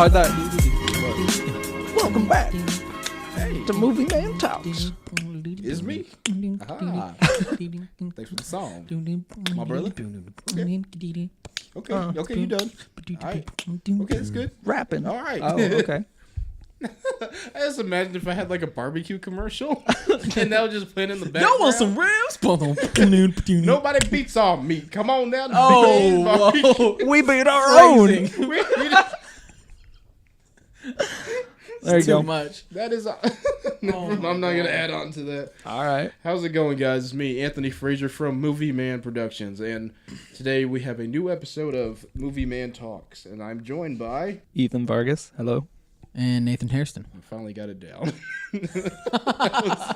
I thought. Welcome back to MovieManTalks. It's me. Aha. Thanks for the song, my brother. Okay, you done. All right. Okay, that's good. Rapping. All right. Oh, okay. I just imagine if I had like a barbecue commercial and that was just playing in the background. Y'all want some ribs? Nobody beats all meat. Come on down. Oh, We beat our own. There you too go. much. That is. I'm not gonna add on to that. All right. How's it going, guys? It's me, Anthony Frazier from Movie Man Productions, and today we have a new episode of Movie Man Talks, and I'm joined by Ethan Vargas. Hello. And Nathan Harriston. I finally got it down.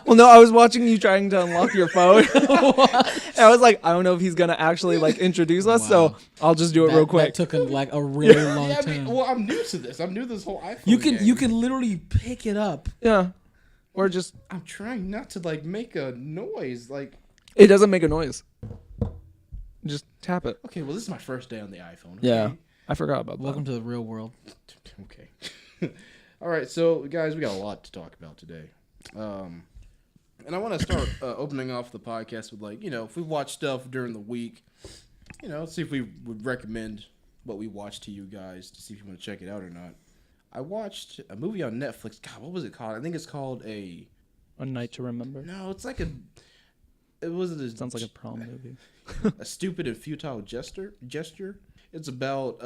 Well, no, I was watching you trying to unlock your phone. And I was like, I don't know if he's gonna actually like introduce us, so I'll just do it real quick. That took a really long Yeah, time. I'm new to this. I'm new to this whole iPhone. You can literally pick it up. Yeah. Or just I'm trying not to like make a noise. Like, it doesn't make a noise. Just tap it. okay, well, this is my first day on the iPhone. Okay? Yeah. I forgot about that. Welcome to the real world. Okay. All right, so guys, we got a lot to talk about today, and I want to start opening off the podcast with like, if we watch stuff during the week, let's see if we would recommend what we watch to you guys to see if you want to check it out or not. I watched a movie on Netflix. God, what was it called? I think it's called A Night to Remember. No, it's like a. It wasn't a. Sounds like a prom movie. A stupid and futile gesture. It's about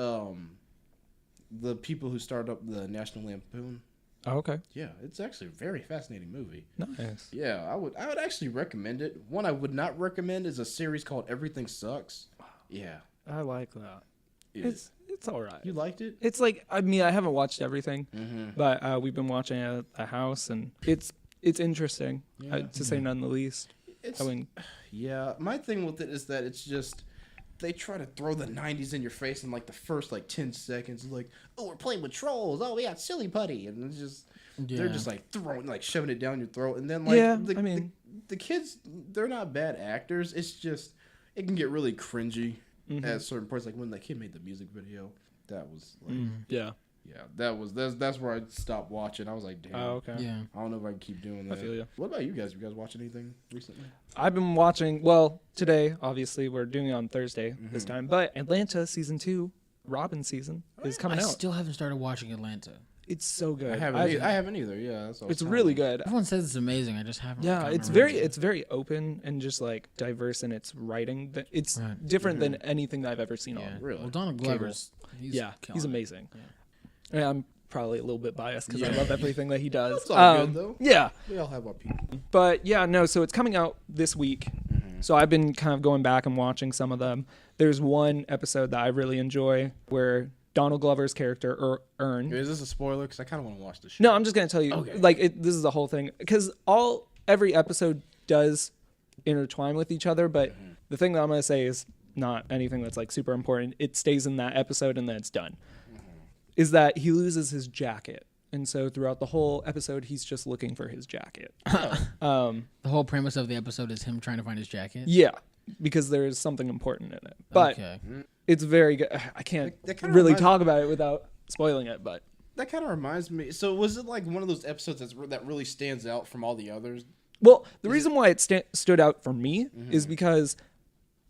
the people who started up the National Lampoon. Oh, okay. Yeah, it's actually a very fascinating movie. Nice. Yeah, I would actually recommend it. One I would not recommend is a series called Everything Sucks. Yeah. I like that. It's It's all right. you liked it? It's like, I mean, I haven't watched everything, Mm-hmm. but we've been watching it at the house, and it's interesting, Yeah. to say none the least. I mean, Yeah, my thing with it is that it's just they try to throw the 90s in your face in like the first like 10 seconds. Like, oh, we're playing with trolls. Oh, we got silly putty, and it's just they're just like shoving it down your throat, and then like the kids, they're not bad actors. It's just it can get really cringy at certain points. Like when the kid made the music video, that was like that's where I stopped watching. I was like, damn. oh, okay. Yeah. I don't know if I can keep doing that. I feel you. What about you guys? You guys watch anything recently? I've been watching, well, today, obviously, we're doing it on Thursday this time, but Atlanta Season 2, Robin season, is coming I out. still haven't started watching Atlanta. It's so good. I haven't either. Yeah, that's what I was It's telling really you. good. Everyone says it's amazing. I just haven't. Yeah, gotten it's around very to it. open and just like diverse in its writing. It's Right. different than anything that I've ever seen Yeah. on. Really? Well, Donald Glover's. He's He's killing it. amazing. Yeah, I'm probably a little bit biased because I love everything that he does. It's all good though. Yeah, We all have our people. but yeah, no. So it's coming out this week. So I've been kind of going back and watching some of them. There's one episode that I really enjoy where Donald Glover's character Ern. Is this a spoiler? Because I kind of want to watch this show. No, I'm just gonna tell you. Okay. Like this is the whole thing because every episode does intertwine with each other. But the thing that I'm gonna say is not anything that's like super important. It stays in that episode and then it's done. Is that he loses his jacket, and so throughout the whole episode he's just looking for his jacket. The whole premise of the episode is him trying to find his jacket. Yeah, because there is something important in it. But Okay. it's very good. I can't That kinda really reminds- talk about it without spoiling it. But That kind of reminds me. So was it like one of those episodes that really stands out from all the others? well, the reason why it stood out for me is because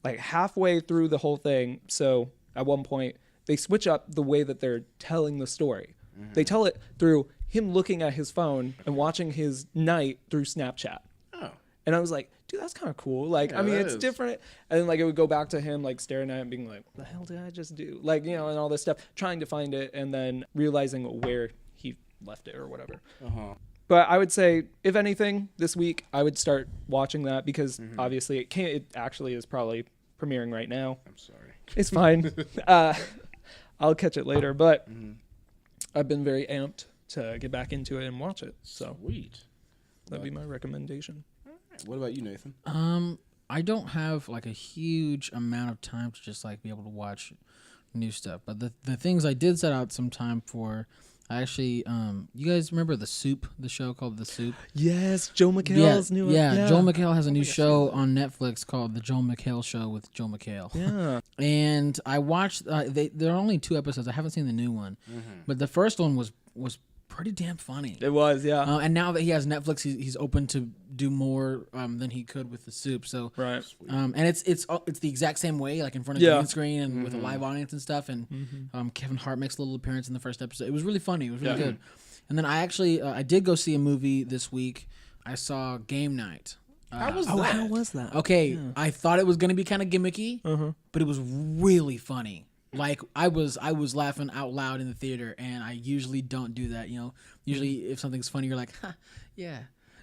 like halfway through the whole thing, so at one point they switch up the way that they're telling the story. They tell it through him looking at his phone and watching his night through Snapchat. Oh, And I was like, dude, that's kind of cool. Like, Yeah, I mean, that it's is. different. And then like it would go back to him like staring at it and being like, what the hell did I just do? Like, and all this stuff, trying to find it and then realizing where he left it or whatever. But I would say, if anything, this week I would start watching that because obviously it actually is probably premiering right now. I'm sorry. It's fine. I'll catch it later, but I've been very amped to get back into it and watch it. So Sweet. that'd be my recommendation. What about you, Nathan? I don't have like a huge amount of time to just like be able to watch new stuff. But the things I did set out some time for I actually, you guys remember The Soup, the show called The Soup? Yes, Joe McHale's new one. Yeah, Joel McHale has a new show on Netflix called The Joel McHale Show with Joel McHale. Yeah. And I watched, there are only 2 episodes. I haven't seen the new one. But the first one was pretty damn funny. It was, yeah. And now that he has Netflix, he's open to do more than he could with The Soup. So Right. and it's the exact same way, like in front of green screen and with a live audience and stuff. And Kevin Hart makes a little appearance in the first episode. It was really funny. It was really good. And then I actually I did go see a movie this week. I saw Game Night. How was that? How was that? Okay, I thought it was gonna be kind of gimmicky, but it was really funny. Like I was laughing out loud in the theater, and I usually don't do that. You know, usually if something's funny, you're like, yeah.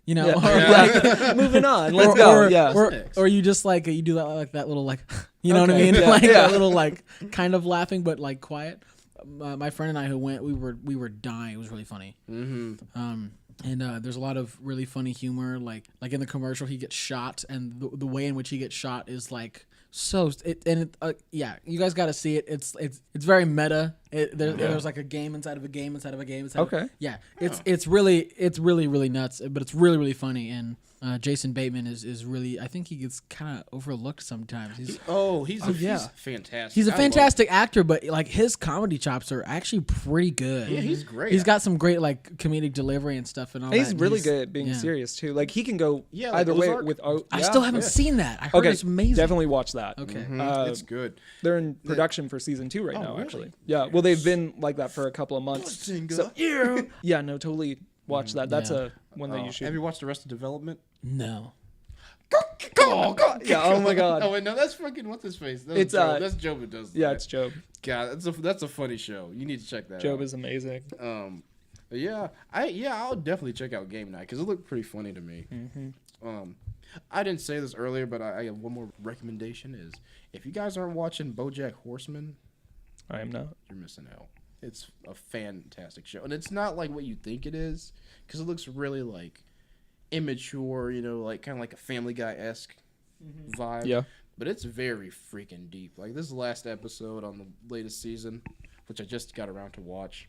You know, like, moving on. Let's go. Or you just like you do that like that little like, you know what I mean? Like a little like kind of laughing, but like quiet. My friend and I who went, we were dying. It was really funny. And there's a lot of really funny humor. Like in the commercial, he gets shot, and the way in which he gets shot is like you guys got to see it. It's very meta. There's like a game inside of a game inside of a game. It's really nuts, but it's really funny. And Jason Bateman is really, I think he gets kind of overlooked sometimes. He's fantastic. He's a fantastic actor, but like his comedy chops are actually pretty good. Yeah, he's great. He's got some great like comedic delivery and stuff and all he's that. Really good at being serious too. Like he can go either way with. I still haven't seen that. I heard it's amazing. Definitely watch that. Okay, it's good. They're in production for season 2 right now. Really? Actually, yeah. Well, they've been like that for a couple of months. So, yeah, no, totally watch that. That's a one that you should. Have you watched Arrested Development? No. Oh god! Yeah. Oh my god! Oh wait, no, that's fucking what's his face? It's Job. That's Job who does that. Yeah, it's Job. God, that's a funny show. You need to check that out. Job is amazing. I'll definitely check out Game Night because it looked pretty funny to me. I didn't say this earlier, but I have one more recommendation: is if you guys aren't watching BoJack Horseman, I am not. You're missing out. It's a fantastic show, and it's not like what you think it is because it looks really like immature, you know, like kind of like a Family Guy-esque vibe. Yeah. But it's very freaking deep. Like this is the last episode on the latest season, which I just got around to watch.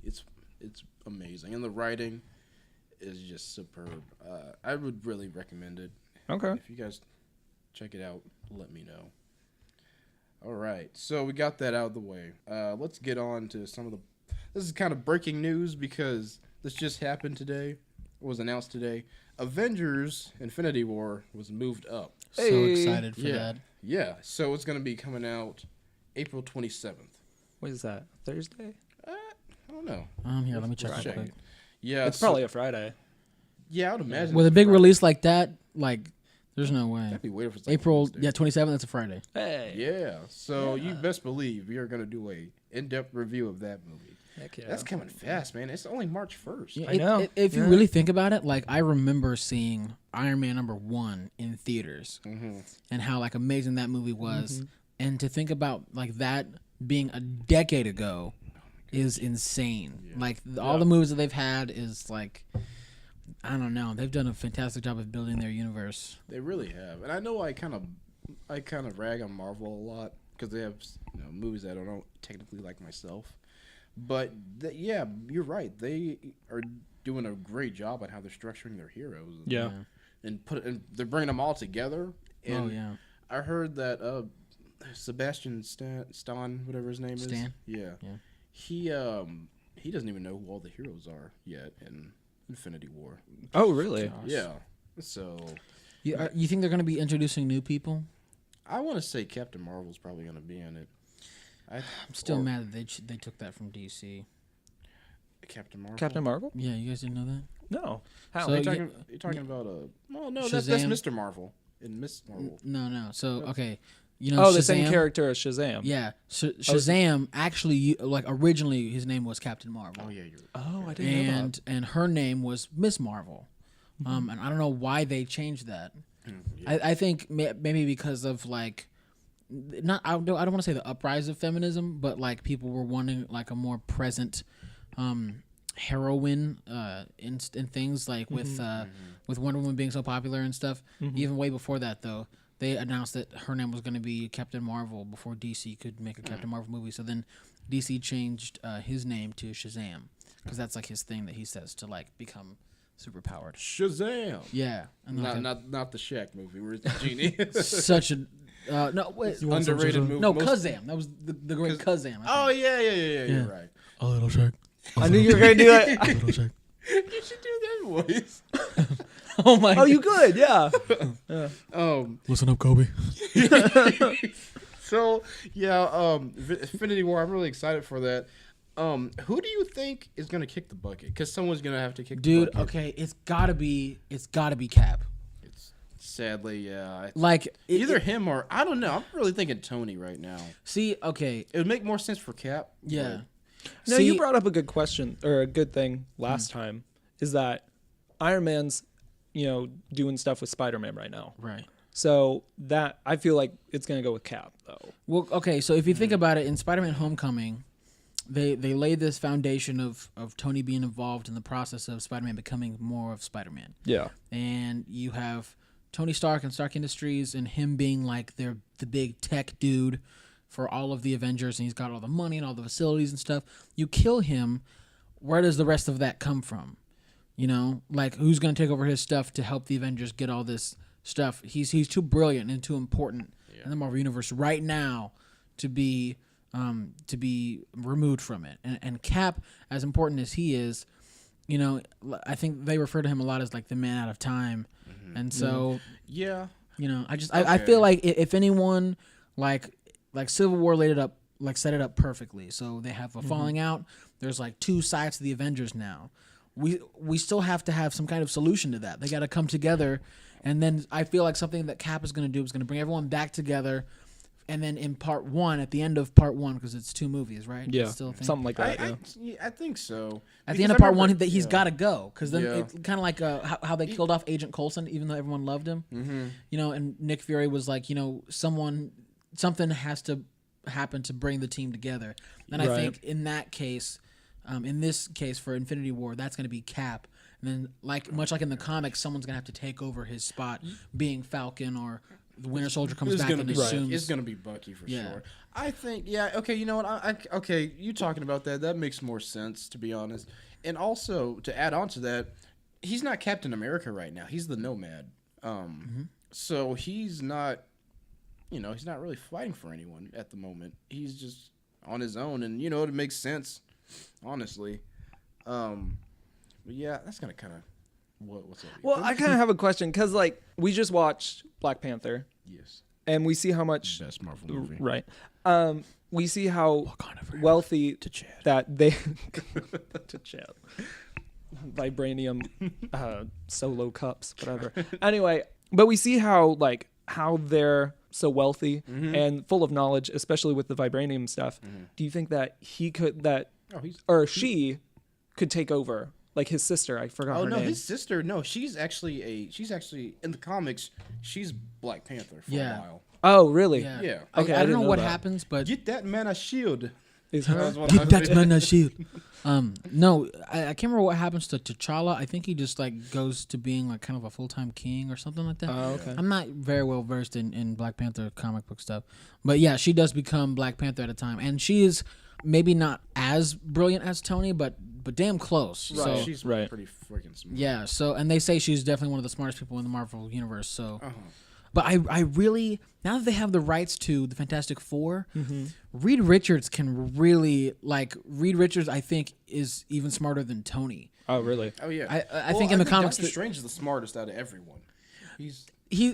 It's amazing, and the writing is just superb. I would really recommend it. Okay. If you guys check it out, let me know. All right, so we got that out of the way. Let's get on to some of the. This is kind of breaking news because this just happened today. Was announced today. Avengers Infinity War was moved up. So excited for that. Yeah, so it's going to be coming out April 27th. What is that? Thursday? I don't know. Here, let me check real quick. Yeah, it's probably a Friday. Yeah, I would imagine. With a big release like that, like, there's no way. That'd be weird if it's like April, 27th, that's a Friday. Hey. Yeah, so you best believe we are going to do a in-depth review of that movie. Heck yeah. That's coming fast, man. It's only March 1st. Yeah, I know. If you really think about it, like I remember seeing Iron Man #1 in theaters and how like amazing that movie was. And to think about like that being a decade ago is insane. Yeah. Like all the movies that they've had is like, I don't know. They've done a fantastic job of building their universe. They really have. And I know I kind of rag on Marvel a lot because they have movies that I don't technically like myself. But yeah, you're right. They are doing a great job on how they're structuring their heroes. And they're bringing them all together. And I heard that Sebastian Stan, whatever his name is. Yeah. He doesn't even know who all the heroes are yet in Infinity War. Oh, really? Gosh. Yeah. So you think they're going to be introducing new people? I want to say Captain Marvel's probably going to be in it. I'm still mad that they took that from DC. Captain Marvel? Captain Marvel? Yeah, you guys didn't know that? No. How? So you're talking about that's Mr. Marvel in Miss Marvel. No. So okay, Shazam? The same character as Shazam. Yeah, Shazam actually like originally his name was Captain Marvel. Oh yeah, you're. Oh, I didn't know that. And her name was Miss Marvel. And I don't know why they changed that. I think maybe because of like. I don't want to say the uprise of feminism, but like people were wanting like a more present heroine in things like with Wonder Woman being so popular and stuff. Even way before that, though, they announced that her name was going to be Captain Marvel before DC could make a Captain Marvel movie. So then DC changed his name to Shazam because that's like his thing that he says to like become superpowered. Shazam. Yeah, and Not the Shaq movie where it's the genie. such a no wait, underrated movie. No, Kazam. That was the great Kazam. Oh yeah. You're right. A little Shaq. I knew you were gonna do it. A little Shaq. You should do that voice. Oh my! Oh, you good? Yeah. Listen up, Kobe. So yeah, Infinity War. I'm really excited for that. Who do you think is gonna kick the bucket? Because someone's gonna have to kick the bucket. Dude, okay, it's gotta be Cap. It's sadly, yeah. Like either him or I don't know. I'm really thinking Tony right now. See, okay, It would make more sense for Cap. yeah. No, See, you brought up a good question or a good thing last time. Is that Iron Man's, doing stuff with Spider-Man right now. right. So that I feel like it's gonna go with Cap though. Well, okay, so if you think about it, in Spider-Man: Homecoming, they laid this foundation of Tony being involved in the process of Spider-Man becoming more of Spider-Man. Yeah. And you have Tony Stark and Stark Industries and him being like the big tech dude for all of the Avengers, and he's got all the money and all the facilities and stuff. You kill him, where does the rest of that come from? Like who's going to take over his stuff to help the Avengers get all this stuff? He's too brilliant and too important in the Marvel Universe right now to be removed from it. And Cap, as important as he is, I think they refer to him a lot as like the man out of time. Mm-hmm. And so yeah, I feel like if anyone like Civil War set it up perfectly. So they have a falling out. There's like two sides to the Avengers now. We still have to have some kind of solution to that. They got to come together, and then I feel like something that Cap is going to do is going to bring everyone back together, and then in part one, at the end of part one, because it's 2 movies, right? Yeah, still something like that. I think so. At the end of part one, that he's got to go, because then it's kind of like how they killed off Agent Coulson, even though everyone loved him. Mm-hmm. And Nick Fury was like, something has to happen to bring the team together. And I think in that case, in this case for Infinity War, that's going to be Cap. And then, much like in the comics, someone's going to have to take over his spot, being Falcon, or the Winter Soldier comes back and assumes. It's going to be Bucky for sure. I think, okay, you know what? Okay, you talking about that, that makes more sense, to be honest. And also, to add on to that, he's not Captain America right now. He's the Nomad. So he's not, he's not really fighting for anyone at the moment. He's just on his own, and, it makes sense, honestly. But yeah, that's gonna kind of what's up? Well, I kind of have a question because we just watched Black Panther. Yes. And we see how much best Marvel movie. Right. We see how wealthy that they to Chad. Vibranium solo cups, whatever. Anyway, but we see how they're so wealthy and full of knowledge, especially with the vibranium stuff. Do you think that she could take over? Like his sister, I forgot her name. Oh no, his sister. No, she's actually in the comics. She's Black Panther for a while. Oh really? Yeah. Okay. I don't know what happens, but get that man a shield. Is her? Get that man a shield. No, I can't remember what happens to T'Challa. I think he just goes to being kind of a full-time king or something like that. Oh, okay. I'm not very well versed in Black Panther comic book stuff, but yeah, she does become Black Panther at a time, and she is maybe not as brilliant as Tony, but damn close. Right. So, She's pretty freaking smart. Yeah. So, and they say she's definitely one of the smartest people in the Marvel universe. So, but I really, now that they have the rights to the Fantastic Four, Reed Richards can really Reed Richards. I think is even smarter than Tony. Oh really? Oh yeah. I think in the comics, Doctor Strange is the smartest out of everyone.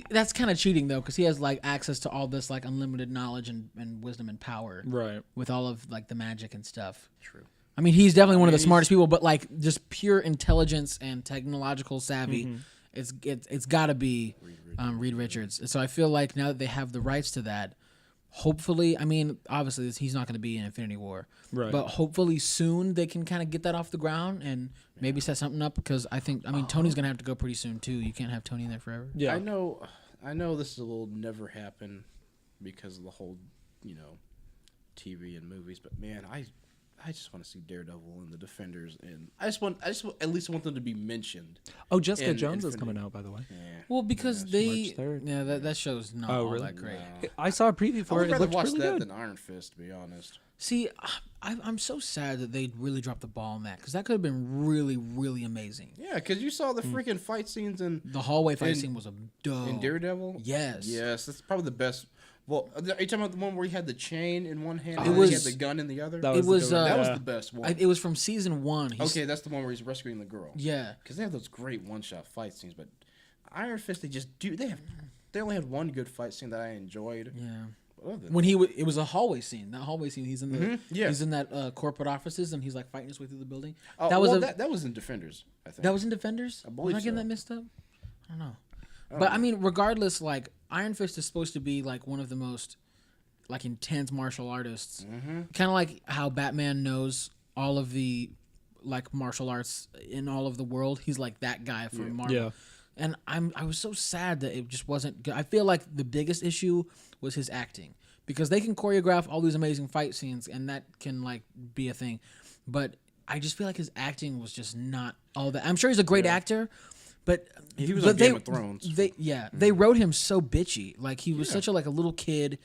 That's kind of cheating though, because he has access to all this unlimited knowledge and wisdom and power, right? With all of the magic and stuff. True. I mean, he's definitely one of the smartest people, but just pure intelligence and technological savvy, it's got to be Reed Richards. So I feel like now that they have the rights to that, hopefully, I mean, obviously he's not going to be in Infinity War, right? But hopefully soon they can kind of get that off the ground and maybe set something up, because I mean, Tony's going to have to go pretty soon too. You can't have Tony in there forever. Yeah, I know this will never happen because of the whole, TV and movies, but man, I just want to see Daredevil and the Defenders, and I just at least want them to be mentioned. Oh, Jessica Jones is coming out, by the way. Yeah. Well, because March 3rd. that show's not all that great. I saw a preview for it. I'd rather It looked watch really that good. than Iron Fist, to be honest. See, I'm so sad that they really dropped the ball on that because that could have been really, really amazing. Yeah, because you saw the freaking fight scenes in The hallway fight scene was a dope. in Daredevil. Yes. Yes, that's probably the best. Well, are you talking about the one where he had the chain in one hand It and was- he had the gun in the other? That It was that was yeah. the best one. it was from season 1. Okay, that's the one where he's rescuing the girl. Yeah. Because they have those great one-shot fight scenes, but Iron Fist, they just do. They only had one good fight scene that I enjoyed. Yeah. But other than When it was a hallway scene. That hallway scene, he's in the yeah. he's in that corporate offices and he's like fighting his way through the building. Oh, that was well, that was in Defenders, I think. that was in Defenders. I Was believe I getting so. that mixed up? I don't know. But I mean, regardless, like Iron Fist is supposed to be like one of the most like intense martial artists. Mm-hmm. Kind of like how Batman knows all of the like martial arts in all of the world. He's like that guy for Marvel. Yeah. And I was so sad that it just wasn't good. I feel like the biggest issue was his acting because they can choreograph all these amazing fight scenes and that can like be a thing, but I just feel like his acting was just not all that. I'm sure he's a great actor, but He was but on Game of Thrones. They wrote him so bitchy. Like he was such a little kid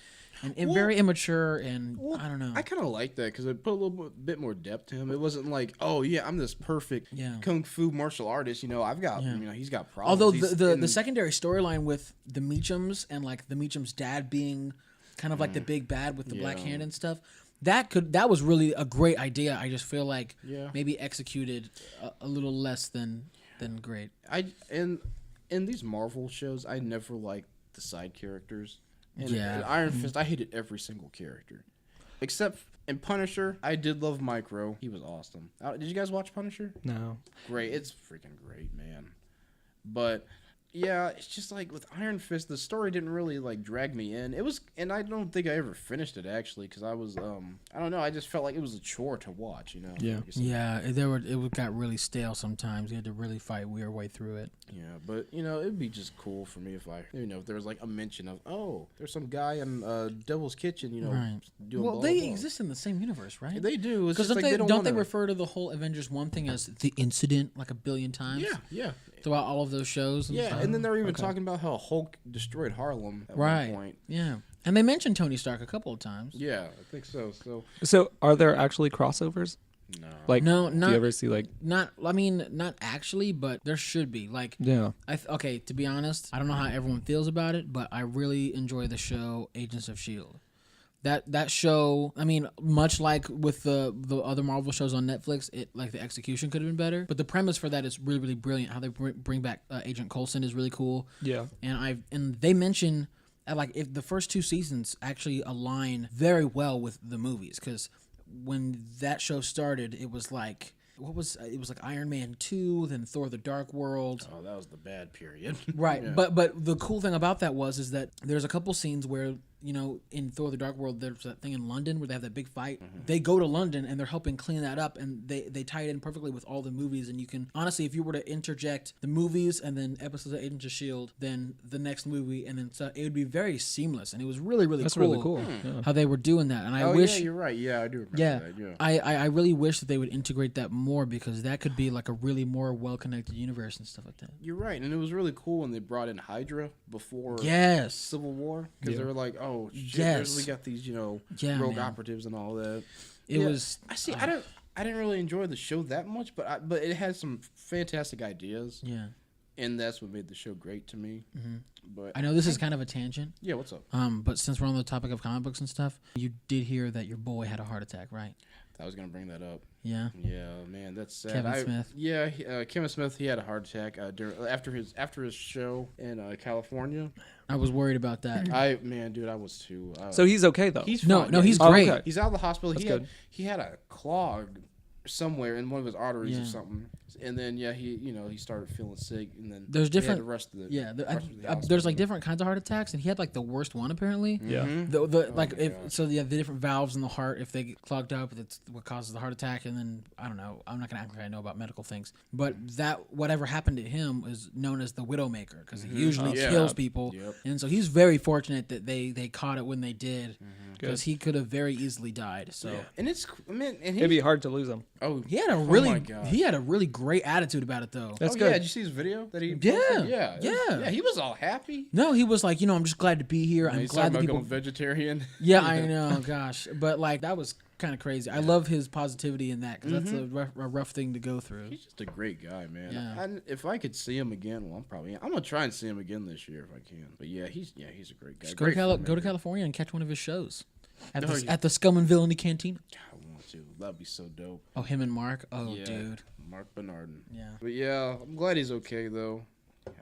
and very immature and I don't know. I kind of like that because it put a little bit more depth to him. It wasn't like, oh yeah, I'm this perfect kung fu martial artist. You know, I've got, he's got problems. Although He's the secondary storyline with the Meachums and like the Meachums' dad being kind of like the big bad with the black hand and stuff, that was really a great idea. I just feel like maybe executed a little less than great. In these Marvel shows, I never liked the side characters. And Yeah. in Iron Fist, I hated every single character, except in Punisher. I did love Micro. He was awesome. Did you guys watch Punisher? No. Great. It's freaking great, man. But yeah, it's just like with Iron Fist, the story didn't really like drag me in. It was, and I don't think I ever finished it actually because I was, I don't know. I just felt like it was a chore to watch, you know. Yeah. It got really stale sometimes. You had to really fight your way through it. Yeah, but it'd be just cool for me if if there was like a mention of, oh, there's some guy in Devil's Kitchen, Right. doing Well, blah, they blah. exist in the same universe, right? They do. It's Because just like don't they wanna- refer to the whole Avengers 1 thing as the incident like a billion times? Yeah. Throughout all of those shows. And Yeah, stuff? and then they're even talking about how Hulk destroyed Harlem at Right. one point. Yeah. And they mentioned Tony Stark a couple of times. Yeah, I think so. So are there actually crossovers? No. Like, No, do not you ever see like? not actually, but there should be. Like, Yeah. okay, to be honest, I don't know how everyone feels about it, but I really enjoy the show Agents of S.H.I.E.L.D. That show, I mean, much like with the other Marvel shows on Netflix, the execution could have been better. But the premise for that is really, really brilliant. How they bring back Agent Coulson is really cool. Yeah. And they mention if the first 2 seasons actually align very well with the movies, because when that show started, it was like Iron Man 2, then Thor: The Dark World. Oh, that was the bad period. Right. Yeah. But the cool thing about that is that there's a couple scenes where, in Thor: The Dark World, there's that thing in London where they have that big fight. Mm-hmm. They go to London and they're helping clean that up, and they tie it in perfectly with all the movies. And you can honestly, if you were to interject the movies and then episodes of Agents of S.H.I.E.L.D., then the next movie, and then so it would be very seamless. And it was really, really That's cool. really cool. Yeah. How they were doing that. And I Oh, wish yeah, you're right. Yeah, I do remember yeah, that. Yeah. I really wish that they would integrate that more because that could be like a really more well-connected universe and stuff like that. You're right, and it was really cool when they brought in Hydra before Yes. Civil War because they were like, "Oh shit, Yes. we got these, Yeah, rogue man. operatives and all that." It Yeah, was. I see. I didn't really enjoy the show that much, but it had some fantastic ideas, Yeah. and that's what made the show great to me. Mm-hmm. But I know this is kind of a tangent. yeah, what's up? But since we're on the topic of comic books and stuff, you did hear that your boy had a heart attack, right? I was gonna bring that up. Yeah. Yeah, man, that's sad. Kevin Smith. Yeah, Kevin Smith. He had a heart attack after his show in California. I was worried about that. Dude, I was too. So he's okay though. He's No, fine. no, Yeah, he's Oh, great. okay. He's out of the hospital. That's He had a clog somewhere in one of his arteries Yeah. or something, and then he started feeling sick, and then There's they had different- the rest of the Yeah, rest of the there's hospital. like different kinds of heart attacks, and he had like the worst one apparently. Yeah. Mhm. The Oh like my if gosh. so the different valves in the heart, if they get clogged up, that's what causes the heart attack. And then I don't know, I'm not gonna act like I know about medical things, but that whatever happened to him is known as the Widowmaker because he usually Oh, yeah. kills people, Yep. and so he's very fortunate that they caught it when they did Mm-hmm. because he could have very easily died. So Yeah. And it's man, and It'd be hard to lose him. Oh, He had a really great attitude about it though. That's good. good. Yeah, did you see his video that he Yeah. posted? Yeah, he was all happy. No, he was like, I'm just glad to be here. I'm He's glad talking that about people. going vegetarian. Yeah, I know. Gosh, but like that was kind of crazy. I love his positivity in that because that's a rough thing to go through. He's just a great guy, man. Yeah. And if I could see him again, well, I'm gonna try and see him again this year if I can. But yeah, he's a great guy. Just Great go to filmmaker. California and catch one of his shows at Oh, the yeah. at the Scum and Villainy Cantina. I want to. That'd be so dope. Oh, him and Mark. Oh, Yeah. dude. Mark Bernardin. Yeah. But yeah, I'm glad he's okay though.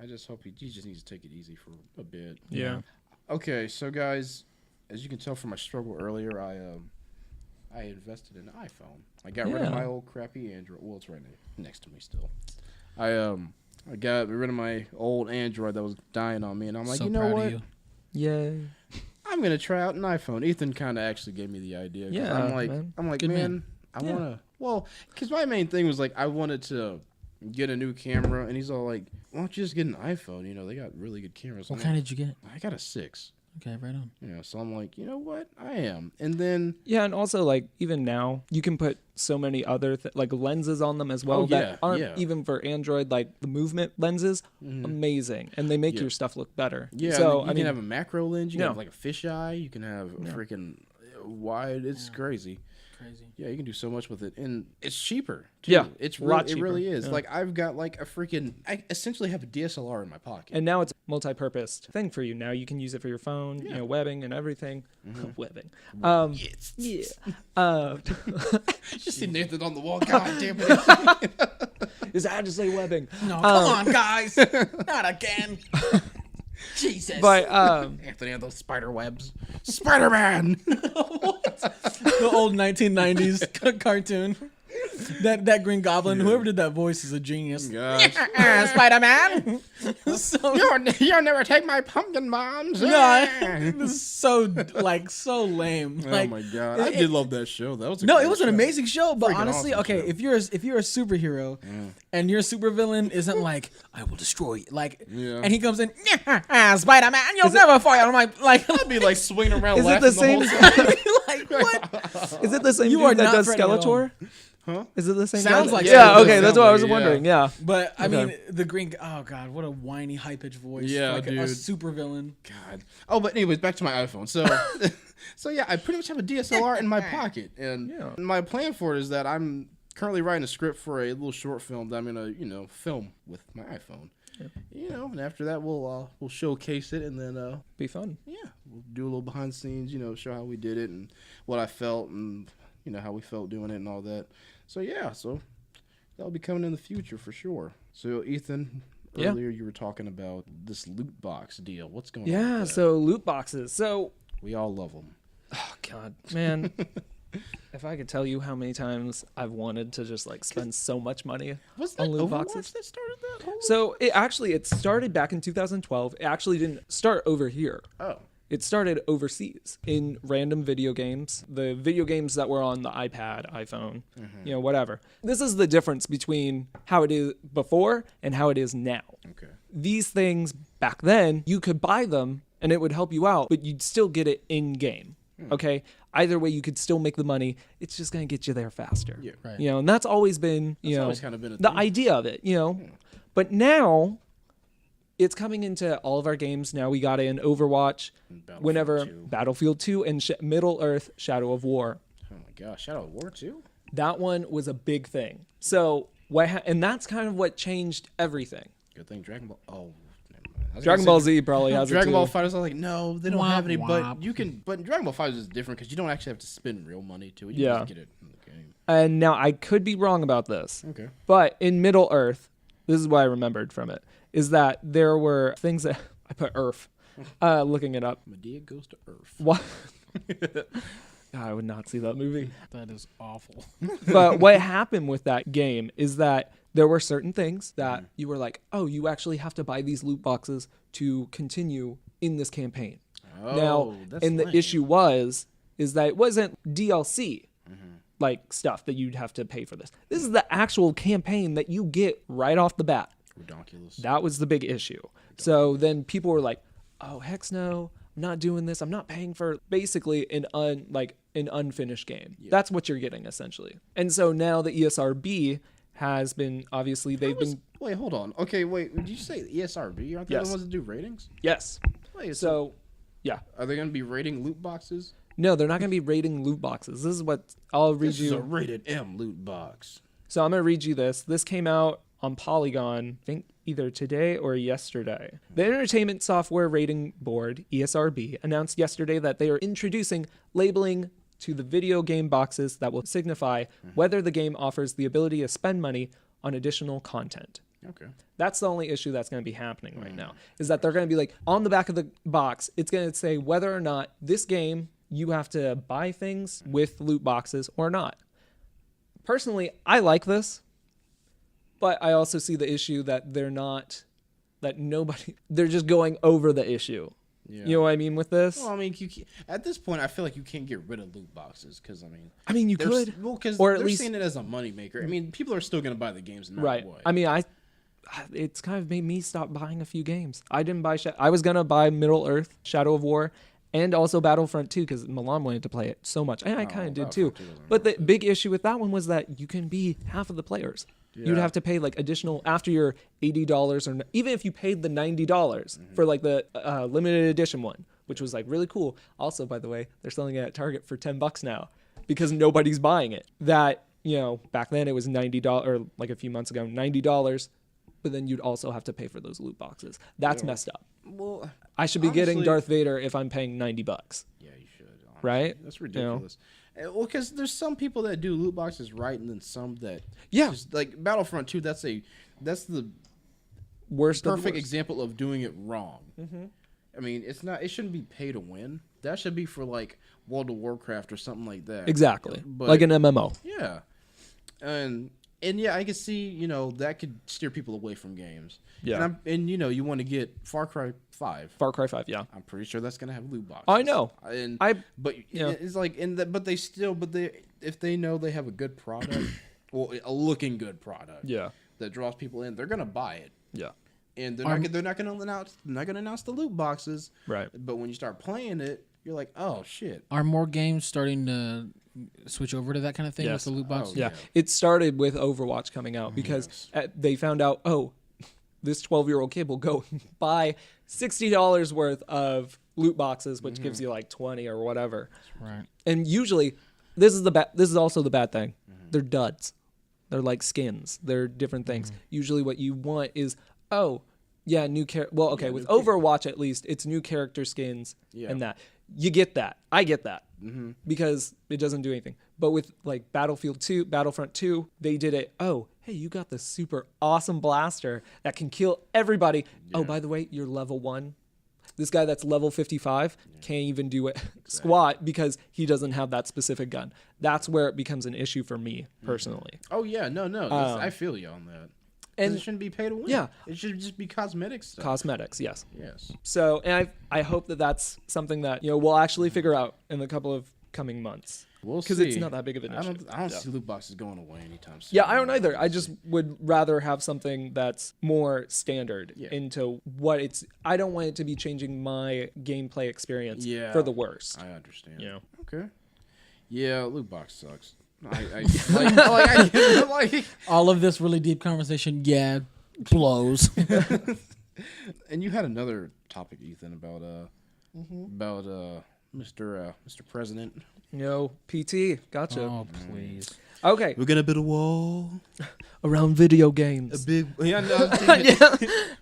I just hope he just needs to take it easy for a bit. Yeah. Okay, so guys, as you can tell from my struggle earlier, I invested in an iPhone. I got rid of my old crappy Android. Well, it's right next to me still. I got rid of my old Android that was dying on me, and I'm like, So you know proud what? of you. Yay. I'm gonna try out an iPhone. Ethan kind of actually gave me the idea. 'Cause Yeah, I'm like, Good man, man. I wanna. Well, because my main thing was like, I wanted to get a new camera, and he's all like, why don't you just get an iPhone? You know, they got really good cameras. What I'm kind like, did you get? I got a 6. Okay, right on. You know, so I'm like, you know what? I am. And then Yeah, and also like even now you can put so many other like lenses on them as well that aren't even for Android, like the movement lenses, amazing, and they make your stuff look better. yeah, so you can have a macro lens. You can No. have like a fisheye. You can have a freaking wide. It's crazy. Crazy. Yeah, you can do so much with it, and it's cheaper. Too. Yeah, it's a lot it really cheaper. is. Yeah. Like I've got like a freaking. I essentially have a DSLR in my pocket. And now it's a multi-purpose thing for you. Now you can use it for your phone, you know, webbing and everything. Webbing. Yes. Yeah. Just see Nathan on the wall. God damn it! Is I had to say webbing. No, come on, guys. Not again. Jesus. But Anthony had those spider webs. Spider-Man. The old 1990s cartoon. That Green Goblin, whoever did that voice is a genius. Gosh. Spider-Man. So You'll never take my pumpkin bombs. no, this is so lame. Oh Like, my god, I did love that show. That was a no, great it was an show. amazing show. But Freaking honestly, awesome okay, show. if you're a superhero and your supervillain isn't like, I will destroy you, like, Yeah. and he comes in, Spider-Man, you'll never fall. I'm like, I'd be like swinging around is it laughing the same? whole time. like what? Is it the same You dude are that not does Freddy at all. Skeletor? Huh? Is it the same? Sounds guy? like Yeah. Skeletor. Okay, that's what I was Yeah. wondering. Yeah. But I Okay. mean, the Green. Oh god, what a whiny, high pitched voice. Yeah, like a dude. supervillain. God. Oh, but anyways, back to my iPhone. So, so yeah, I pretty much have a DSLR in my pocket, and Yeah. my plan for it is that I'm currently writing a script for a little short film that I'm gonna, film with my iPhone. You know, and after that we'll showcase it, and then Be fun. yeah, we'll do a little behind the scenes, show how we did it and what I felt, and how we felt doing it and all that. So yeah, so that'll be coming in the future for sure. So Ethan, Yeah. earlier you were talking about this loot box deal. What's going on? Yeah. with that? So loot boxes. So We all love them. oh god, man. If I could tell you how many times I've wanted to just like spend so much money Was on that loot Overwatch boxes. that started that whole? So it started back in 2012. It actually didn't start over here. Oh. It started overseas in random video games, the video games that were on the iPad, iPhone, whatever. This is the difference between how it is before and how it is now. Okay. These things back then, you could buy them and it would help you out, but you'd still get it in game. Okay. Either way, you could still make the money. It's just going to get you there faster. Yeah. Right. And that's always been, always kind of been a the thing. idea of it, But now it's coming into all of our games. Now we got it in Overwatch, Battlefield whenever 2. Battlefield 2 and Middle Earth Shadow of War. Oh my gosh, Shadow of War 2? That one was a big thing. So and that's kind of what changed everything. Good thing Dragon Ball. Oh, never mind. I was Dragon gonna Ball say Z probably has Dragon it Ball too. Fighters. I was like, no, they don't Womp have any. But womp. you can. But Dragon Ball Fighters is different because you don't actually have to spend real money to it. You Yeah. can just get it in the game. And now I could be wrong about this, Okay. but in Middle Earth, this is what I remembered from it, is that there were things that I put Earth, looking it up. Medea goes to Earth. What? God, I would not see that movie. That is awful. But what happened with that game is that there were certain things that you were like, oh, you actually have to buy these loot boxes to continue in this campaign. Oh, Now, that's and the lame. issue is that it wasn't DLC like stuff that you'd have to pay for this. This is the actual campaign that you get right off the bat. Redonkulous. That was the big issue. So then people were like, oh, heck no, I'm not doing this. I'm not paying for basically an unfinished game. Yeah. That's what you're getting essentially. And so now the ESRB has been obviously Wait, hold on. Okay, wait. Did you say ESRB? Aren't they the ones that do ratings? Yes. Wait, so yeah. Are they going to be rating loot boxes? No, they're not going to be rating loot boxes. This is what I'll read you. This is a rated M loot box. So I'm going to read you this. This came out on Polygon, I think either today or yesterday. The Entertainment Software Rating Board, ESRB, announced yesterday that they are introducing labeling to the video game boxes that will signify whether the game offers the ability to spend money on additional content. Okay. That's the only issue that's going to be happening right now, is that they're going to be like, on the back of the box, it's going to say whether or not this game, you have to buy things with loot boxes or not. Personally, I like this, but I also see the issue that they're just going over the issue. Yeah. You know what I mean with this? Well, I mean, at this point, I feel like you can't get rid of loot boxes because, I mean, you could. Well, because they're seeing it as a moneymaker. I mean, people are still going to buy the games no matter what. I mean, it's kind of made me stop buying a few games. I didn't buy I was going to buy Middle-earth, Shadow of War, and also Battlefront 2 because Milan wanted to play it so much. And I kind of did too. But the big issue with that one was that you can be half of the players. Yeah. You'd have to pay like additional after your $80 or even if you paid the $90 for like the limited edition one, which was like really cool. Also, by the way, they're selling it at Target for $10 now because nobody's buying it. That, back then it was $90 or like a few months ago, $90, but then you'd also have to pay for those loot boxes. That's messed up. Well, I should be getting Darth Vader if I'm paying $90. Yeah, you should. Honestly. Right? That's ridiculous. Well, because there's some people that do loot boxes right, and then some that just, like Battlefront 2. That's the worst, perfect example of doing it wrong. Mm-hmm. I mean, it shouldn't be pay to win. That should be for like World of Warcraft or something like that. Exactly, like an MMO. Yeah, and yeah, I can see that could steer people away from games. Yeah, and you want to get Far Cry 5. Far Cry 5, yeah. I'm pretty sure that's gonna have loot boxes. I know. But it's like if they know they have a good product, well, a looking good product, that draws people in, they're gonna buy it. Yeah. And they're not gonna announce the loot boxes. Right. But when you start playing it, you're like, oh shit. Are more games starting to switch over to that kind of thing with the loot boxes? Yeah. It started with Overwatch coming out because they found out, this 12-year-old kid will go buy $60 worth of loot boxes, which gives you like 20 or whatever. Right. And usually, this is also the bad thing. They're duds. They're like skins. They're different things. Usually, what you want is new character. Well, okay, with Overwatch at least, it's new character skins and that. You get that. I get that because it doesn't do anything. But with like Battlefront 2, they did it. Oh, hey, you got this super awesome blaster that can kill everybody. Yeah. Oh, by the way, you're level 1. This guy that's level 55 can't even do it squat because he doesn't have that specific gun. That's where it becomes an issue for me personally. Oh yeah, no, I feel you on that. And it shouldn't be pay to win. Yeah, it should just be cosmetic stuff. Cosmetics, yes. Yes. So, and I hope that that's something that we'll actually figure out in a couple of coming months. We'll see. Because it's not that big of an issue. I don't see loot boxes going away anytime soon. Yeah, I don't either. I just would rather have something that's more standard into what it's. I don't want it to be changing my gameplay experience for the worse. I understand. Yeah. Okay. Yeah, loot box sucks. All of this really deep conversation, blows. And you had another topic, Ethan, about Mr. President. PT, gotcha. Oh, please. Okay, we're gonna build a wall around video games. A big,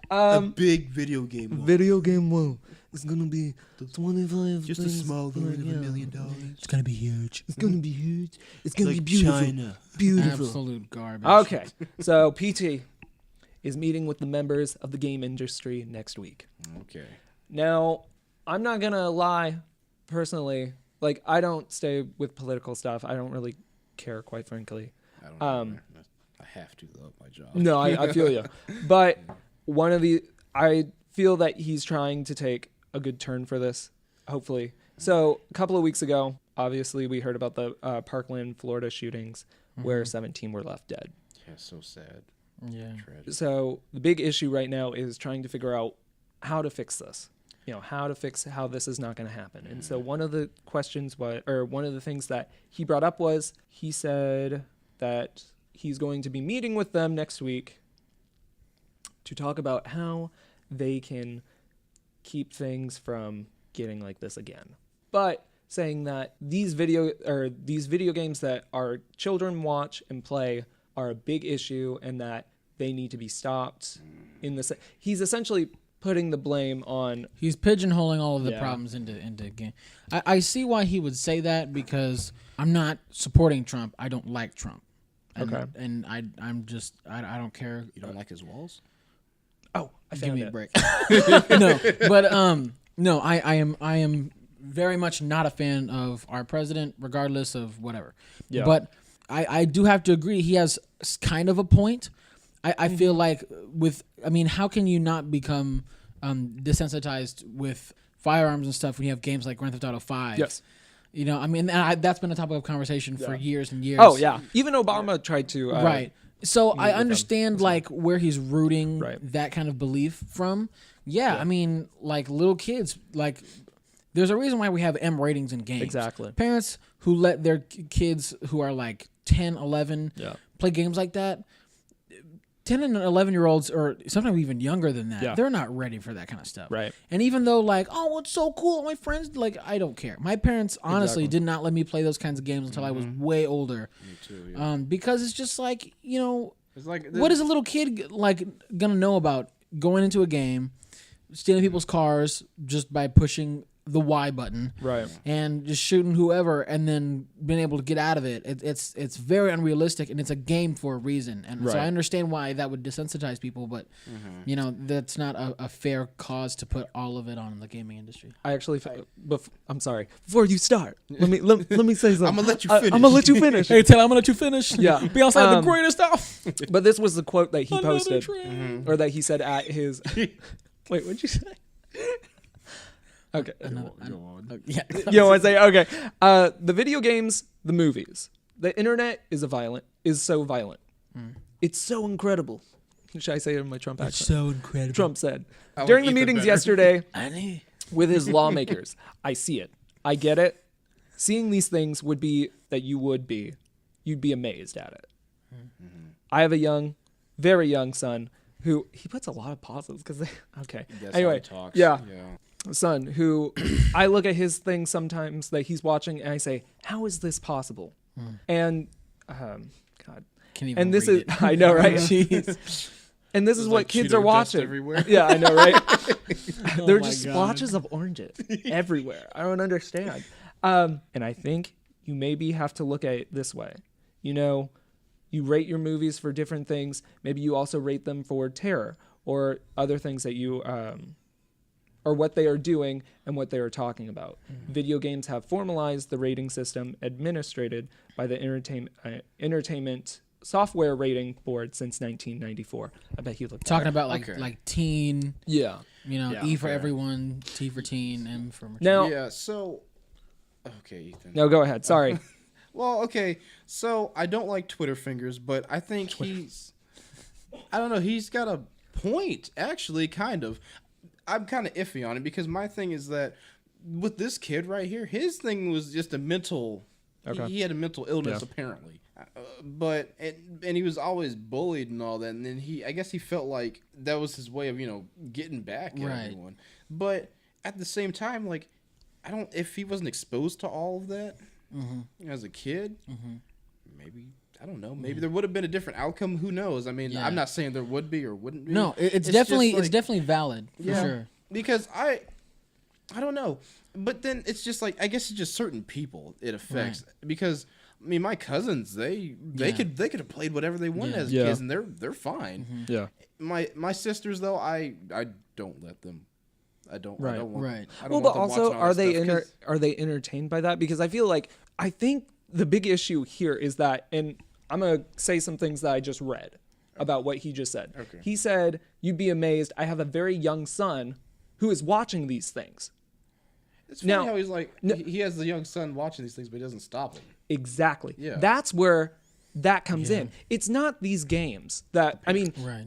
a big video game wall. Video game wall. It's gonna be 25. Just a small little $1 million. It's gonna be huge. It's gonna be huge. It's gonna be beautiful. China. Beautiful. Absolute garbage. Okay, so PT is meeting with the members of the game industry next week. Okay. Now, I'm not gonna lie, personally. Like, I don't stay with political stuff. I don't really care, quite frankly. I don't I have to, though, my job. No, I feel you. But I feel that he's trying to take a good turn for this, hopefully. So a couple of weeks ago, obviously, we heard about the Parkland, Florida shootings where 17 were left dead. Yeah, so sad. Yeah. Tragic. So the big issue right now is trying to figure out how to fix this. how to fix how this is not going to happen. And so one of the one of the things that he brought up was, he said that he's going to be meeting with them next week to talk about how they can keep things from getting like this again. But saying that these video games that our children watch and play are a big issue and that they need to be stopped. He's essentially putting the blame on. He's pigeonholing all of the problems into game. I see why he would say that, because I'm not supporting Trump. I don't like Trump. And I don't care. You don't like his walls? Oh, give me a break. No, I am very much not a fan of our president, regardless of whatever. Yeah. But I do have to agree, he has kind of a point. I feel like how can you not become desensitized with firearms and stuff when you have games like Grand Theft Auto 5? Yes. That's been a topic of conversation for years and years. Oh, yeah. Even Obama tried to. Right. So I understand where he's rooting that kind of belief from. Yeah, little kids, there's a reason why we have M ratings in games. Exactly. Parents who let their kids who are 10, 11 play games like that, 10 and 11-year-olds, or sometimes even younger than that, they're not ready for that kind of stuff. Right. And even though it's so cool, my friends, I don't care. My parents honestly did not let me play those kinds of games until I was way older. Me too, yeah. Because it's just what is a little kid gonna know about going into a game, stealing people's cars just by pushing the Y button, right, and just shooting whoever, and then being able to get out of it. It's very unrealistic, and it's a game for a reason. And so I understand why that would desensitize people, but that's not a fair cause to put all of it on the gaming industry. I actually, I'm sorry. Before you start, let me say something. I'm gonna let you finish. I'm gonna let you finish. Hey, Taylor, I'm gonna let you finish. Yeah, Beyonce had the greatest stuff. But this was the quote that he posted, or that he said at his. Wait, what'd you say? Okay. Yeah. You know what I say? Okay. The video games, the movies, the internet is so violent. It's so incredible. Should I say it in my Trump accent? It's so incredible. Trump said during the meetings yesterday with his lawmakers. I see it. I get it. Seeing these things would be that you'd be amazed at it. I have a very young son who he puts a lot of pauses because anyway, son who I look at his things sometimes that he's watching and I say, how is this possible? And God, can't even and this read is it. I know, right? Jeez. And this is what kids are watching everywhere. Yeah, I know, right? There are my just God. splotches of oranges everywhere. I don't understand. And I think you maybe have to look at it this way. You rate your movies for different things. Maybe you also rate them for terror or other things that you or what they are doing and what they are talking about. Video games have formalized the rating system administered by the Entertainment Software Rating Board since 1994. I bet you looked talking about like teen. Yeah. E for everyone, T for teen, M for mature. Now, okay, Ethan. No, go ahead. Sorry. Well, okay. So I don't like Twitter fingers, but I think I don't know. He's got a point, actually, kind of. I'm kind of iffy on it because my thing is that with this kid right here, his thing was just a mental. Okay. He had a mental illness apparently, and he was always bullied and all that. And then I guess he felt like that was his way of getting back at everyone. But at the same time, if he wasn't exposed to all of that as a kid, maybe. I don't know. Maybe there would have been a different outcome. Who knows? I'm not saying there would be or wouldn't be. No, it's definitely valid for sure. Because I don't know. But then it's just I guess it's just certain people it affects. Right. Because my cousins they could have played whatever they wanted as kids and they're fine. Yeah. My sisters though I don't let them. I don't want. Right. I don't well, want but them also watching all that are they entertained by that? Because I think the big issue here is that, and I'm going to say some things that I just read about what he just said. Okay. He said, you'd be amazed. I have a very young son who is watching these things. It's funny how he's he has the young son watching these things, but he doesn't stop him. Exactly. Yeah. That's where that comes in. It's not these games that,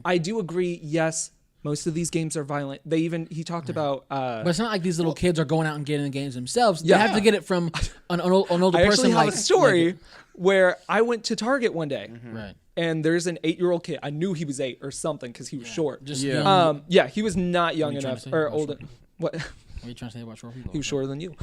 I do agree, yes, Most of these games are violent. He talked about. But it's not like these little kids are going out and getting the games themselves. Yeah. They have to get it from an older person. I actually have like a story where I went to Target one day, right? and there's an 8-year-old kid. I knew he was 8 or something because he was short. Just he was not young enough or old. What? What are you trying to say about short people? He was shorter than you.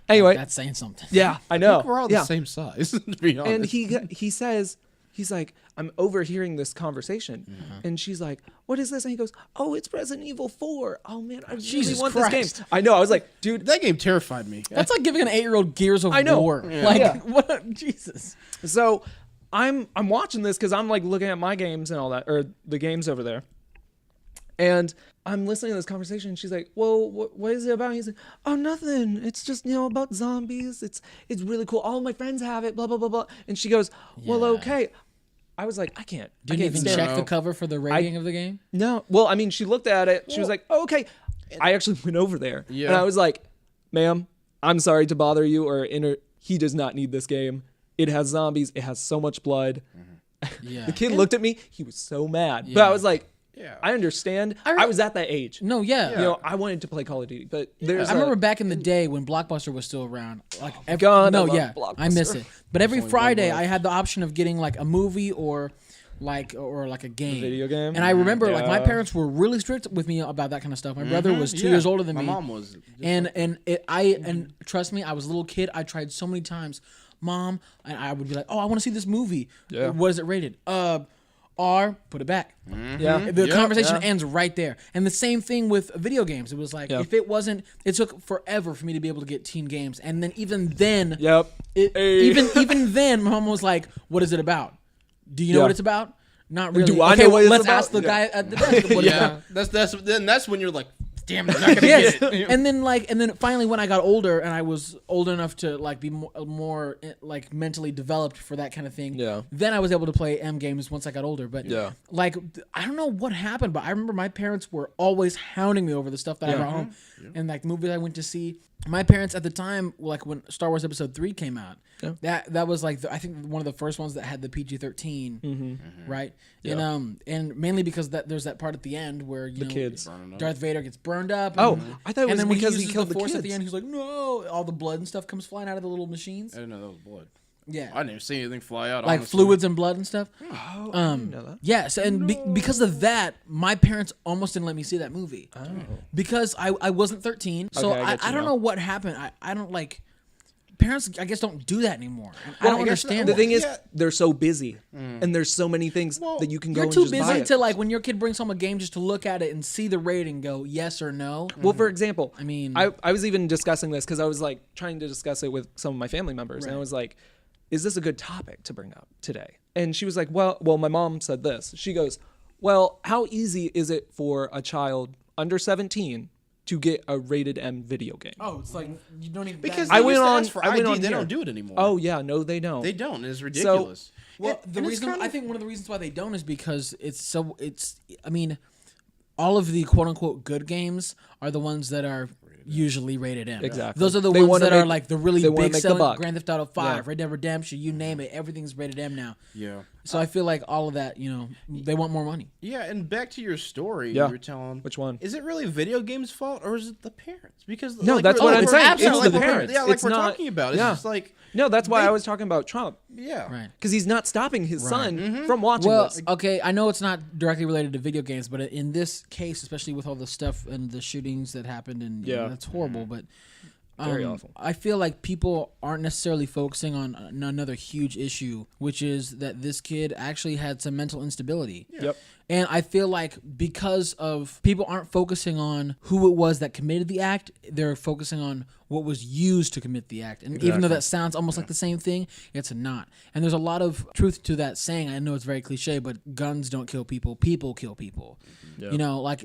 Anyway, that's saying something. Yeah, I know. We're all the same size, to be honest. And he says, he's like, I'm overhearing this conversation. And she's like, what is this? And he goes, oh, it's Resident Evil 4. Oh, man, I really want this game. I know. I was like, dude. That game terrified me. That's like giving an 8-year-old Gears of War. Yeah. Like, what? Jesus. So I'm watching this because I'm like looking at my games and all that, or the games over there. And I'm listening to this conversation. And she's like, well, what is it about? He's like, oh, nothing. It's just, about zombies. It's really cool. All my friends have it, blah, blah, blah, blah. And she goes, well, okay. I was like, I can't. Didn't even check the cover for the rating of the game? No. Well, I mean, she looked at it. She was like, oh, okay. I actually went over there. Yeah. And I was like, ma'am, I'm sorry to bother you. He does not need this game. It has zombies. It has so much blood. Yeah. The kid looked at me. He was so mad. Yeah. But I was like, yeah, I understand. I was at that age. No, yeah. I wanted to play Call of Duty, but I remember back in the day when Blockbuster was still around. Like I miss it. But every Friday I had the option of getting like a movie or like a game, video game. And I remember like my parents were really strict with me about that kind of stuff. My brother was 2 years older than me. My mom was, and trust me, I was a little kid. I tried so many times, Mom, and I would be like, oh, I want to see this movie. Yeah. What is it rated? R, put it back. Yeah. The conversation ends right there. And the same thing with video games. It was like, if it wasn't, it took forever for me to be able to get teen games. And then even then, even then, my mom was like, what is it about? Do you know what it's about? Not really. Do I know what it's let's about? ask the guy at the desk what it's about. that's when you're like, damn, they're not gonna get it. And then finally when I got older and I was old enough to like be more like mentally developed for that kind of thing. Yeah. Then I was able to play M games once I got older. But like I don't know what happened, but I remember my parents were always hounding me over the stuff that I brought home. And like the movies I went to see. My parents at the time, like when Star Wars Episode 3 came out, that was like I think one of the first ones that had the PG-13, right? Yeah. And mainly because there's that part at the end where the kids, Darth Vader gets burned up. I thought it was because he killed the Force kids. at the end. He's like, no, all the blood and stuff comes flying out of the little machines. I didn't know that was blood. Yeah, I didn't see anything fly out. like honestly. fluids and blood and stuff. Oh, I didn't know that. Yes, and because of that, my parents almost didn't let me see that movie. Oh. Because I wasn't 13, so Okay, I don't know what happened. I don't like. Parents, I guess, don't do that anymore. I don't understand. The thing is, they're so busy, and there's so many things that you can go. You're and too just buy busy it. to like when your kid brings home a game just to look at it and see the rating, and go yes or no. Well, for example, I mean, I was even discussing this because I was like trying to discuss it with some of my family members, and I was like, is this a good topic to bring up today? And she was like, well, my mom said this. She goes, well, how easy is it for a child under 17 to get a rated M video game? Oh, it's like you don't even because I went on for I went ID, on they here. don't do it anymore. Oh yeah, no, they don't. They don't. It's ridiculous. Well, the reason I think one of the reasons why they don't is because I mean, all of the quote unquote good games are the ones that are usually rated M. Exactly. Those are the They ones wanna that are make- like the really they wanna big make the selling buck. Grand Theft Auto 5, Yeah. Red Dead Redemption, you name it, everything's rated M now. Yeah. So I feel like all of that, they want more money. Yeah, and back to your story Yeah. you were telling. Which one? Is it really video games' fault or is it the parents? Because No, like, that's we're- what like I'm we're- saying. yeah, It's like the we're- parents. Yeah, like It's we're not- talking about. It's yeah. just like No, that's why I was talking about Trump. yeah. Right. Because he's not stopping his son from watching Well, this. okay, I know it's not directly related to video games, but in this case, especially with all the stuff and the shootings that happened, and that's horrible. But Very awful. I feel like people aren't necessarily focusing on another huge issue, which is that this kid actually had some mental instability. Yep. And I feel like because of people aren't focusing on who it was that committed the act, they're focusing on what was used to commit the act. And even though that sounds almost like the same thing, it's not. And there's a lot of truth to that saying. I know it's very cliche, but guns don't kill people, people kill people. Yeah. Like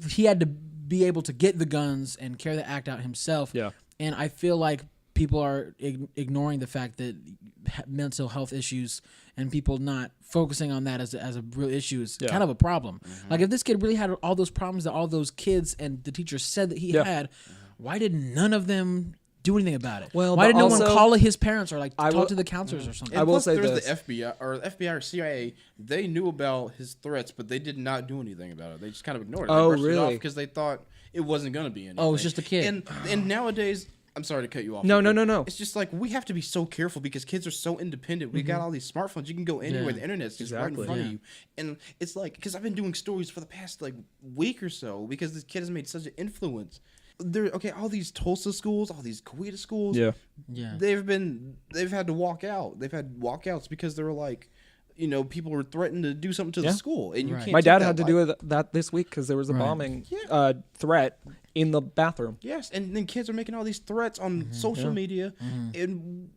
he had to be able to get the guns and carry the act out himself. Yeah. And I feel like people are ignoring the fact that mental health issues and people not focusing on that as a real issue is kind of a problem. Like if this kid really had all those problems that all those kids and the teachers said that he had, why did none of them do anything about it? Well, why but did no one also- call his parents or like I talk will- to the counselors or something? And I will plus, say there's this. the FBI or CIA. They knew about his threats, but they did not do anything about it. They just kind of ignored it. Oh, they brushed it off really? because they thought it wasn't going to be anything. Oh, it's just a kid. And nowadays, I'm sorry to cut you off. No. It's just like we have to be so careful because kids are so independent. We got all these smartphones. You can go anywhere. Yeah. The internet's just right Exactly. in front of Yeah. you. And it's like, because I've been doing stories for the past like week or so because this kid has made such an influence. All these Tulsa schools, all these Coweta schools. Yeah. They've had to walk out. They've had walkouts because they were like, people were threatened to do something to the school, and you Right. can't. My take dad that had to light. do that this week because there was a Right. bombing threat in the bathroom. Yes, and then kids are making all these threats on social media, and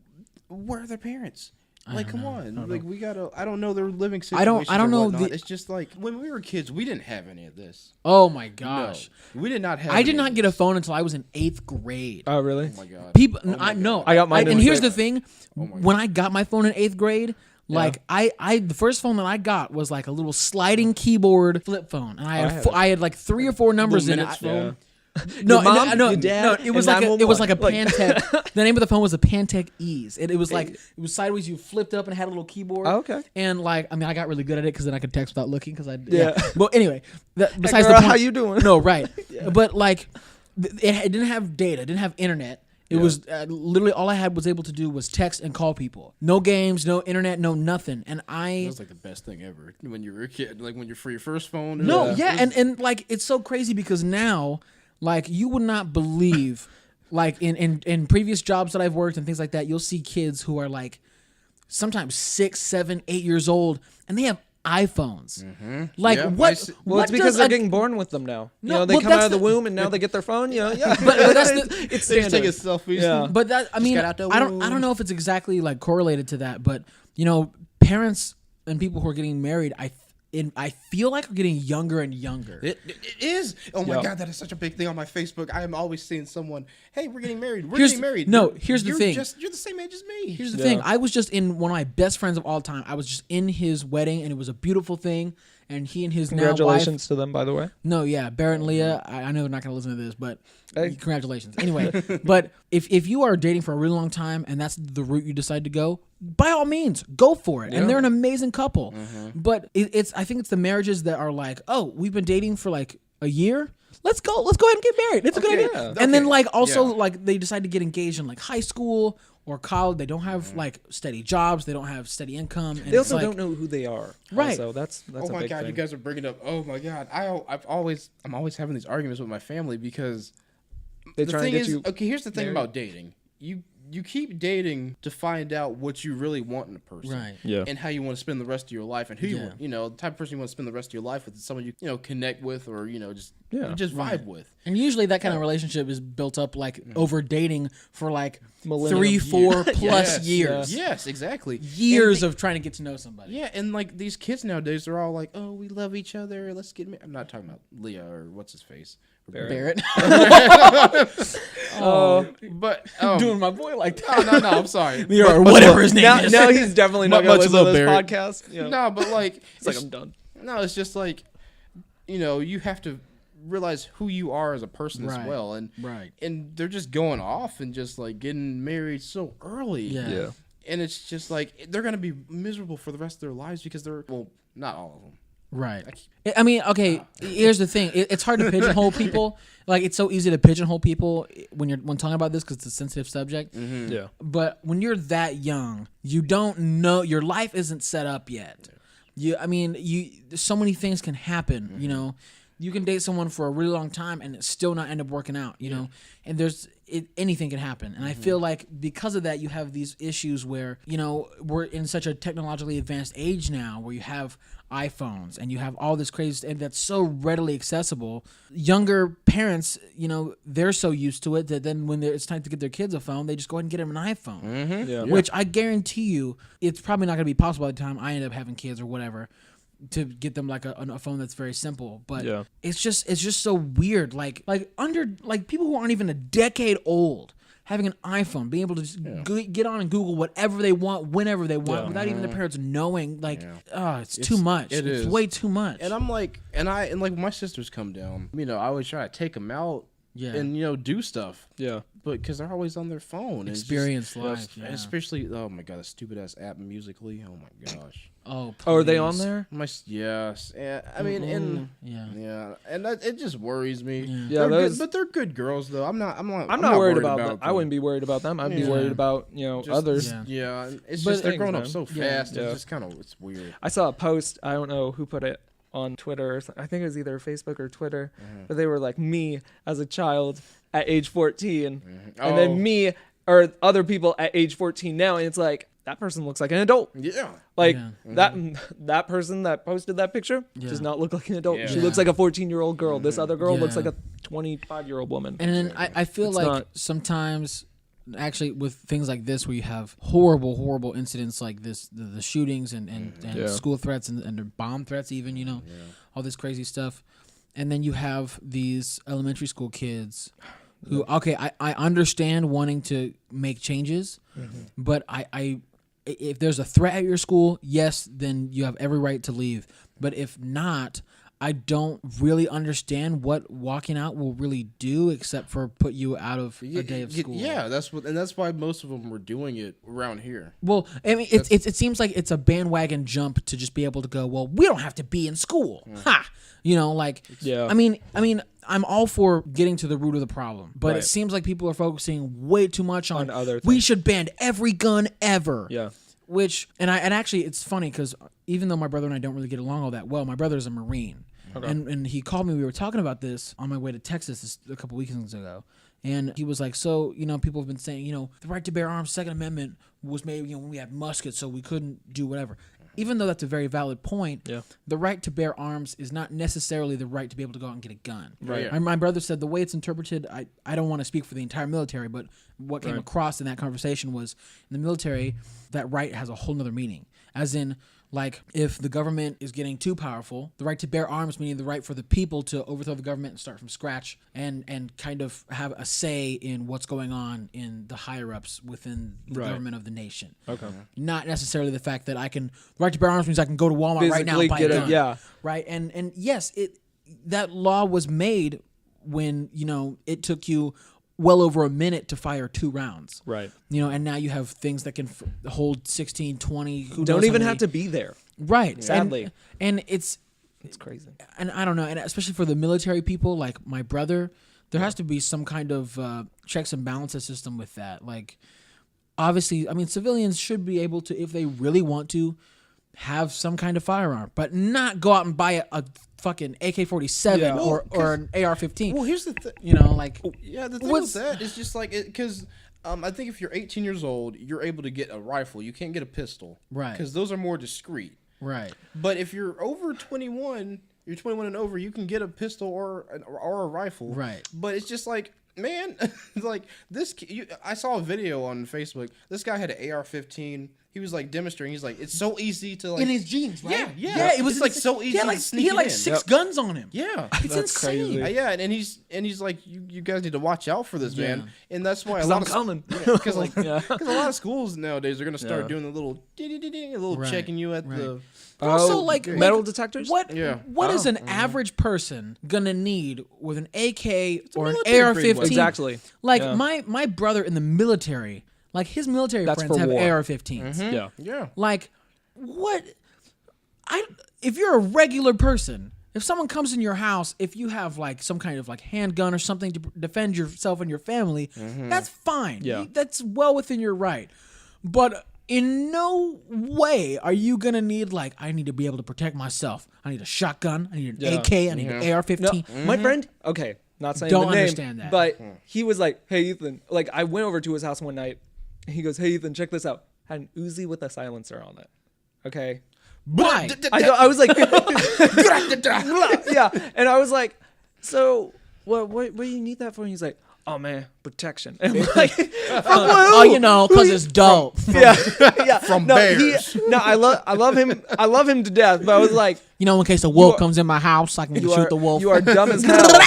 where are their parents? Like, come on, like we gotta. I don't know their living situations. I don't know It's just like when we were kids, we didn't have any of this. Oh my gosh. No, we did not have. I did any not of get a this. phone until I was in 8th grade. Oh, really? Oh my god. People, Oh my I know. God. I got mine in and here's the fifth. thing: Oh my when I got my phone in 8th grade, like the first phone that I got was like a little sliding keyboard flip phone, and I had like 3 or 4 numbers in it. minutes phone? No, Your mom, no, your dad, it was and like it was like a 911. Pantech. The name of the phone was a Pantech Ease. It was like it was sideways. You flipped up and had a little keyboard. Oh, okay. And like I got really good at it because then I could text without looking because I Yeah. But anyway, besides girl, the point, how you doing? No, right. But like it didn't have data. It didn't have internet. It was literally all I had was able to do was text and call people. No games, no internet, no nothing. And That was like the best thing ever when you were a kid. Like when you're for your first phone. No, it yeah, was- and like it's so crazy because now, like you would not believe, like in previous jobs that I've worked and things like that, you'll see kids who are like sometimes 6, 7, 8 years old, and they have iPhones. Like Yeah, what? Well, what it's because does they're a- getting born with them now. No, They well, come that's out of the the- womb and now they get their phone. Yeah. But that's the- it's They just take a standard. selfie. Yeah. But that I mean, got out the I don't womb. know if it's exactly like correlated to that, but parents and people who are getting married, I feel like are getting younger and younger. It is. Oh my Yeah. god, that is such a big thing on my Facebook. I am always seeing someone, hey, we're getting married. We're Here's- getting married. no, here's the You're thing. You're the same age as me. Here's the Yeah. thing. I was just in one of my best friends of all time. I was just in his wedding, and it was a beautiful thing. And he and his now wife. Congratulations to them, by the way. No, yeah, Barrett and Leah. I know they're not going to listen to this, but Hey. congratulations. Anyway, but if you are dating for a really long time and that's the route you decide to go, by all means, go for it. And they're an amazing couple. But I think it's the marriages that are like, oh, we've been dating for like a year. Let's go ahead and get married. It's a good idea. yeah. And then Okay, like also yeah. like they decide to get engaged in like high school or college. They don't have like steady jobs. They don't have steady income. And They also it's like, don't know who they are. Right. So that's Oh a my big god, thing. you guys are bringing up. Oh my god, I'm always having these arguments with my family because They the try and thing get is, you okay, here's the thing married. about dating. You keep dating to find out what you really want in a person, Right. Yeah. and how you want to spend the rest of your life, and who Yeah. the type of person you want to spend the rest of your life with is someone you connect with, or just Yeah. just vibe with. And usually that kind of relationship is built up like over dating for like Millennium 3, 4 plus Yes, years. Yes, exactly. Years And of trying to get to know somebody. yeah, and like these kids nowadays, they're all like, "Oh, we love each other. Let's get married." I'm not talking about Leah or what's his face, Barrett. but Doing my boy like that. no, I'm sorry. Or whatever his name is. Now he's definitely not Much going to listen to love, this Barrett. podcast. Yeah. No, but like It's like I'm done. No, it's just like you have to realize who you are as a person Right. as well, and Right. and they're just going off and just like getting married so early. Yeah. Yeah. And it's just like they're gonna be miserable for the rest of their lives because not all of them. Right. I mean, okay, here's the thing. It's hard to pigeonhole people. Like, it's so easy to pigeonhole people when talking about this because it's a sensitive subject. Yeah. But when you're that young, you don't know, your life isn't set up yet. So many things can happen, You can date someone for a really long time and it still not end up working out, know? And anything can happen. And I feel like because of that, you have these issues where, we're in such a technologically advanced age now where you have iPhones and you have all this crazy and that's so readily accessible. Younger parents, they're so used to it that then when it's time to get their kids a phone, they just go ahead and get them an iPhone. Yeah. Which I guarantee you, it's probably not going to be possible by the time I end up having kids or whatever to get them like a phone that's very simple. But Yeah. it's just so weird. Like people who aren't even a decade old having an iPhone, being able to just get on and Google whatever they want, whenever they want, Yeah. without even their parents knowing. Like, Yeah. it's too much. It's way too much. And I'm like, and like my sisters come down. I always try to take them out and do stuff. Yeah. But because they're always on their phone. Experience life. Yeah. Especially, oh my god, a stupid ass app Musically. Oh my gosh. Oh, please. Oh, are they on there? Yes. I mean, and and it just worries me. Yeah, but they're good girls though. I'm not worried about them. I wouldn't be worried about them. I'd be worried about others. Yeah, it's just they're growing up so fast. Yeah. It's just it's weird. I saw a post. I don't know who put it on Twitter. I think it was either Facebook or Twitter, but they were like me as a child at age 14, and then me or other people at age 14 now, and it's like that person looks like an adult. Yeah, like that person that posted that picture does not look like an adult. Yeah. She looks like a 14-year-old girl. This other girl looks like a 25-year-old woman. And then I feel like sometimes. Actually, with things like this, where you have horrible incidents like this, the shootings and school threats and bomb threats, even all this crazy stuff, and then you have these elementary school kids who, I understand wanting to make changes, but I if there's a threat at your school, yes, then you have every right to leave. But if not, I don't really understand what walking out will really do, except for put you out of a day of school. Yeah, that's why most of them were doing it around here. Well, I mean, it seems like it's a bandwagon jump to just be able to go, well, we don't have to be in school. Ha! I mean, I'm all for getting to the root of the problem, but it seems like people are focusing way too much on other things. We should ban every gun ever. Yeah. Which, and actually, it's funny because even though my brother and I don't really get along all that well, my brother is a Marine. Okay. And he called me. We were talking about this on my way to Texas a couple weekends ago. And he was like, so, people have been saying, the right to bear arms, Second Amendment was made, when we had muskets, so we couldn't do whatever. Even though that's a very valid point, the right to bear arms is not necessarily the right to be able to go out and get a gun. Right. Yeah. My brother said the way it's interpreted, I don't want to speak for the entire military, but what came across in that conversation was in the military, that right has a whole nother meaning. As in, like, if the government is getting too powerful, the right to bear arms, meaning the right for the people to overthrow the government and start from scratch and kind of have a say in what's going on in the higher-ups within the government of the nation. Okay. Not necessarily the fact that the right to bear arms means I can go to Walmart right now and buy a gun. Yeah. Right? And yes, that law was made when, it took you well over a minute to fire 2 rounds. Right. And now you have things that can hold 16, 20. Who don't even have to be there. Right. Sadly. And it's crazy. And I don't know. And especially for the military people, like my brother, there has to be some kind of checks and balances system with that. Like, obviously, I mean, civilians should be able to, if they really want to, have some kind of firearm, but not go out and buy a fucking AK-47 or an AR-15. Well, here's the thing. The thing with that is just like because I think if you're 18 years old, you're able to get a rifle. You can't get a pistol, right? Because those are more discreet, right? But if you're over 21, you're 21 and over, you can get a pistol or a rifle, right? But it's just like, man, like this. I saw a video on Facebook. This guy had an AR-15. He was like demonstrating. He's like, it's so easy to in his jeans, right? Yeah. It was like so easy. He had like 6 guns on him. Yeah, it's insane. Crazy. Yeah, and he's like, you guys need to watch out for this, man. And that's why a lot of because a lot of schools nowadays are gonna start doing the little checking you at the. Also, metal detectors. What is an average person gonna need with an AK or an AR-15? Exactly. Like my brother in the military. Like, his military friends have AR-15s. Mm-hmm. Yeah. Like, what? If you're a regular person, if someone comes in your house, if you have, like, some kind of, like, handgun or something to defend yourself and your family, that's fine. Yeah. That's well within your right. But in no way are you going to need, like, I need to be able to protect myself. I need a shotgun. I need an AK. I need an AR-15. No, my friend, okay, not saying Don't the name, understand that. but he was like, hey, Ethan, like, I went over to his house one night. He goes, hey, Ethan, check this out. Had an Uzi with a silencer on it. Okay. Why? I was like, yeah. And I was like, so what do you need that for? And he's like, oh, man, protection. And I'm like, because it's dope. Yeah. From bears. I love him. I love him to death. But I was like, in case a wolf comes in my house, I can shoot the wolf. You are dumb as hell.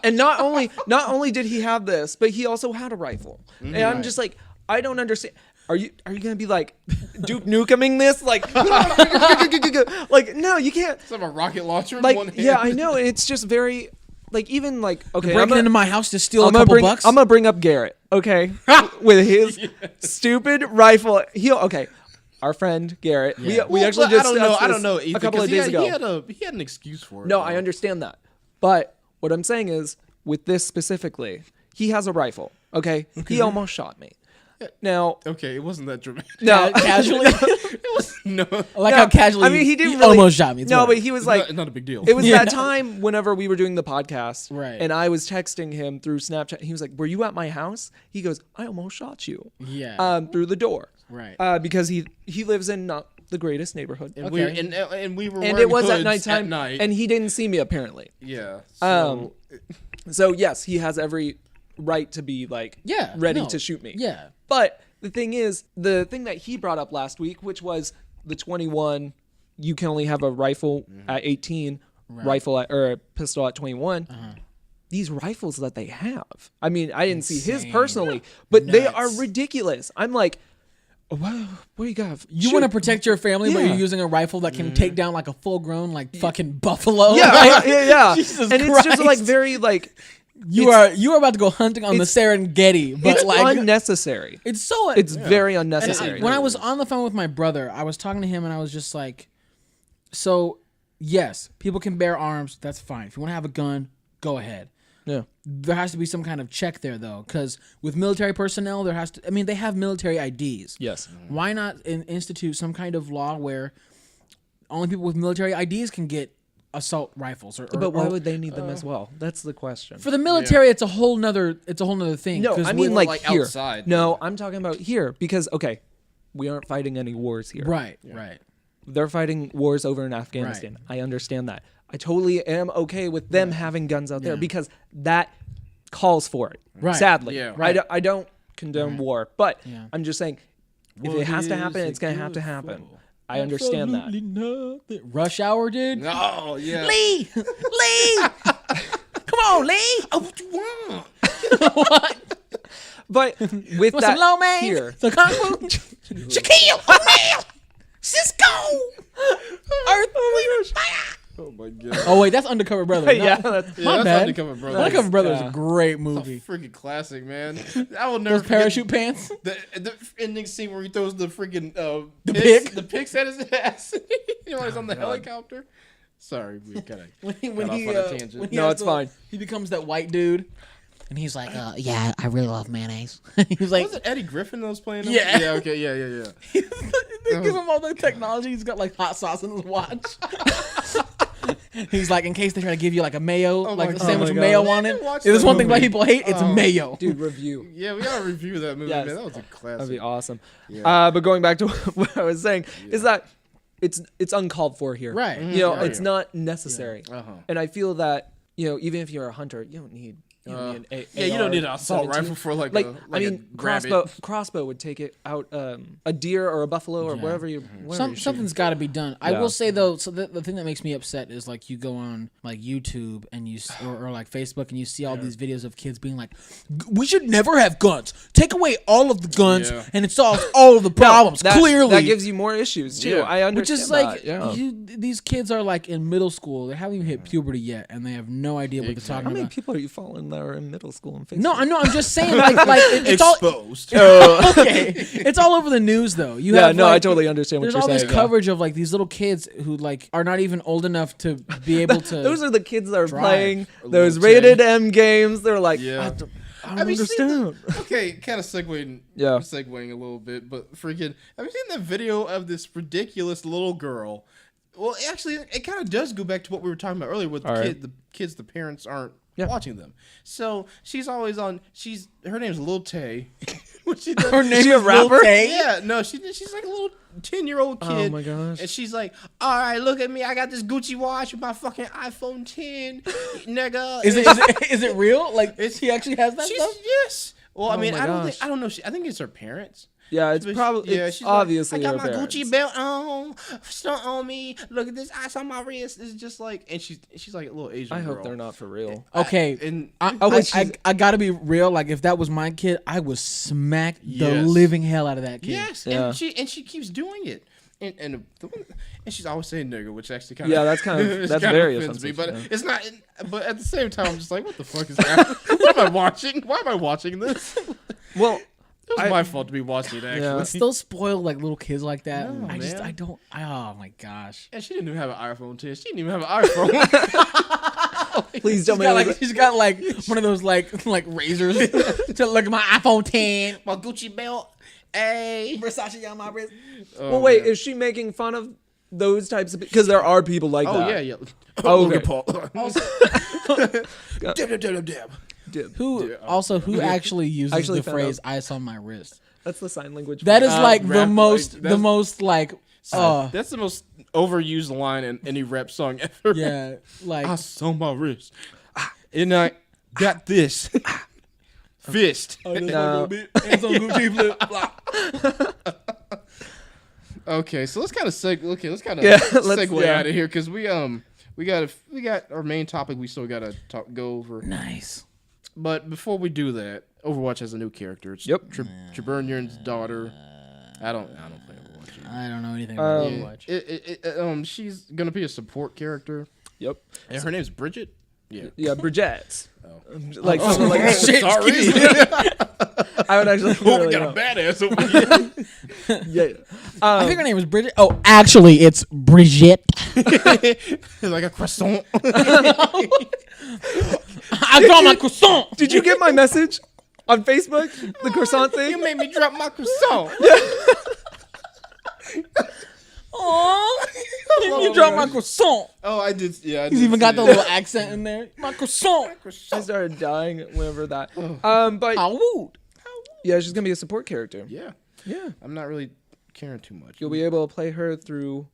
And not only did he have this, but he also had a rifle. And I'm just like, I don't understand. Are you gonna be like Duke Nukeming this? Like, like, no, you can't. It's like a rocket launcher in like, one hand. yeah, I know. And it's just very like even like okay, breaking into my house to steal a I'm couple bucks. gonna bring up Garrett, okay, with his stupid rifle. Okay. Our friend Garrett. Yeah. We actually just I don't know. Ethan, a couple of days ago. He had an excuse for it. No, though. I understand that. But what I'm saying is, with this specifically, he has a rifle. Okay, he almost shot me. Now, Okay, it wasn't that dramatic. no, casually. It was no. Like how casually. I mean, he didn't really, almost shot me. It's No, whatever. but he was like, Not a big deal. it was Yeah. that time whenever we were doing the podcast, Right. and I was texting him through Snapchat. He was like, "Were you at my house?" He goes, "I almost shot you." Yeah. Through the door. Right. Because he lives in not the greatest neighborhood. And, Okay. and we were And wearing it was at hoods nighttime, night. and he didn't see me apparently. yeah. So, So yes, he has every right to be like Yeah, ready no. to shoot me. Yeah. But the thing is, the thing that he brought up last week, which was the 21, you can only have a rifle at 18, or a pistol at 21. These rifles that they have. I mean, I didn't see his personally, but they are ridiculous. I'm like, what do you got? You want to protect your family, but Yeah. you're using a rifle that can take down like a full-grown like fucking buffalo. Yeah, Like, yeah. Jesus and it's just like Christ. very like you are about to go hunting on the Serengeti, but it's like unnecessary. it's so It's very And unnecessary. when I was on the phone with my brother, I was talking to him and I was just like, so yes, people can bear arms. That's fine. If you want to have a gun, go ahead. Yeah. There has to be some kind of check there though, because with military personnel, there has to. I mean, they have military IDs. Yes. Why not institute some kind of law where only people with military IDs can get assault rifles? But why would they need them as well? That's the question. for the military? It's a whole nother thing. No, 'cause I mean with- like here. outside. No, I'm talking about here because okay, we aren't fighting any wars here. right. They're fighting wars over in Afghanistan. I understand that. I totally am okay with them having guns out there because that calls for it. Right. Sadly, Yeah. Right. I don't condone war, but Yeah. I'm just saying if it has to happen, it's gonna have to happen. I understand that. Absolutely nothing. Rush Hour, dude. Oh yeah. Lee, come on, Lee. Oh, what you want? What? But with Want that some lo mein? here, Some kung fu? Shaquille O'Neal, Cisco, Earth, Fire. Oh my god. Oh wait, that's Undercover Brother. yeah, No, that's, my that's bad. Undercover Brother. Undercover Brother is Yeah. a great It's a movie. freaking classic, man. I will never Those parachute pants. forget the ending scene where he throws the freaking pick? the picks at his ass. You know, he's on the helicopter. Sorry, we kind of When got he, off on a tangent. when he No, has it's fine. He becomes that white dude, and he's like, "Yeah, I really love mayonnaise." He's like, Was it Eddie Griffin that was playing him? Yeah. Yeah. Okay. Yeah. they give him all the technology. He's got like hot sauce in his watch. He's like, in case they try to give you like a mayo, my like a God. sandwich Oh with my mayo God. on it. Watch There's that one thing black movie. people hate. It's mayo. dude, review. Yeah, we gotta review that movie, Yes. man. That was a classic. That'd be awesome. Yeah. But going back to what I was saying is that it's uncalled for here. Right. You know, Oh, it's yeah. not necessary. Uh-huh. And I feel that, you know, even if you're a hunter, you don't need an Yeah, you don't need an assault AR-17. rifle for like Like, a I mean, grab crossbow would take it out a deer or a buffalo or whatever you whatever you're shooting. Something's got to be done. I Yeah. will say though, so the thing that makes me upset is like you go on like YouTube and or like Facebook and you see all these videos of kids being like, "We should never have guns. Take away all of the guns Yeah. and it solves all of the problems." That, Clearly, that gives you more issues too. Yeah. I understand which is like that, yeah. these kids are like in middle school. They haven't even hit puberty yet, and they have no idea what they're talking How many about. people are you following that are in middle school and Facebook? No, I know. I'm just saying, it's all Exposed. okay. It's all over the news, though. You Yeah, have, no, I like, totally understand what There's you're all saying. this coverage of like these little kids who like are not even old enough to be able to. Those are the kids that are drive. playing A those little rated M games. They're like, Yeah. I don't Have you seen understand. Okay, kind of segueing a little bit, but freaking, have you seen that video of this ridiculous little girl? Well, actually, it kind of does go back to what we were talking about earlier with the kids, the parents aren't watching them. So she's always on. Her name's Lil Tay. What she does? Her name she a is Lil rapper? Tay? Yeah, no, she's like a little 10-year-old kid. Oh my gosh. And she's like, "All right, look at me. I got this Gucci watch with my fucking iPhone 10, nigga." Is it real? Like, she actually has that She's stuff? yes. Well, I Oh mean, my gosh. I don't know. I think it's her parents. Yeah, it's But probably it's she's obviously like, I got her my parents. Gucci belt on, stunt on me. Look at this ice on my wrist. It's just like, and she's like a little Asian I girl. hope they're not for real. Okay. And I gotta be real. Like, if that was my kid, I would smack the Yes. living hell out of that kid. yes, Yeah. and she keeps doing it. and she's always saying nigga, which actually kind of that's very offensive. Me, but it's not. But at the same time, I'm just like, what the fuck is happening? What am I watching? Why am I watching this? Well, it was my fault to be watching it. Actually, It's still spoiled like little kids like that. No, I don't. Oh my gosh. And she didn't even have an iPhone 10. She didn't even have an iPhone. Please don't make She's got like one of those like razors to look at my iPhone 10, my Gucci belt. Hey, Versace on my wrist. Well, wait, is she making fun of those types of? Because there are people like that. Oh yeah. Oh, Logan okay. Paul. Dib. Who actually uses the phrase "ice on my wrist"? That's the sign language. That is like the rap, most, like, the most like. That's the most overused line in any rap song ever. Yeah, like I saw my wrist, and I got this fist. No. Okay, so let's kind of segue out of here because we got our main topic we still gotta go over. nice. But before we do that, Overwatch has a new character. It's Triburnion's daughter. I don't play Overwatch. I don't know anything about Overwatch. She's gonna be a support character. Yep. And her name's Bridget. Yeah. Yeah, Bridget. Oh. Like something like Shit, sorry. I would actually. We Really got a know. badass over here. Yeah. I think her name was Bridget. Oh, actually, it's Brigitte. Like a croissant. I got my croissant. Did you get my message on Facebook? The croissant thing. You made me drop my croissant. Aww. You dropped my croissant. Oh, I did. Yeah, I He's did even got see the that. little accent in there. My croissant. I started dying whenever that. Oh. But How would? yeah, she's gonna be a support character. Yeah, Yeah. I'm not really caring too much. You'll be able to play her through.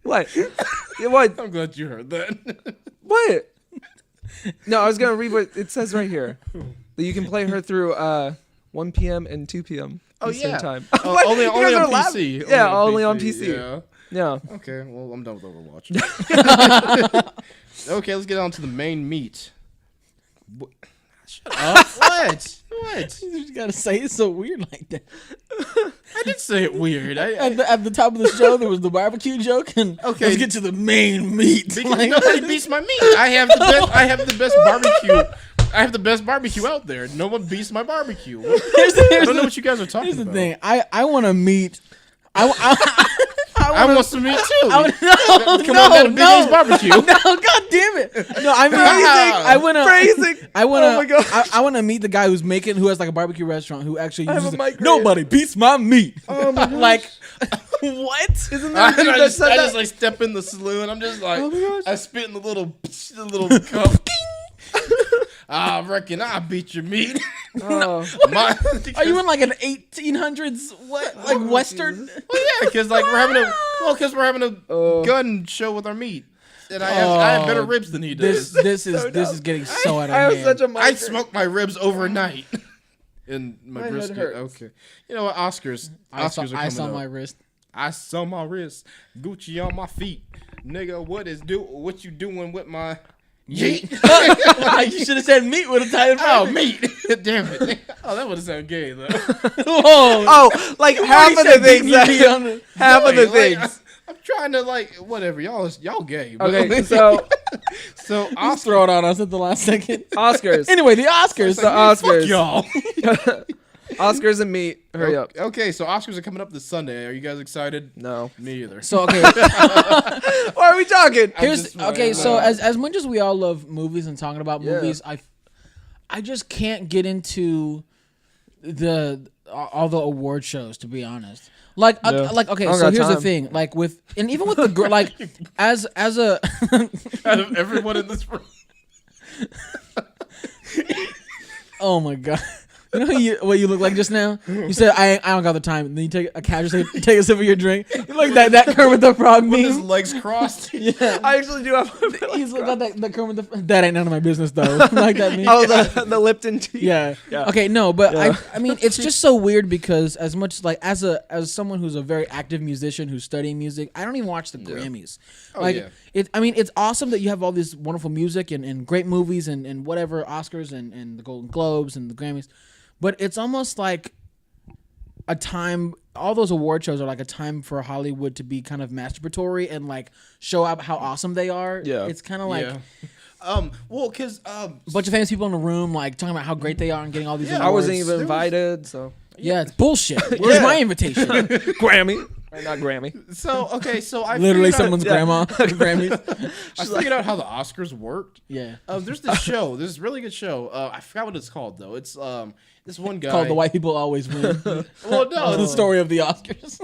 What? Yeah, what? I'm glad you heard that. What? No, I was gonna read what it says right here. That you can play her through 1 p.m. and 2 p.m. Oh, Eastern yeah. time. Oh, What? only You on guys are PC. laughing. Yeah, only on PC. Yeah. Yeah. Okay, well, I'm done with Overwatch. Okay, let's get on to the main meat. Shut up. What? What? You just gotta say it so weird like that. I did say it weird. At the top of the show, there was the barbecue joke, and Okay. let's get to the main meat. Because Like- nobody beats my meat. I have the best barbecue. I have the best barbecue out there. No one beats my barbecue. I don't know what you guys are talking Here's the about. thing. I want to meet. I want some meat too. No, Come on, that Big A's barbecue. No, god damn it. No, I mean, I want to. Phrasing. I want to. Oh my gosh. I want to meet the guy who has like a barbecue restaurant who actually have uses. a migraine. Nobody beats my meat. Oh my gosh. Like, what? Isn't I that dude that just said that? like step in the saloon. I'm just like, Oh my gosh. I spit in the little cup. I reckon I beat your meat. Oh. Are you in like an 1800s what like western? Well, yeah, because like we're having a gun show with our meat, and I have better ribs than he does. This is getting so out of I have hand. such a I migraine. smoked my ribs overnight, and my My head brisket. hurts. Okay, you know what? Oscars are coming I saw up. my wrist. I saw my wrist, Gucci on my feet, nigga. What you doing with my yeet? You should have said meat with a title. Oh, meat! Damn it! Oh, that would have sounded gay though. Whoa. Oh, like half of the things. Half of the Like, things. I'm trying to like whatever y'all gay. But Okay, so so Just throw it on us at the last second. Oscars. Anyway, the Oscars. The Oscars. Fuck y'all. Oscars and meat. Hurry up. Okay, so Oscars are coming up this Sunday. Are you guys excited? No. Me either. So okay, Why are we talking? just- So as much as we all love movies and talking about Yeah. movies, I just can't get into all the award shows, to be honest. Like Yeah. okay, I don't so got here's the time. thing, like with and even with the girl, like as a Out of everyone in this room, oh my god. You know what you look like just now? You said I don't got the time. And then you take a casual take a sip of your drink. You look like that Kermit the Frog with his meme. legs crossed. Yeah. I actually do have. He's got that Kermit the That ain't none of my business though. Like that meme. Oh, the Lipton tea. Yeah. Yeah. Okay, no, but Yeah. I mean it's just so weird because as much like as someone who's a very active musician who's studying music, I don't even watch the Grammys. Like yeah. it's awesome that you have all this wonderful music and great movies and whatever Oscars and the Golden Globes and the Grammys. But it's almost like a time. All those award shows are like a time for Hollywood to be kind of masturbatory and like show out how awesome they are. Yeah. It's kind of like well, because a bunch of famous people in the room like talking about how great they are and getting all these. I wasn't even invited, so yeah, it's bullshit. Where's my invitation? Grammy, or not Grammy. So okay, so I Literally figured someone's grandma Grammys. I figured out how the Oscars worked. Yeah. There's this show. This really good show. I forgot what it's called though. It's this one guy Called The White People Always Win. Well, no, It's the story of the Oscars.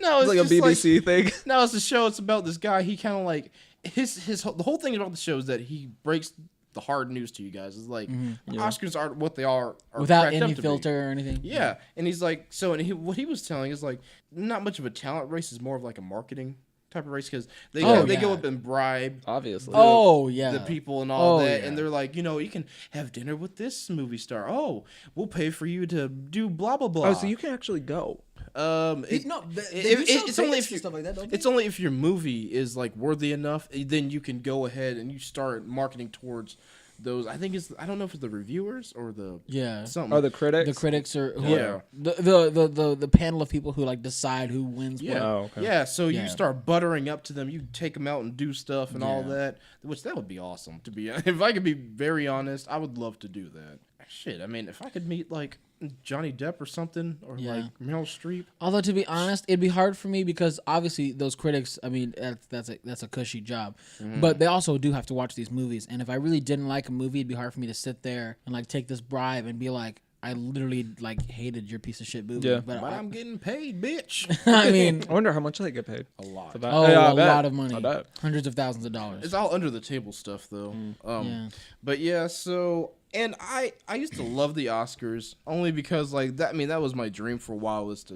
no, It's like a just BBC thing. No, it's a show. It's about this guy. He kind of like the whole thing about the show is that he breaks the hard news to you guys. It's like the Oscars aren't what they are Without cracked any up to filter be. or anything. Yeah, and he's like, what he was telling is like, not much of a talent race, is more of like a marketing type of race because they go up and bribe Obviously. the people and all that, yeah. and they're like, you can have dinner with this movie star. Oh, we'll pay for you to do blah blah blah. Oh, so you can actually go. It's only if stuff like that, don't they? it's only if your movie is like worthy enough, then you can go ahead and you start marketing towards those. I don't know if it's the reviewers or the something. Or the critics. The critics are Yeah. the panel of people who like decide who wins. Yeah, what. Oh, okay. yeah. So Yeah. you start buttering up to them. You take them out and do stuff and all Yeah. that, which that would be awesome. To be, if I could be very honest, I would love to do that. Shit, I mean, if I could meet like Johnny Depp or something, or Yeah. like Meryl Streep. Although to be honest, it'd be hard for me because obviously those critics. I mean, that's a cushy job, but they also do have to watch these movies. And if I really didn't like a movie, it'd be hard for me to sit there and like take this bribe and be like, I literally like hated your piece of shit movie. Yeah. But I'm getting paid, bitch. I mean, I wonder how much they get paid. A lot. For that. oh, Yeah, I a bet. lot of money, I bet. hundreds of thousands of dollars. It's all under the table stuff though. Yeah. But yeah, so and I used to love the Oscars only because like that. I mean, that was my dream for a while, was to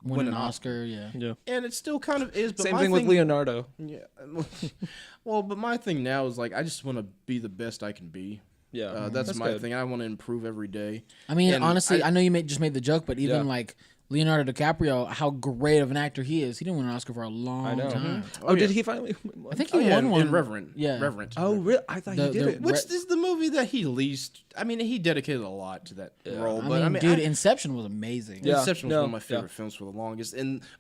Win an Oscar, yeah. Yeah. And it still kind of is. But Same my thing with Leonardo. Yeah. Well, but my thing now is like I just want to be the best I can be. Yeah. That's my good. thing. I want to improve every day. I mean, And honestly, I know you just made the joke, but even Yeah. like Leonardo DiCaprio, how great of an actor he is. He didn't win an Oscar for a long I know. time. Oh, did he finally win one? I think he won one. in Reverend. Yeah. Reverend. Oh, really? I thought The- he did the- it. Which is the movie that he least. I mean, he dedicated a lot to that role. I But mean, I dude, Inception was amazing. Yeah. Inception was No, one of my favorite yeah. films for the longest.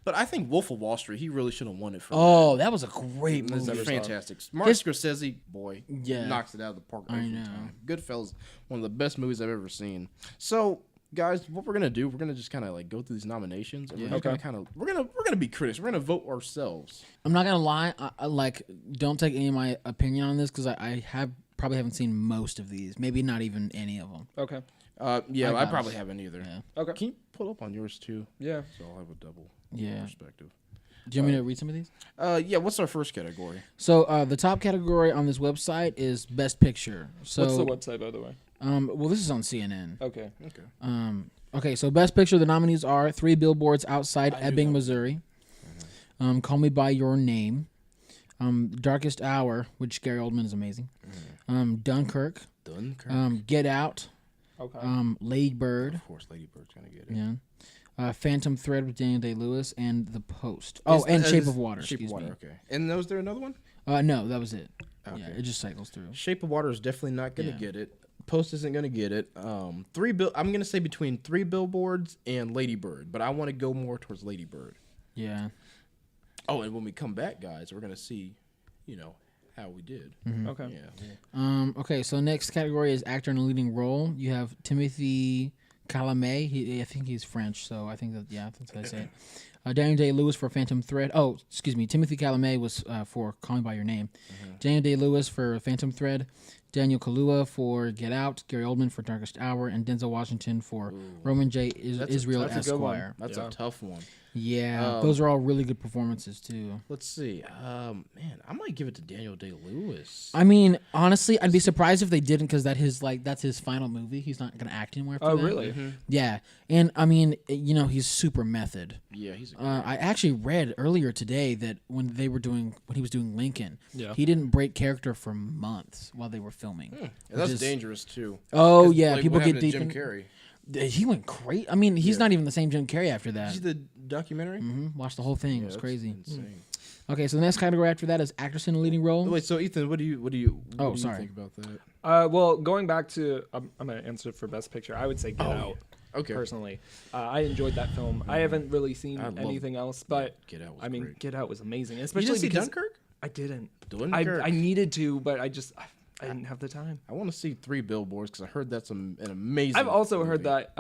But I think Wolf of Wall Street, he really should have won it for. Oh, that was a great It's movie. fantastic. Martin Scorsese, boy, Yeah. knocks it out of the park. I every know. time. Goodfellas, one of the best movies I've ever seen. So, guys, what we're gonna do? We're gonna just kind of like go through these nominations. And we're gonna be critics. We're gonna vote ourselves. I'm not gonna lie. I like, don't take any of my opinion on this because I probably haven't seen most of these. Maybe not even any of them. Okay. Yeah, I I got probably it. haven't either. Yeah. Okay. Can you pull up on yours too? Yeah. So I'll have a double Yeah. perspective. Do you want me to read some of these? Yeah. What's our first category? So the top category on this website is Best Picture. So What's the website, by the way? well, this is on CNN. Okay. Okay. Okay, so Best Picture, the nominees are 3 Billboards Outside Ebbing, Missouri, Call Me By Your Name, Darkest Hour, which Gary Oldman is amazing, Dunkirk, Get Out, Okay. Lady Bird, Of course, Lady Bird's gonna get it. yeah, Phantom Thread with Daniel Day-Lewis, and The Post. Oh, and Shape of Water. Shape of excuse Water. me. Okay. And was there another one? No, that was it. Okay. Yeah, it just cycles through. Shape of Water is definitely not gonna Yeah. get it. Post isn't gonna get it. I'm gonna say between 3 Billboards and Lady Bird, but I want to go more towards Lady Bird. Yeah. Oh, and when we come back, guys, we're gonna see, how we did. Okay. Yeah. Okay, so next category is actor in a leading role. You have Timothy Chalamet. I think he's French, so I think that's how I say it. Daniel Day-Lewis for Phantom Thread. Oh, excuse me. Timothy Chalamet was for Call Me By Your Name. Daniel Day-Lewis for Phantom Thread. Daniel Kaluuya for Get Out. Gary Oldman for Darkest Hour. And Denzel Washington for Roman J. Israel that's a good one. Esquire. That's Yeah. a tough one. Yeah, those are all really good performances, too. Let's see. Man, I might give it to Daniel Day-Lewis. I mean, honestly, I'd be surprised if they didn't because that's his final movie. He's not going to act anymore after Oh, that. really? Yeah. And, I mean, he's super method. Yeah, he's. I actually read earlier today that when he was doing Lincoln, Yeah. he didn't break character for months while they were filming. And that's is- dangerous too. Oh 'Cause, yeah, like, people what get happened to deep. Jim in, Carrey. He went crazy. I mean, he's not even the same Jim Carrey after Did you that. see the documentary? Watched the whole thing. It was that's crazy. Insane. Okay, so the next category after that is actress in a leading role. Wait, so Ethan, what do you sorry. think about that? Well, going back to, I'm gonna answer for Best Picture. I would say Get Out. Okay. Personally, I enjoyed that film. I haven't really seen anything else, but Get Out was I mean, great. Get Out was amazing, You especially didn't see because Dunkirk? I didn't. Dunkirk. I needed to, but I didn't have the time. I want to see Three Billboards because I heard that's an amazing. I've also movie. heard that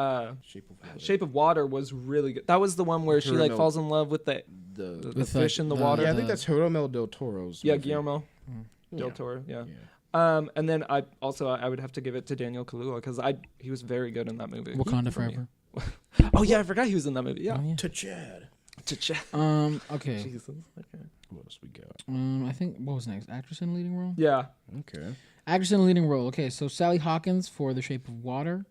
Shape of Water. Shape of Water was really good. That was the one where she like Mel- falls in love with the With, fish in the water. Yeah, I think that's Guillermo del Toro's. Yeah, movie. Guillermo del Toro. Yeah. And then I would have to give it to Daniel Kaluuya because he was very good in that movie. Wakanda for me. Forever. Oh yeah, I forgot he was in that movie. Yeah. Oh, yeah. To Chad. Okay. Jesus. Okay. What else we got? I think what was next? Actress in a leading role. Yeah. Okay. Actress in a leading role. Okay, so Sally Hawkins for The Shape of Water,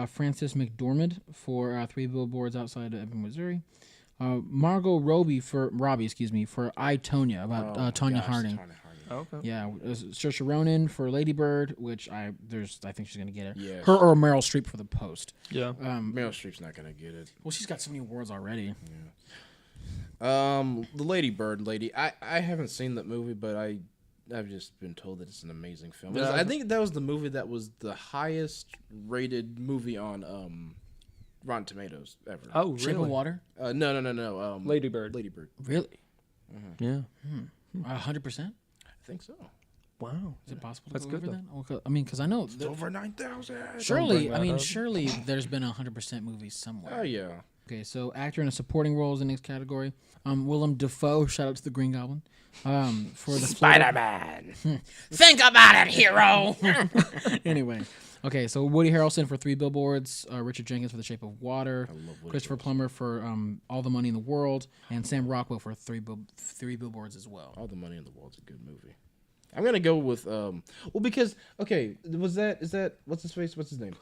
Frances McDormand for Three Billboards Outside of Ebbing, Missouri, Margot Robbie for I, Tonya about Tonya Harding. Oh, okay. Yeah, Saoirse Ronan for Lady Bird, which I think she's gonna get it. Yes. Her or Meryl Streep for The Post. Yeah. Meryl Streep's not gonna get it. Well, she's got so many awards already. The Lady Bird lady. I haven't seen that movie, but I've just been told that it's an amazing film. Yeah. I think that was the movie that was the highest rated movie on Rotten Tomatoes ever. Oh, Shape of really? Water. No. Lady Bird. Lady Bird. Really? Yeah. 100%. I think so. Wow. Is it possible to That's go good, over that? Well, I mean, because I know It's over 9,000. surely bring that up. surely there's been a 100% movie somewhere. Oh yeah. Okay, so actor in a supporting role is the next category. Willem Dafoe, shout out to the Green Goblin, for the Spider-Man. Think about it, hero. Anyway, okay, so Woody Harrelson for Three Billboards, Richard Jenkins for The Shape of Water, Christopher Plummer for All the Money in the World, and Sam Rockwell for Three Billboards as well. All the Money in the World's a good movie. I'm gonna go with because is that what's his face? What's his name?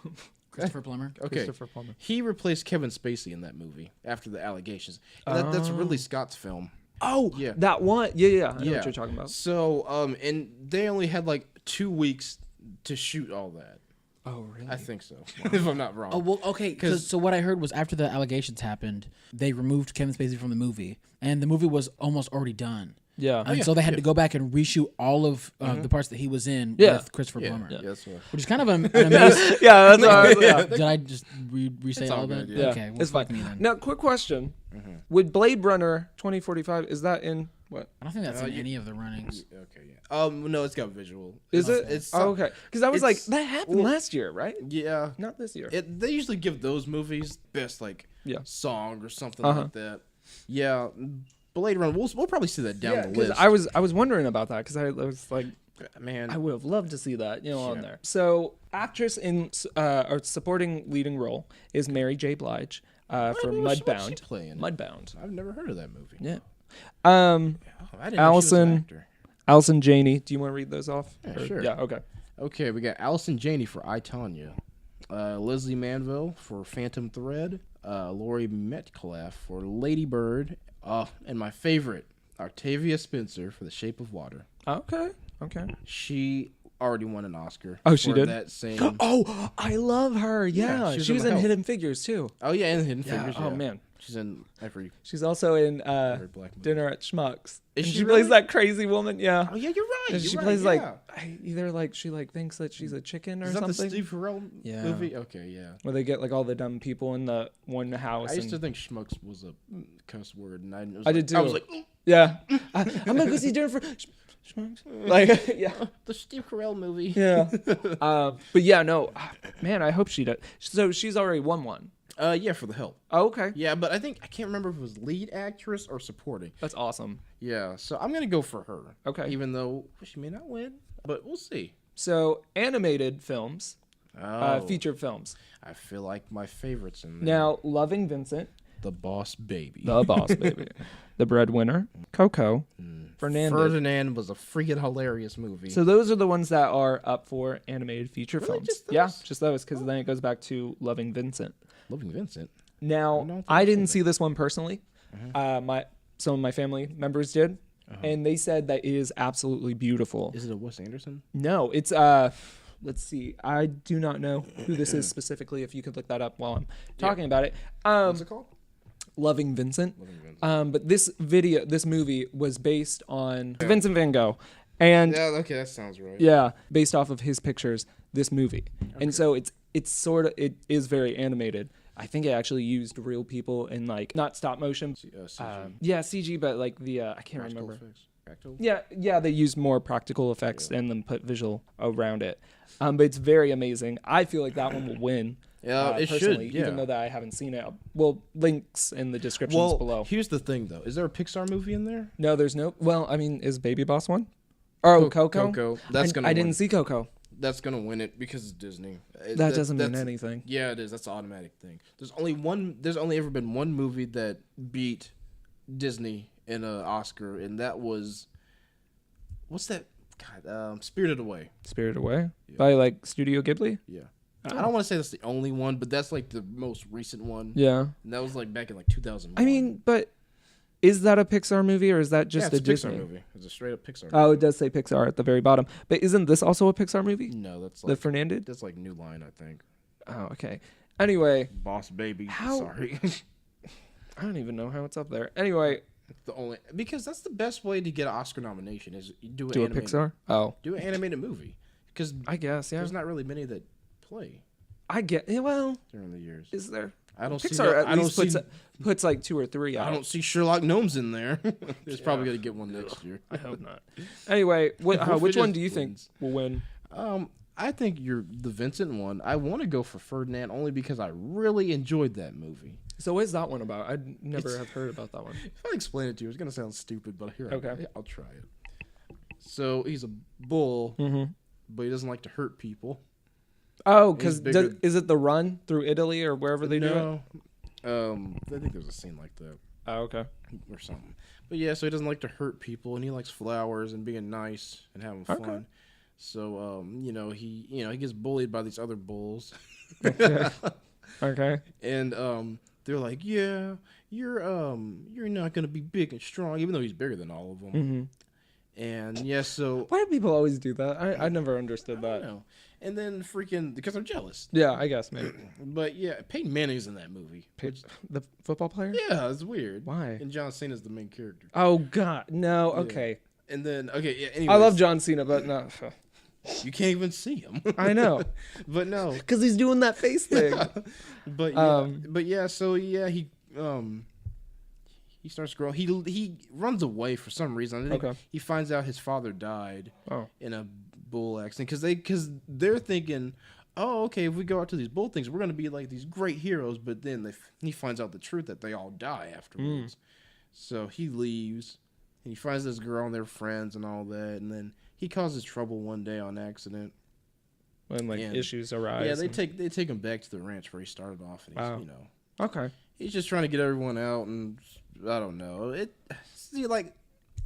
Christopher Plummer. Okay. Christopher Plummer. He replaced Kevin Spacey in that movie after the allegations. And that's Ridley Scott's film. Oh, Yeah. that one. Yeah. I know what you're talking about. So, and they only had like 2 weeks to shoot all that. Oh, really? I think so, if I'm not wrong. Oh well, okay. So what I heard was after the allegations happened, they removed Kevin Spacey from the movie, and the movie was almost already done. Yeah. And so they had to go back and reshoot all of the parts that he was in Yeah. with Christopher Plummer, Yeah, that's what. which is kind of an amazing. Yeah, that's all. Yeah. Did I just re-say It's all all of that? good, yeah. Okay, well, It's fine. fuck me then. Now, quick question: Would Blade Runner 2045 is that in what? I don't think that's in any of the runnings. Okay, yeah. No, it's got visual. Is it? It's oh, okay. Because I was like, it's- that happened last year, right? Yeah. Not this year. They usually give those movies best Yeah. song or something Uh-huh. like that. Yeah. Blade Runner. We'll probably see that down the 'cause list. I was wondering about that because I was like, Man. I would have loved to see that, on Yeah. there. So, actress in or supporting leading role is Mary J. Blige for what's she Mudbound. playing? Mudbound. I've never heard of that movie. Yeah. Oh, I didn't know she was an Allison. actor. Allison Janney. Do you want to read those off? Yeah, Or- sure. Yeah. Okay. Okay, we got Allison Janney for I, Tonya. Leslie Manville for Phantom Thread. Laurie Metcalf for Lady Bird. And my favorite, Octavia Spencer for The Shape of Water. Okay. She already won an Oscar. Oh, she for did? That same. Oh, I love her. Yeah, she was she in was The in Help. Hidden Figures too. Oh yeah, and Hidden Yeah. Figures. Oh yeah. man, She's in every. she's also in Black movie. Dinner at Schmucks. Is And she she really? plays that crazy woman. Yeah. Oh yeah, you're right. And you're she right, plays yeah. either like she thinks that she's a chicken or Is that something. the Steve Carell Yeah. movie? Okay, yeah. Where they get like all the dumb people in the one house. I used to and- think schmucks was a cuss word, and I did too. I was like, Yeah. I'm gonna go see Dinner for Schmucks. Like yeah. the Steve Carell movie. Yeah. But yeah, no, man, I hope she does. So she's already won one. Yeah, for The Help. Oh, okay. Yeah, but I can't remember if it was lead actress or supporting. That's awesome. Yeah, so I'm gonna go for her. Okay. Even though she may not win, but we'll see. So animated films, Oh, feature films. I feel like my favorites in there. Now, Loving Vincent, The Boss Baby. The Boss Baby, The Breadwinner, Coco, Ferdinand was a freaking hilarious movie. So those are the ones that are up for animated feature Really? films. Just those? Yeah, just those, because then it goes back to Loving Vincent. Loving Vincent. Now, don't think I I've didn't seen see this one personally. Some of my family members did, and they said that it is absolutely beautiful. Is it a Wes Anderson? No, it's let's see. I do not know who this is specifically. If you could look that up while I'm talking about it. What's it called? Loving Vincent. Loving Vincent. But this movie was based on Vincent Van Gogh, and Yeah, okay, that sounds right. yeah, based off of his pictures. This movie, and so it is very animated. I think it actually used real people in like not stop motion. CG. Yeah, CG, but like the I can't Practical remember. effects. Practical? Yeah, they used more practical effects and then put visual around it. But it's very amazing. I feel like that one will win. Yeah, it should. Yeah. Even though that I haven't seen it. Well, links in the descriptions below. Here's the thing, though. Is there a Pixar movie in there? No, there's no. Well, I mean, is Baby Boss one? Oh, Coco. Coco. That's gonna. I win. didn't see Coco. That's gonna win it because it's Disney. That doesn't mean anything. Yeah, it is. That's an automatic thing. There's only ever been one movie that beat Disney in an Oscar, and that was what's that? God, Spirited Away. Spirited Away by like Studio Ghibli. Yeah. I don't want to say that's the only one, but that's like the most recent one. Yeah. And that was like back in like 2001. I mean, but is that a Pixar movie or is that just it's a Disney Pixar movie? It's a straight up Pixar movie. Oh, it does say Pixar at the very bottom. But isn't this also a Pixar movie? No, that's The like Fernandez? that's like New Line, I think. Oh, okay. Anyway, Boss Baby. How- Sorry. I don't even know how it's up there. Anyway, The only because that's the best way to get an Oscar nomination is you do do a Pixar? Oh, Do an animated movie because I guess, yeah. there's not really many that play I get. Yeah, well, during the years. is there? I don't see. Pixar No, at I don't least see. puts like 2 or 3 out. I don't see Sherlock Gnomes in there. There's probably gonna get one next year. I hope not. Anyway, which it one just do you think wins. will win? I think you're the Vincent one. I want to go for Ferdinand only because I really enjoyed that movie. So what is that one about? I never have heard about that one. If I explain it to you, it's gonna sound stupid, but here, Okay. I'll try it. So he's a bull, Mm-hmm. but he doesn't like to hurt people. Oh, because bigger- is it the run through Italy or wherever they do it? No, I think there's a scene like that Oh, okay. or something. But yeah, so he doesn't like to hurt people, and he likes flowers and being nice and having fun. Okay. So he gets bullied by these other bulls. Okay. And they're like, yeah, you're not gonna be big and strong, even though he's bigger than all of them. Mm-hmm. And yeah, so Why do people always do that? I never understood I that. don't know. And then freaking because they're jealous. Yeah, I guess maybe. But yeah, Peyton Manning's in that movie. Which, The football player? yeah, it's weird. Why? And John Cena's the main character. Oh God, no. Yeah. Okay. And then yeah. Anyways, I love John Cena, but no. You can't even see him. I know. But no. Because he's doing that face thing. But yeah. So yeah, he starts growing. He runs away for some reason. I think Okay. he finds out his father died Oh. in a bull accident because they're thinking, oh, okay, if we go out to these bull things, we're gonna be like these great heroes. But then he finds out the truth that they all die afterwards. So he leaves and he finds this girl and they're friends and all that, and then he causes trouble one day on accident. When like And- see arise. Yeah, they take him back to the ranch where he started off, and Wow. he's, Okay. he's just trying to get everyone out, and I don't know.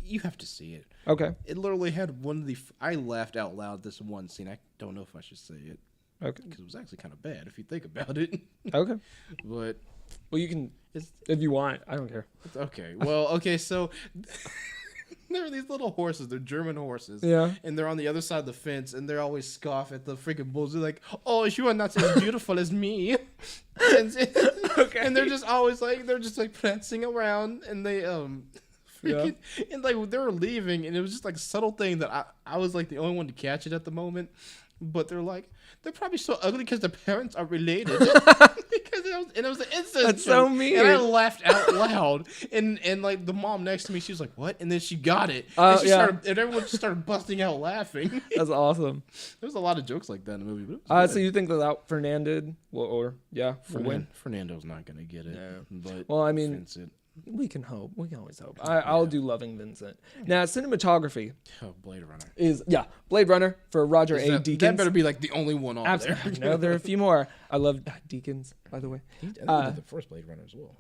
You have to see it. Okay. It literally had one of the. I laughed out loud this one scene. I don't know if I should say it Okay. because it was actually kind of bad if you think about it. Okay. But Well, you can it's if you want. I don't care. okay. Well, okay. So there are these little horses. They're German horses. Yeah. And they're on the other side of the fence, and they're always scoff at the freaking bulls. They're like, "Oh, you are not as beautiful as me." And they're just always like prancing around, and they freaking and like they were leaving, and it was just like a subtle thing that I was like the only one to catch it at the moment. But they're like, they're probably so ugly because their parents are related. Because it was an instant. That's so mean. And I laughed out loud. And like the mom next to me, she was like, "What?" And then she got it. Oh, yeah. And everyone just started busting out laughing. That's awesome. There was a lot of jokes like that in the movie. But it was So good. you think that Fernandez will win? Fernando's not gonna get it. No. But Well, I mean, Vincent. we can hope. We can always hope. I'll do Loving Vincent. Now, cinematography Oh, Blade Runner. is Blade Runner for Roger A. That Deakins. better be like the only one on there. No, there are a few more. I love Deakins, by the way. I think he did the first Blade Runner as well.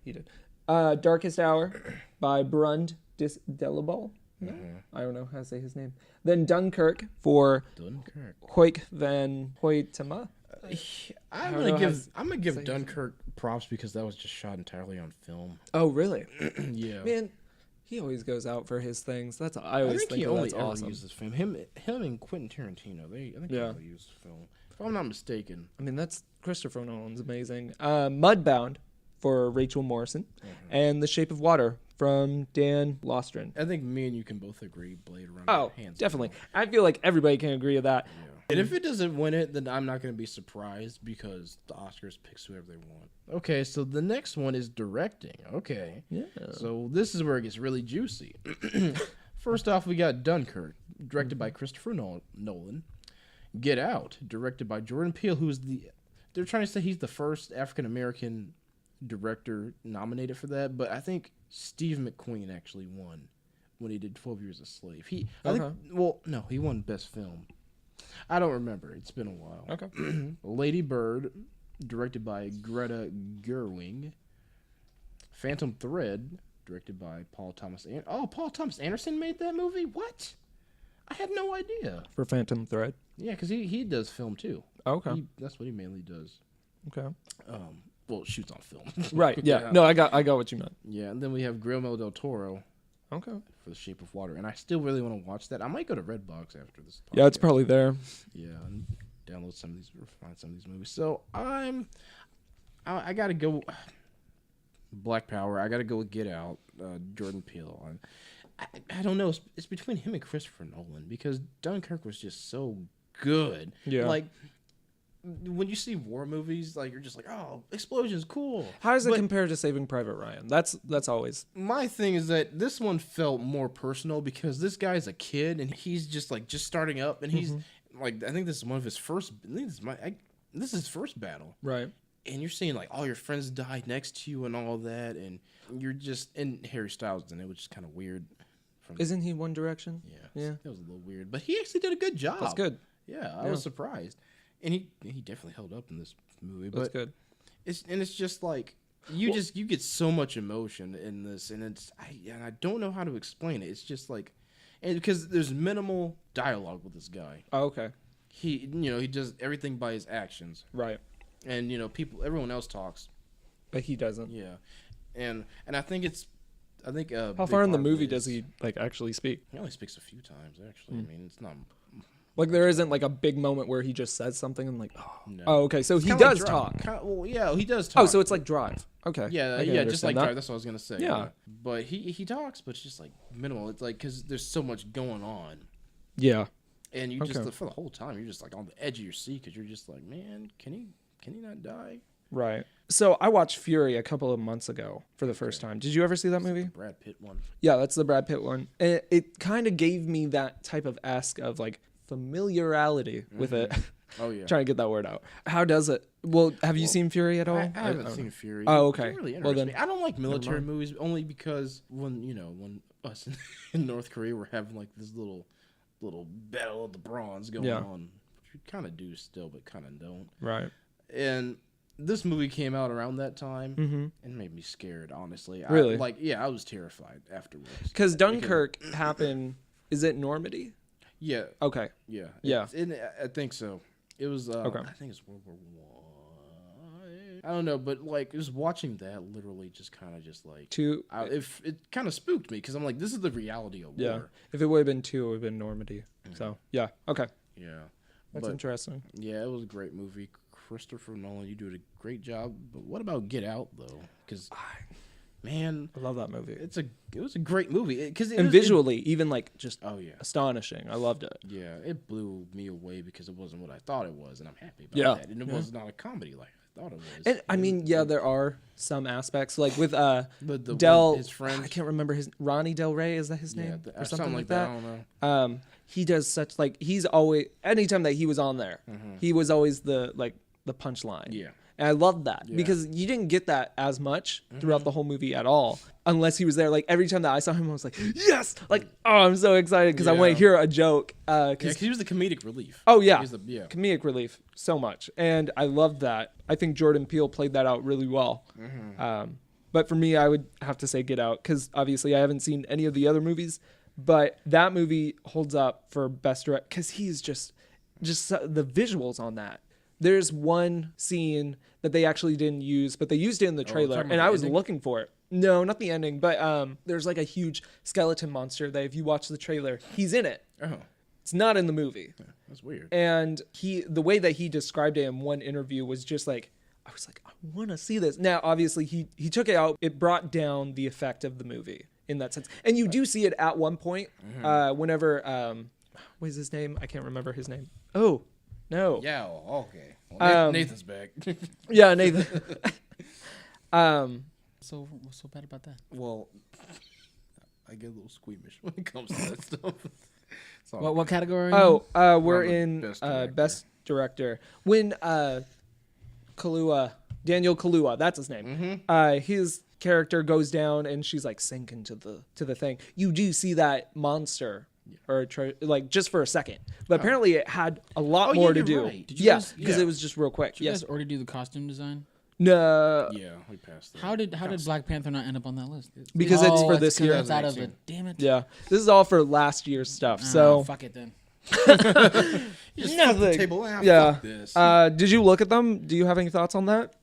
He did. Darkest Hour by Brund Delabal. I don't know how to say his name. Then Dunkirk for Dunkirk. Hoyk van Hoytema. I'm don't know gonna how to give say his Dunkirk props because that was just shot entirely on film. Oh, really? Yeah. Man, he always goes out for his things. I I always think think he of only that's ever awesome. uses film. Him and Quentin Tarantino. I think they only used film. If I'm not mistaken. I mean, that's Christopher Nolan's amazing. Mudbound for Rachel Morrison, and The Shape of Water from Dan Lostrin. I think me and you can both agree Blade Runner. Oh, hands definitely. down. I feel like everybody can agree with that. And if it doesn't win it, then I'm not going to be surprised because the Oscars picks whoever they want. Okay, so the next one is directing. Okay. Yeah. So this is where it gets really juicy. First off, we got Dunkirk, directed by Christopher Nolan. Get Out, directed by Jordan Peele, they're trying to say he's the first African-American director nominated for that, but I think Steve McQueen actually won when he did 12 Years a Slave. He won Best Film. I don't remember. It's been a while. Okay. Lady Bird, directed by Greta Gerwig. Phantom Thread, directed by Paul Thomas Anderson. Oh, Paul Thomas Anderson made that movie? What? I had no idea. For Phantom Thread? Yeah, because he does film too. Okay. That's what he mainly does. Okay. Well, shoots on film. Right, yeah. No, I got what you meant. Yeah, and then we have Guillermo del Toro. Okay. For The Shape of Water. And I still really want to watch that. I might go to Redbox after this podcast. Yeah, it's probably there. Yeah, and download some of these or find some of these movies. So I got to go Black Power. I got to go with Get Out, Jordan Peele. I don't know. It's between him and Christopher Nolan because Dunkirk was just so good. Yeah. Like, when you see war movies, like, you're just like, oh, explosions, cool. How does it compare to Saving Private Ryan? That's always... My thing is that this one felt more personal because this guy's a kid and he's just starting up and he's like, I think this is one of his first, this is his first battle. Right. And you're seeing like all your friends die next to you and all that, and you're just, and Harry Styles in it, which is kind of weird. Isn't he One Direction? Yeah. That was a little weird, but he actually did a good job. That's good. Yeah, I was surprised. And he definitely held up in this movie. That's but good. It's just like you get so much emotion in this, and I don't know how to explain it. It's just like, and because there's minimal dialogue with this guy. Oh, okay. He does everything by his actions. Right. And everyone else talks, but he doesn't. Yeah. And I think how far in the movie does he like actually speak? He only speaks a few times actually. I mean, it's not. Like, there isn't, like, a big moment where he just says something and, like, oh. No. Oh, okay. So he does talk. Well, yeah, he does talk. Oh, so it's like Drive. Okay. Yeah, just like Drive. That's what I was going to say. Yeah. But he talks, but it's just, like, minimal. It's, like, because there's so much going on. Yeah. And you just, for the whole time, you're just, like, on the edge of your seat because you're just like, man, can he not die? Right. So I watched Fury a couple of months ago for the first time. Did you ever see that movie? The Brad Pitt one. Yeah, that's the Brad Pitt one. And it kind of gave me that type of ask of, like, familiarity with it. Oh yeah. Trying to get that word out. How does it? Well, have you seen Fury at all? I haven't seen Fury. Oh, okay. It really interests me. I don't like military movies only because when us in North Korea were having like this little battle of the bronze going on, which we kind of do still, but kind of don't. Right. And this movie came out around that time and made me scared. Honestly, really? I was terrified afterwards. Because Dunkirk happened. Is it Normandy? Yeah. Okay. Yeah. Yeah. I think so. It was. Okay. I think it's World War I. I don't know, but like, just watching that literally just kind of just like. If it kind of spooked me because I'm like, this is the reality of war. Yeah. If it would have been 2, it would have been Normandy. So yeah. Okay. Yeah. That's interesting. Yeah, it was a great movie. Christopher Nolan, you do a great job. But what about Get Out though? Because. Man, I love that movie. It was a great movie visually, even like just astonishing. I loved it. Yeah, it blew me away because it wasn't what I thought it was, and I'm happy about that. And it was not a comedy like I thought it was. And I mean, there are some aspects like with his friend. I can't remember Ronnie Del Rey. Is that his name or something like that? I don't know. He does such like he's always anytime that he was on there, he was always the punchline. Yeah. And I loved that because you didn't get that as much throughout the whole movie at all, unless he was there. Like every time that I saw him, I was like, yes! Like, oh, I'm so excited because I want to hear a joke. Because he was the comedic relief. Oh, yeah. Comedic relief so much. And I loved that. I think Jordan Peele played that out really well. But for me, I would have to say Get Out because obviously I haven't seen any of the other movies. But that movie holds up for best direct because he's just the visuals on that. There's one scene that they actually didn't use, but they used it in the trailer, and I was looking for it. No, not the ending, but there's like a huge skeleton monster that if you watch the trailer, he's in it. Oh. It's not in the movie. Yeah, that's weird. And the way that he described it in one interview was just like, I was like, I want to see this. Now, obviously, he took it out. It brought down the effect of the movie in that sense. And you do see it at one point whenever, what is his name? I can't remember his name. Oh, No. Yeah. Okay. Well, Nathan's back. Yeah, Nathan. So what's so bad about that? Well, I get a little squeamish when it comes to that stuff. What category? Are you we're We're on the in best director. When Daniel Kaluuya, that's his name. His character goes down and she's like sinking to the thing. You do see that monster or like just for a second, but apparently it had a lot more to do. Right. Did you Yeah, guys- because it was just real quick. Did you Yes. guys already do the costume design? No, Yeah, we passed that. How did Black Panther not end up on that list? because it's for this year. It's out of it. Damn it. Yeah, this is all for last year's stuff. So fuck it then. You just flip the table. yeah. Fuck this. Did you look at them? Do you have any thoughts on that?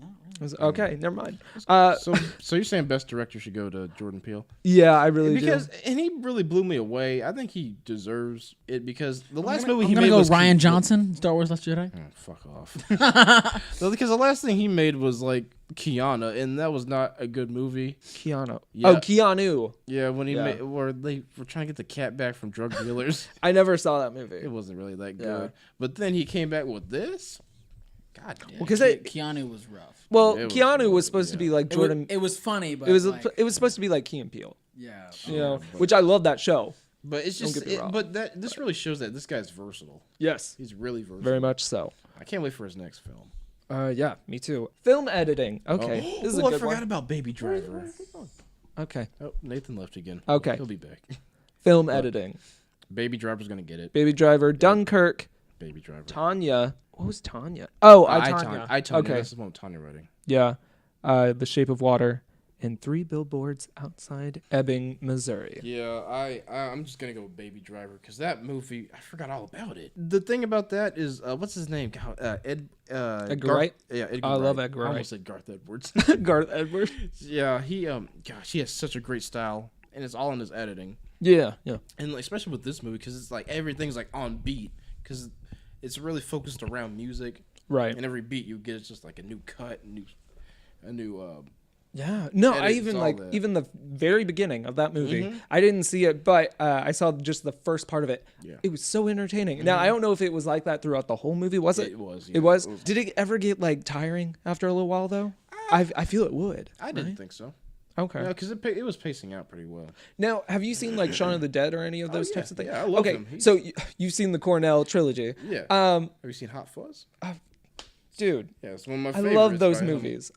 Okay, never mind. So you're saying best director should go to Jordan Peele? Yeah, I really Because do. and he really blew me away. I think he deserves it because the last movie I'm he gonna made go was Ryan Johnson, Star Wars Last Jedi. Oh, fuck off. No, because the last thing he made was like Keanu, and that was not a good movie. Keanu. Yeah. Oh, Keanu. Yeah, when he Yeah. made where they were trying to get the cat back from drug dealers. I never saw that movie. It wasn't really that Yeah. good. But then he came back with this. God damn. Well, because Keanu was rough. well, It was Keanu really- was supposed to be like Jordan. It was funny, but It was like, it was supposed to be like Key and Peele, yeah. you know, but- which I love that show. But it's just, get me wrong. but this really shows that this guy's versatile. Yes, He's really versatile. very much so. I can't wait for his next film. Yeah, me too. Film editing. Okay, Oh, this is a I good forgot one. about Baby Driver. Okay, Oh, Nathan left again. Okay. He'll be back. film editing. Baby Driver's gonna get it. Baby Driver, Dunkirk, Baby Driver. Tanya. What was Tanya? Oh, Tanya. Tanya. Okay. Okay, That's the one with Tanya writing. yeah. The Shape of Water, and 3 billboards outside Ebbing, Missouri. Yeah, I'm just gonna go with Baby Driver because that movie I forgot all about it. The thing about that is what's his name? Edgar Wright? Yeah, Edgar I love Wright. Edgar I Wright. almost said Garth Edwards. Garth Edwards. Yeah, he gosh, he has such a great style, and it's all in his editing, Yeah, yeah. and like, especially with this movie because it's like everything's like on beat because it's really focused around music, Right. and every beat you get is just like a new cut, a new Yeah. No, I edit, even it's all like that. even the very beginning of that movie. I didn't see it, but I saw just the first part of it. Yeah. It was so entertaining. Now I don't know if it was like that throughout the whole movie. Was it? It was, It yeah. was. It was. Did it ever get like tiring after a little while though? I feel it would. I didn't think so. Okay. Yeah, because it was pacing out pretty well. Now, have you seen like Shaun of the Dead or any of those yeah. types of things? Yeah, I love okay. him. He's- So you've seen the Cornell trilogy. Yeah. Have you seen Hot Fuzz? Dude, Yeah, it's one of my I favorites. love those by him. movies.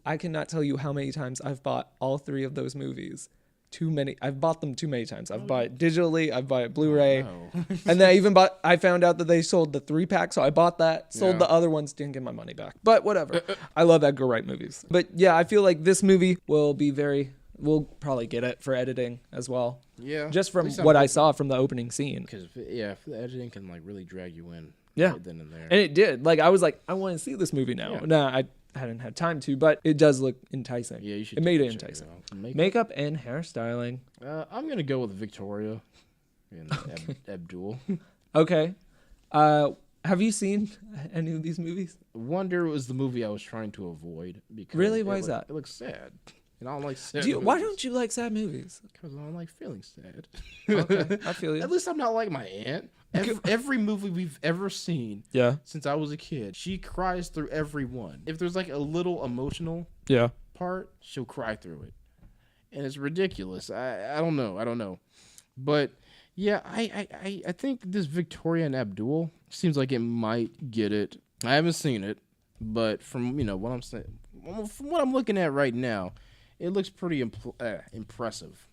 I cannot tell you how many times I've bought all 3 of those movies. Too many. I've bought them too many times. I've bought it digitally. I've bought it Blu-ray, Oh. and then I found out that they sold the 3-pack, so I bought that. Sold Yeah. the other ones, didn't get my money back. But whatever. I love Edgar Wright movies. But yeah, I feel like this movie will be we'll probably get it for editing as well. Yeah. Just from what I saw from the opening scene. Because if the editing can like really drag you in. Yeah. Right then and there. And it did. Like I was like, I want to see this movie now. Yeah. Nah, I hadn't had time to, but it does look enticing. Yeah, you should. It made it definitely check enticing. out. Makeup and hairstyling. I'm gonna go with Victoria and Abdul. Okay. Have you seen any of these movies? Wonder was the movie I was trying to avoid because Really? Why is that? It looks sad. And I don't like sad. Why don't you like sad movies? Because I don't like feeling sad. Okay, I feel you. At least I'm not like my aunt. Every movie we've ever seen Yeah. since I was a kid, she cries through every one. If there's like a little emotional Yeah. part, she'll cry through it, and it's ridiculous. I don't know, but yeah, I think this Victoria and Abdul seems like it might get it. I haven't seen it, but from what I'm saying, from what I'm looking at right now, it looks pretty impressive.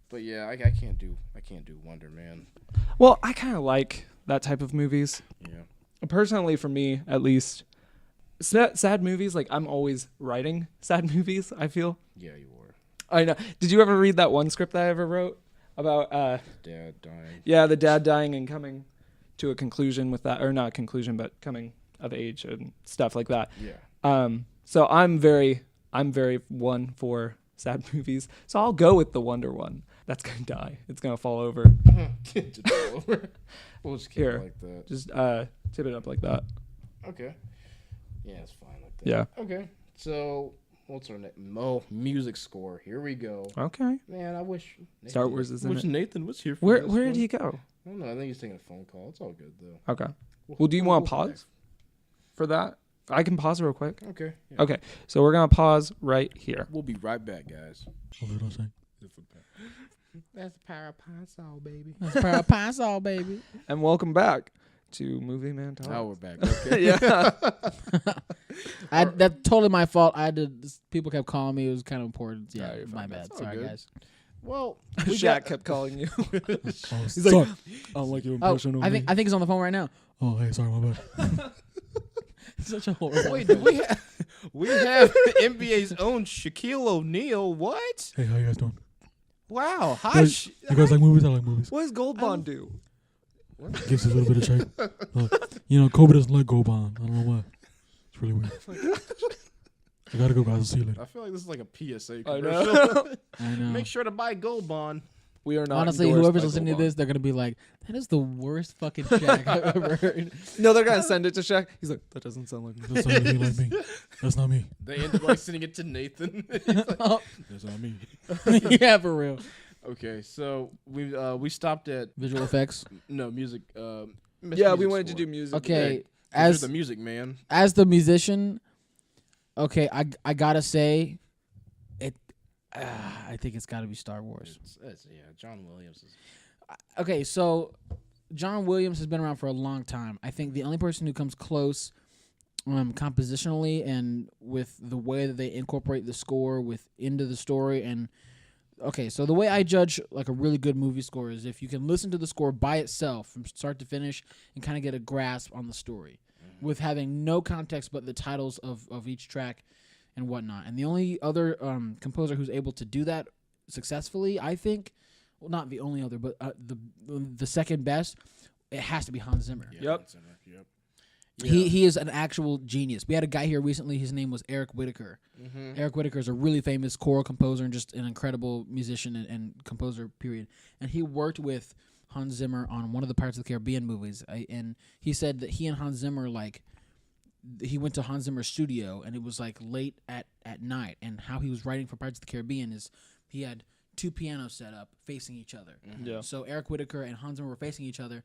But yeah, I can't do Wonder Man. Well, I kind of like that type of movies. Yeah. Personally, for me, at least, sad movies, like I'm always writing sad movies, I feel. Yeah, you were. I know. Did you ever read that one script that I ever wrote about Dad dying. yeah, the dad dying and coming to a conclusion with that, or not conclusion, but coming of age and stuff like that. Yeah. So I'm very one for sad movies. So I'll go with the Wonder one. That's gonna die. It's gonna fall over. Just fall over. We'll just keep Here. it like that. Just tip it up like that. Okay. Yeah, it's fine like that. Yeah. Okay. So what's our name? Music score. Here we go. Okay. Man, I wish Star Wars is in wish it. Nathan was here for Where this did one. he go? Well, no, I think he's taking a phone call. It's all good though. Okay. Well, do you want to we'll pause for that? I can pause real quick. Okay. Yeah. Okay. So we're gonna pause right here. We'll be right back, guys. That's the power of pine saw, baby. That's power of pine saw, baby. And welcome back to Movie Man Talks. Oh, we're back. Okay. Yeah. That's totally my fault. I did. People kept calling me. It was kind of important. Yeah, you're my fine. bad. That's all Sorry, good. guys. Well, Shaq kept calling you. He's like, I don't like your oh, impression of I me. think he's on the phone right now. Oh, hey, sorry, my bad. Such a horrible. wait, do we have NBA's own Shaquille O'Neal? What? Hey, how you guys doing? Wow. Hi. Guys, you guys like movies? I like movies. What does Gold Bond do? Gives you a little bit of shake. Kobe doesn't like Gold Bond. I don't know why. It's really weird. I gotta go, guys. I'll see you later. I feel like this is like a PSA I commercial. know. I know. Make sure to buy Gold Bond. We are not. Honestly, endorsed whoever's by listening Gold to this, they're gonna be like, "That is the worst fucking Shaq I've ever heard." Bond. No, they're gonna send it to Shaq. He's like, that doesn't sound like me. That's not anything like me. That's not me. They end up like sending it to Nathan. That's not me. Yeah, for real. Okay, so we stopped at Visual effects. music. Yeah, we wanted to do music. Okay, As as the music man. as the musician, okay, I gotta say, it. I think it's gotta be Star Wars. John Williams is. Okay, so John Williams has been around for a long time. I think the only person who comes close, compositionally and with the way that they incorporate the score into the story and. Okay, so the way I judge like a really good movie score is if you can listen to the score by itself from start to finish and kind of get a grasp on the story with having no context but the titles of each track and whatnot. And the only other composer who's able to do that successfully, I think, well, not the only other, but the second best, it has to be Hans Zimmer. Yeah, Yep. Yep. He is an actual genius. We had a guy here recently. His name was Eric Whitaker. Mm-hmm. Eric Whitaker is a really famous choral composer and just an incredible musician and composer, period. And he worked with Hans Zimmer on one of the Pirates of the Caribbean movies. And he said that he and Hans Zimmer, he went to Hans Zimmer's studio, and it was, late at night. And how he was writing for Pirates of the Caribbean is he had two pianos set up facing each other. Mm-hmm. Yeah. So Eric Whitaker and Hans Zimmer were facing each other,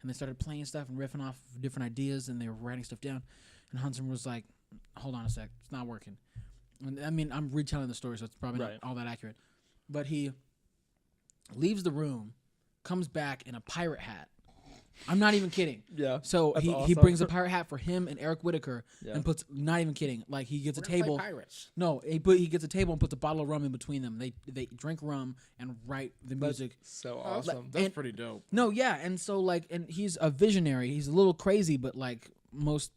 and they started playing stuff and riffing off different ideas, and they were writing stuff down. And Hans Zimmer was like, hold on a sec, it's not working. And, I mean, I'm retelling the story, so it's probably not all that accurate. But he leaves the room, comes back in a pirate hat. I'm not even kidding. Yeah. So That's he awesome. brings a pirate hat for him and Eric Whitaker Yeah. and puts, not even kidding, he gets a We're gonna table. play Pirates. No, he gets a table and puts a bottle of rum in between them. They drink rum and write the music. So Oh, awesome. that's and- pretty dope. No, yeah, and so and he's a visionary. He's a little crazy, but most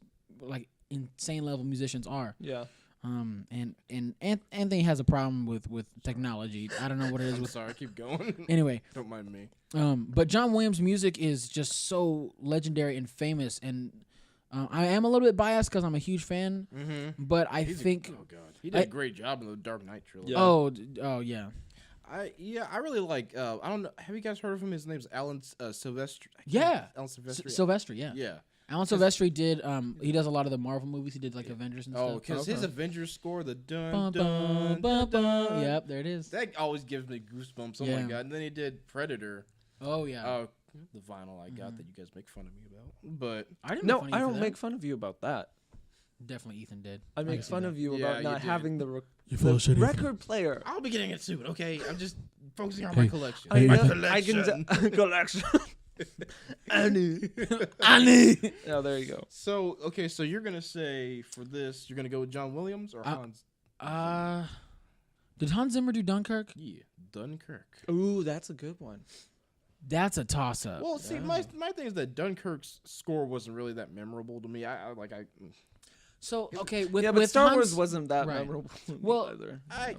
insane level musicians are. Yeah. And Anthony has a problem with technology. I don't know what it is I'm with. sorry, keep going. Anyway, Don't mind me. but John Williams' music is just so legendary and famous, and I am a little bit biased because I'm a huge fan. Mm-hmm. But I think, oh god, he did a great job in the Dark Knight trilogy. Yeah. oh yeah, I really like. I don't know. Have you guys heard of him? His name's Alan Silvestri. Yeah. Alan Silvestri. Silvestri, yeah. Yeah. Alan Silvestri did. He does a lot of the Marvel movies. He did Avengers and Oh, stuff. because his Okay. Avengers score, the dun Bum, dun, bum, bum, dun, bum. dun. Yep, there it is. That always gives me goosebumps. Oh Yeah. my god! And then he did Predator. Oh yeah. The vinyl I got that you guys make fun of me about. But I didn't. No, make fun of I you for don't that. make fun of you about that. Definitely, Ethan did. I make can see fun that. of you Yeah, about you not did. having the, You're full of shit, Ethan. record player. I'll be getting it soon. Okay, I'm just focusing on Hey. my collection. Hey, I Ethan. know. I can collection. Annie. Annie. Yeah, there you go. So okay, so you're gonna say for this, you're gonna go with John Williams or Hans? Did Hans Zimmer do Dunkirk? Yeah, Dunkirk. Ooh, that's a good one. That's a toss up. Well, see, my thing is that Dunkirk's score wasn't really that memorable to me. So okay, with Yeah, but with Star Hans, Wars wasn't that right. memorable to me Well, either. I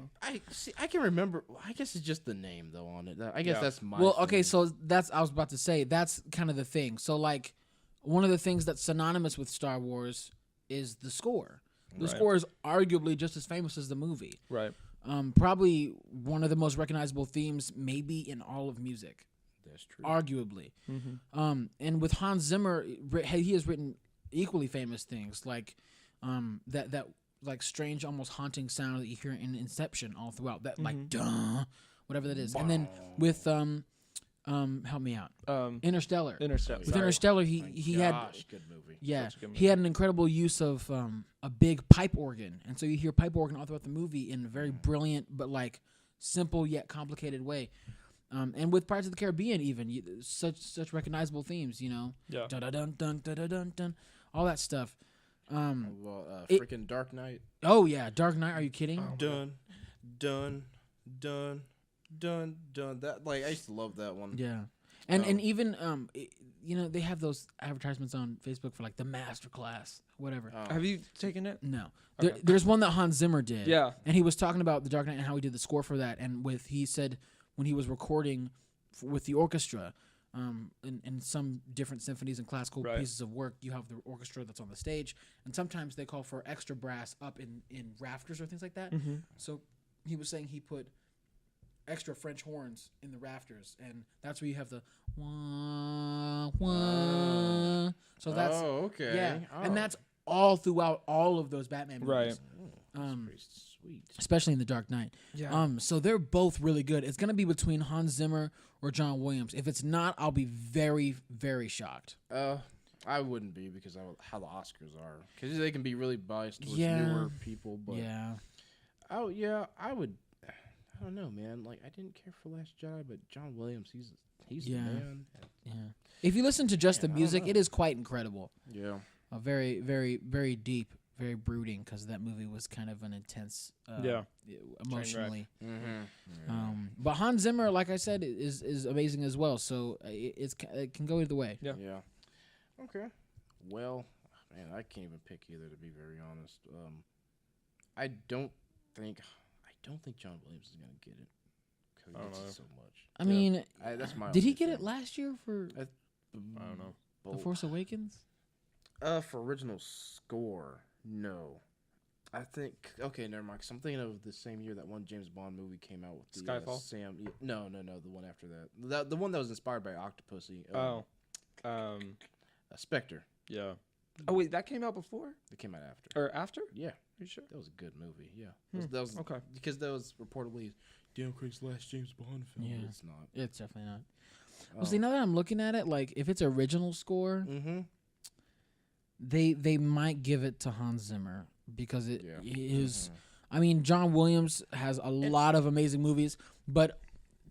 see. I can remember. I guess it's just the name though on it. I guess Yeah. that's my. Well, okay, thing. so I was about to say that's kind of the thing. So one of the things that's synonymous with Star Wars is the score. The Right. score is arguably just as famous as the movie. Right. Probably one of the most recognizable themes, maybe in all of music. that's true. Arguably. Mm-hmm. And with Hans Zimmer, he has written equally famous things like that strange, almost haunting sound that you hear in Inception all throughout. That duh, whatever that is. And then with Help me out. Interstellar. Interstellar. With Sorry. Interstellar, he had good movie. yeah Such a good movie. he had an incredible use of a big pipe organ, and so you hear pipe organ all throughout the movie in a very brilliant but like simple yet complicated way. And with Pirates of the Caribbean, even such recognizable themes, you know, Yeah. dun dun dun dun dun dun dun, all that stuff. Freaking Dark Knight. Oh yeah, Dark Knight. Are you kidding? Dun, dun, dun, dun, dun. That I used to love that one. Yeah, and even you know, they have those advertisements on Facebook for like the master class, whatever. Have you taken it? No, Okay. there's one that Hans Zimmer did. Yeah. and he was talking about the Dark Knight and how he did the score for that, and he said when he was recording with the orchestra. In some different symphonies and classical Right. pieces of work, you have the orchestra that's on the stage, and sometimes they call for extra brass up in rafters or things like that. Mm-hmm. So he was saying he put extra French horns in the rafters, and that's where you have the wah, wah. So that's okay. yeah, Oh. and that's all throughout all of those Batman movies. Right. Pretty sweet. Especially in The Dark Knight. Yeah. So they're both really good. It's gonna be between Hans Zimmer or John Williams. If it's not, I'll be very, very shocked. I wouldn't be because of how the Oscars are. Because they can be really biased towards Yeah. newer people. But Yeah. Oh yeah, I would. I don't know, man. Like I didn't care for Last Jedi, but John Williams, he's Yeah. the man. Yeah. If you listen to just the I don't music, know. it is quite incredible. Yeah. Very, very, very deep, very brooding, because that movie was kind of an intense, emotionally. Mm-hmm. But Hans Zimmer, like I said, is amazing as well. So it can go either way. Yeah. Yeah. Okay. Well, man, I can't even pick either, to be very honest. I don't think John Williams is gonna get it because he I don't gets know. it so much. I mean, That's my. did he only get it thing. last year for I don't know. The Force Awakens? For original score, no. I think okay, never mind. 'Cause I'm thinking of the same year that one James Bond movie came out with the Skyfall? No, the one after that. The one that was inspired by Octopussy. Spectre. Yeah. Oh wait, that came out before It came out after. or after? Yeah, Are you sure? that was a good movie. Yeah, that was Okay. because that was reportedly Daniel Craig's last James Bond film. Yeah. But it's not. It's definitely not. Well, see, now that I'm looking at it, like if it's original score, Mm-hmm. they might give it to Hans Zimmer because it Yeah. is. I mean, John Williams has a lot of amazing movies, but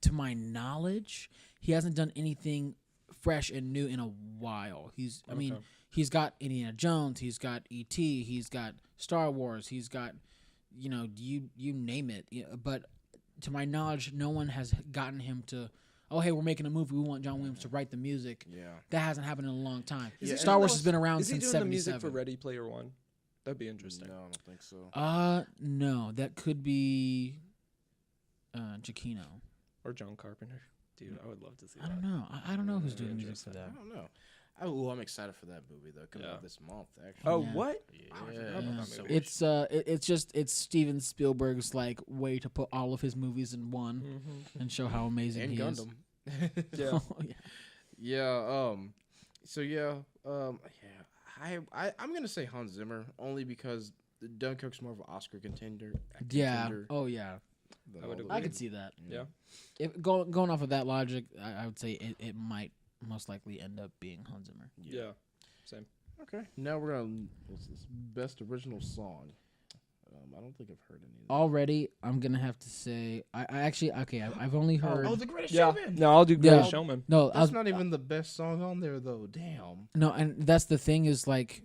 to my knowledge, he hasn't done anything fresh and new in a while. I mean, he's got Indiana Jones, he's got E.T., he's got Star Wars, he's got, you name it. Yeah, but to my knowledge, no one has gotten him to, oh, hey, we're making a movie, we want John Williams to write the music. Yeah. That hasn't happened in a long time. Yeah, Star and Wars has been around Is he since doing the music 77. for Ready Player One? That'd be interesting. No, I don't think so. No, that could be Giacchino. Or John Carpenter. Dude, I would love to see I that. don't know. I don't know who's doing That'd be music for that. I don't know. I'm excited for that movie though. Coming Yeah. out this month, actually. Oh, Yeah. what? Yeah. I forgot about that So movie. It's Steven Spielberg's like way to put all of his movies in one Mm-hmm. and show how amazing and he Gundam. Yeah. is. Oh, yeah. Yeah. So yeah. I'm gonna say Hans Zimmer only because Dunkirk's more of an Oscar contender. Yeah. Oh yeah. than I would all the I agree. could see that. Yeah. If going off of that logic, I would say it might most likely end up being Hans Zimmer. Yeah. Same. Okay. Now we're on what's this best original song. I don't think I've heard any. Of Already, I'm gonna have to say I actually I've only heard. Oh, The Greatest Yeah. Showman. No, I'll do Yeah. Greatest Showman. No, I That's was, not even the best song on there though. Damn. no, and that's the thing is like,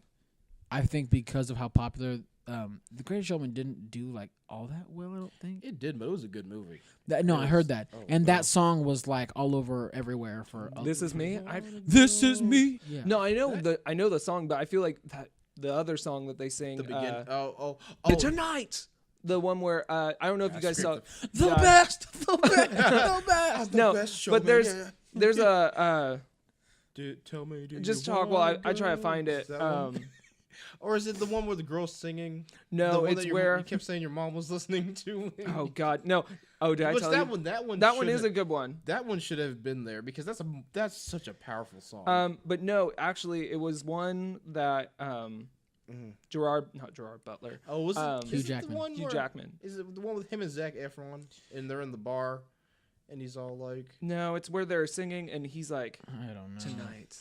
I think because of how popular The Greatest Showman didn't do like all that well. I don't think. It did, but it was a good movie. No, I heard that, Oh, and wow. that song was like all over everywhere for. This is me. This is me. Yeah. No, I know the song, but I feel like that the other song that they sing. The beginning. The Tonight. The one where I don't know if you guys saw. The Yeah. best, the best, the best. No, best but showman, there's a Tell me. Do just you talk while wanna I try to go? find it. Is that one? Or is it the one where the girl's singing? The No, one it's that where. you kept saying your mom was listening to. Oh God, no. Oh, did I What's tell that you? one? That one. That one should is have- a good one. That one should have been there because that's such a powerful song. But no, actually, it was one that not Gerard Butler. Oh, was it Hugh is it Jackman. The one Hugh where- Jackman. Is it the one with him and Zac Efron and they're in the bar and he's all like, No, it's where they're singing and he's like, I don't know. tonight.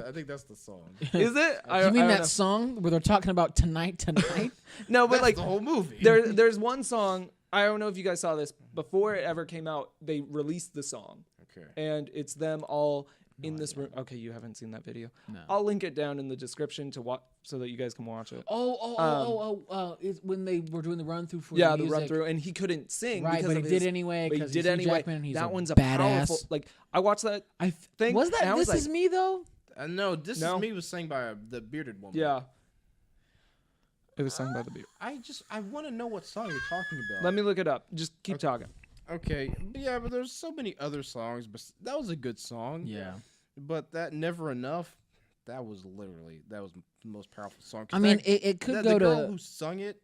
I think that's the song. Is it? You mean I that don't song where they're talking about tonight? know. No, but That's like the whole movie. there's one song. I don't know if you guys saw this before it ever came out. They released the song, Okay. and it's them all in this room. Okay, you haven't seen that video. No. I'll link it down in the description to watch so that you guys can watch it. It's when they were doing the run through for Yeah, the the music. run through, and he couldn't sing Right, because but of he his, did anyway. but he 'cause did he's anyway. Jackman, he's That one's a badass. powerful. Like I watched that thing. Was that and I was This Is like, Me though? No, This No. Is Me was sang by the bearded woman. Yeah. It was sung by the beat. I want to know what song you're talking about. Let me look it up. Just keep talking. Okay, yeah, but there's so many other songs, but that was a good song. Yeah. But that Never Enough, that was the most powerful song. 'Cause I mean, that- it could the go girl to who sung it,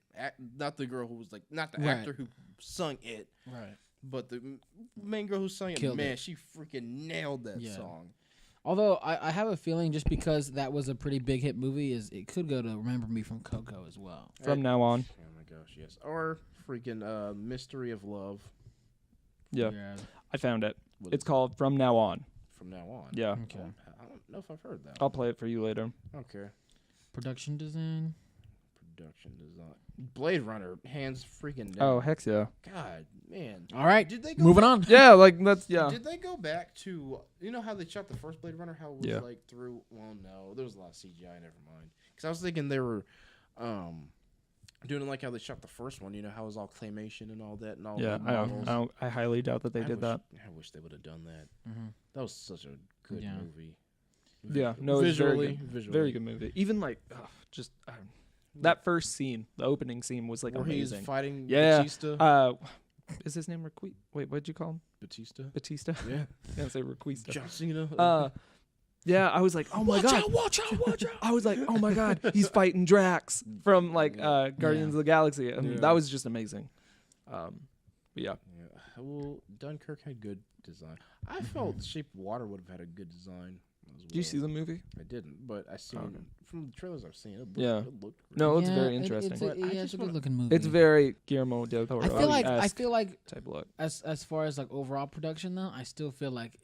not the girl who was like, not the Right. actor who sung it, right. but the main girl who sung it. Killed Man, it. she freaking nailed that Yeah. song. Although I have a feeling just because that was a pretty big hit movie, is it could go to Remember Me from Coco as well. From now on. Oh my gosh, yes. Or freaking Mystery of Love. Yeah. I found it. What It's is called From Now On. From Now On. Yeah. Okay. I don't know if I've heard that. I'll play it for you later. Okay. Production design. Production design. Blade Runner, hands freaking down. Oh, heck yeah. God, man. All right. Did they go Moving back- on. Yeah, like that's Did they go back to how they shot the first Blade Runner? How it was Yeah. like through? Well, no, there was a lot of CGI. Never mind. Because I was thinking they were doing it like how they shot the first one. You know how it was all claymation and all that and all. Yeah, the models. I highly doubt that they did that. I wish they would have done that. Mhm. That was such a good Yeah. movie. Yeah, no, it's visually, very good movie. Even like, just that first scene, the opening scene was like Where amazing. he's fighting Yeah. Batista. Is his name Wait, what'd you call him? Batista. Batista? Yeah. Can't say Requista. John Cena. Yeah, I was like, oh my god, Watch out! I was like, oh my god, he's fighting Drax from like Guardians of the Galaxy. I mean, Yeah. that was just amazing. But yeah, Yeah. Well, Dunkirk had good design. I felt Shape of Water would have had a good design as well. did you see the movie? I didn't, but I seen Okay. from the trailers I've seen it. Yeah. It looked great. No, it's Yeah, very it- interesting. It's But I it's just a wanna- good looking movie. It's very Guillermo del Toro. I feel like type look. as far as like overall production though, I still feel like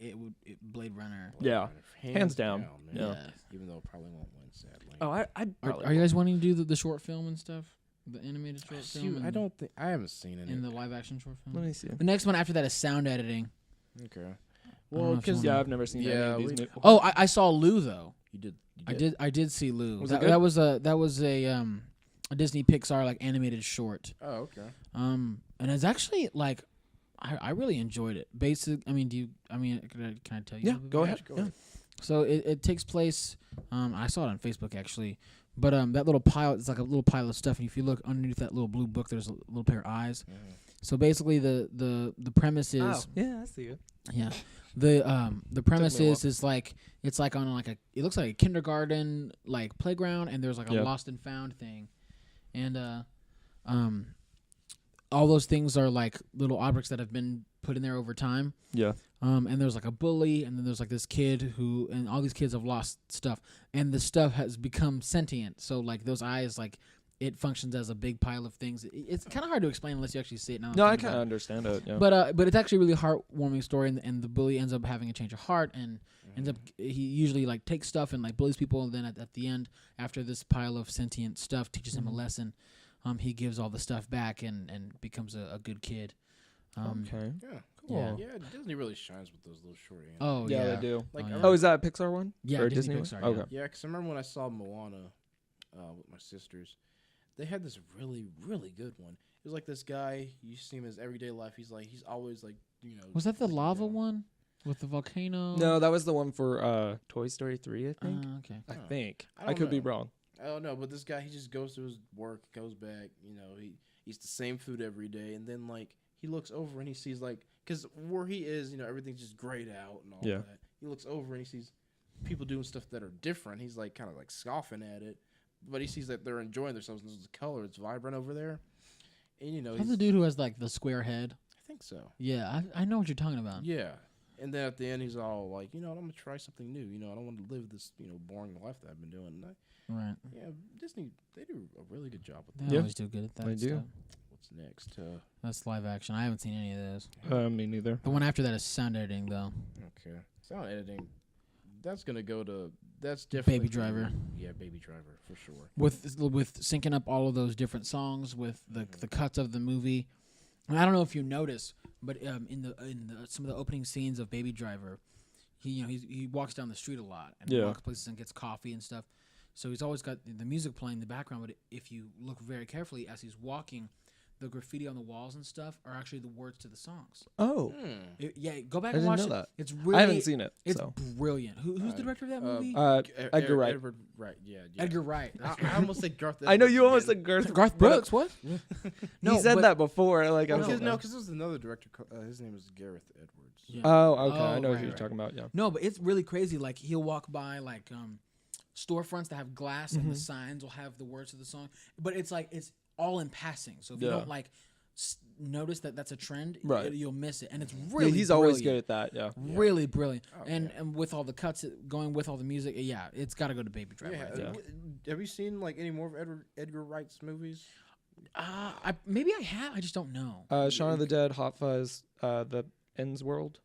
Blade Runner. Blade Yeah. Runner, Hands down. man. Yeah. Even though it probably won't win, sadly. Oh, I Are you guys wanting to do the short film and stuff? The animated short film? I don't think I haven't seen it. In the live action short film. Let me see. The next one after that is sound editing. Okay. know Well, if because you Yeah, I've never seen any Yeah, of these. we- movies. Oh, I saw Lou though. you did. I did see Lou. Was it That, good? that was a Disney Pixar like animated short. Oh, okay. And it's actually like I really enjoyed it. Can I tell you? a Yeah, little bit go about ahead. it? Go Yeah. ahead. So it takes place. I saw it on Facebook actually, but that little pile, it's like a little pile of stuff. And if you look underneath that little blue book, there's a little pair of eyes. So basically, the premise is Oh, yeah, I see it. yeah. The premise me a is like it's like on like it looks like a kindergarten like playground, and there's like a Yeah. lost and found thing, and all those things are like little objects that have been put in there over time. Yeah. And there's like a bully, and then there's like this kid and all these kids have lost stuff, and the stuff has become sentient. So like those eyes, like it functions as a big pile of things. It's kind of hard to explain unless you actually see it. Now No, I kind of understand it. Yeah. but it's actually a really heartwarming story, and the bully ends up having a change of heart, and ends up he usually like takes stuff and like bullies people, and then at the end, after this pile of sentient stuff teaches him a lesson, he gives all the stuff back and becomes a good kid. Okay. Yeah. Cool. Yeah. Disney really shines with those little short animations. Oh Yeah, yeah, they do. Like, Oh, yeah. Oh, is that a Pixar one? Yeah, Or Disney one? Pixar, yeah. Okay. Yeah, because I remember when I saw Moana with my sisters, they had this really, really good one. It was like this guy, you see him in his everyday life. He's always like, Was that the sitting lava down. one with the volcano? No, that was the one for Toy Story 3, I think. Okay. I Oh. think. I I don't could be know. wrong. I don't know, but this guy, he just goes to his work, goes back, he eats the same food every day, and then, like, he looks over and he sees, like, because where he is, everything's just grayed out and all Yeah. that. He looks over and he sees people doing stuff that are different. He's, like, kind of, like, scoffing at it, but he sees that they're enjoying themselves, and there's the color, it's vibrant over there, and, That's the dude who has like the square head. I think so. Yeah, I know what you're talking about. Yeah. And then at the end, he's all like, I'm going to try something new. I don't want to live this, boring life that I've been doing. And Right. yeah, Disney, they do a really good job with They that. Yeah. always do good at that. They do. stuff. With What's next? That's live action. I haven't seen any of those. Me neither. The one after that is sound editing, though. Okay. Sound editing. That's gonna go to. That's definitely Baby Driver. Yeah, Baby Driver for sure. With syncing up all of those different songs with the cuts of the movie. And I don't know if you notice, but in the some of the opening scenes of Baby Driver, he walks down the street a lot and walks places and gets coffee and stuff. So he's always got the music playing in the background. But if you look very carefully as he's walking, the graffiti on the walls and stuff are actually the words to the songs. Oh, Go back I and didn't watch know it. that. It's really, I haven't seen it. It's So. brilliant. Who's the director of that movie? Edgar Wright. Edward Wright. Yeah. Edgar Wright. I almost said Garth. I know you almost said. said Garth. Garth Brooks. What? No, he said that before. Like I was Because there was another director. His name was Gareth Edwards. Yeah. Oh, okay. I know right, what you're right. talking about. Yeah. No, but it's really crazy. Like he'll walk by storefronts that have glass and the signs will have the words to the song. But it's like it's all in passing. So if you don't notice that that's a trend, right, you'll miss it. And it's really he's brilliant. always good at that. Yeah. Really brilliant. And with all the cuts going with all the music, it's got to go to Baby Driver. Have you seen like any more of Edgar Wright's movies? Maybe I have. I just don't know. Shaun of the Dead, Hot Fuzz, The Ends World.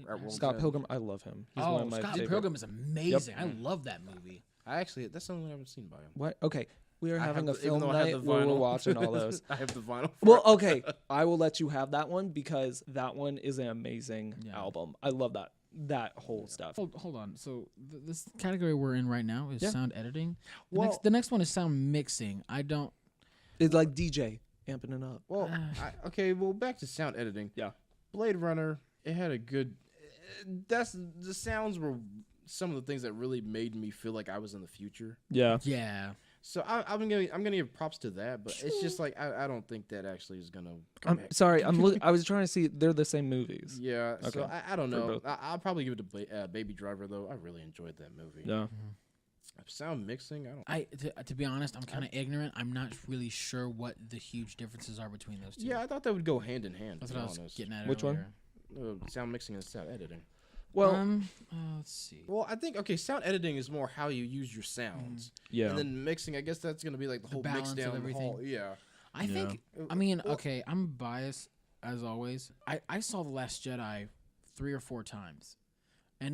World Scott End. Pilgrim, I love him. He's one of my Scott favorite. Pilgrim is amazing. I love that movie. That's the only one I haven't seen by him. What? Okay. We are having a even film though I have night the where we're vinyl. watching all those. I have the vinyl. Well, okay. I will let you have that one because that one is an amazing album. I love that whole stuff. Hold on. So this category we're in right now is sound editing. Well- The next one is sound mixing. I don't. It's like DJ amping it up. Well, well, back to sound editing. Yeah. Blade Runner, it had a good. The sounds were some of the things that really made me feel like I was in the future. Yeah. Yeah. So I'm gonna give props to that, but it's just like I don't think that actually is gonna. I'm sorry. I was trying to see. They're the same movies. Yeah. Okay. So I don't know. both. I'll probably give it to Baby Driver though. I really enjoyed that movie. Yeah. Sound mixing, I don't. To be honest, I'm kind of ignorant. I'm not really sure what the huge differences are between those two. Yeah, I thought that would go hand in hand. That's to what I be was honest. getting at. Which earlier. Sound mixing and sound editing. Well, let's see. Well, I think sound editing is more how you use your sounds. yeah. And then mixing, I guess that's gonna be like the whole mix balance of down the everything. whole. Yeah. I think. I mean, okay. I'm biased as always. I saw The Last Jedi 3 or 4 times, and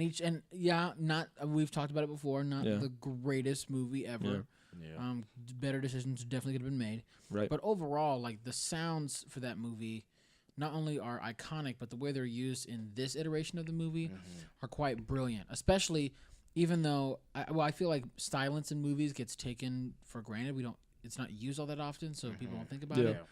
not we've talked about it before. Not the greatest movie ever. Yeah. Better decisions definitely could have been made. Right. But overall, like the sounds for that movie, not only are iconic, but the way they're used in this iteration of the movie are quite brilliant. Especially, even though I feel like silence in movies gets taken for granted. It's not used all that often, so people don't think about it.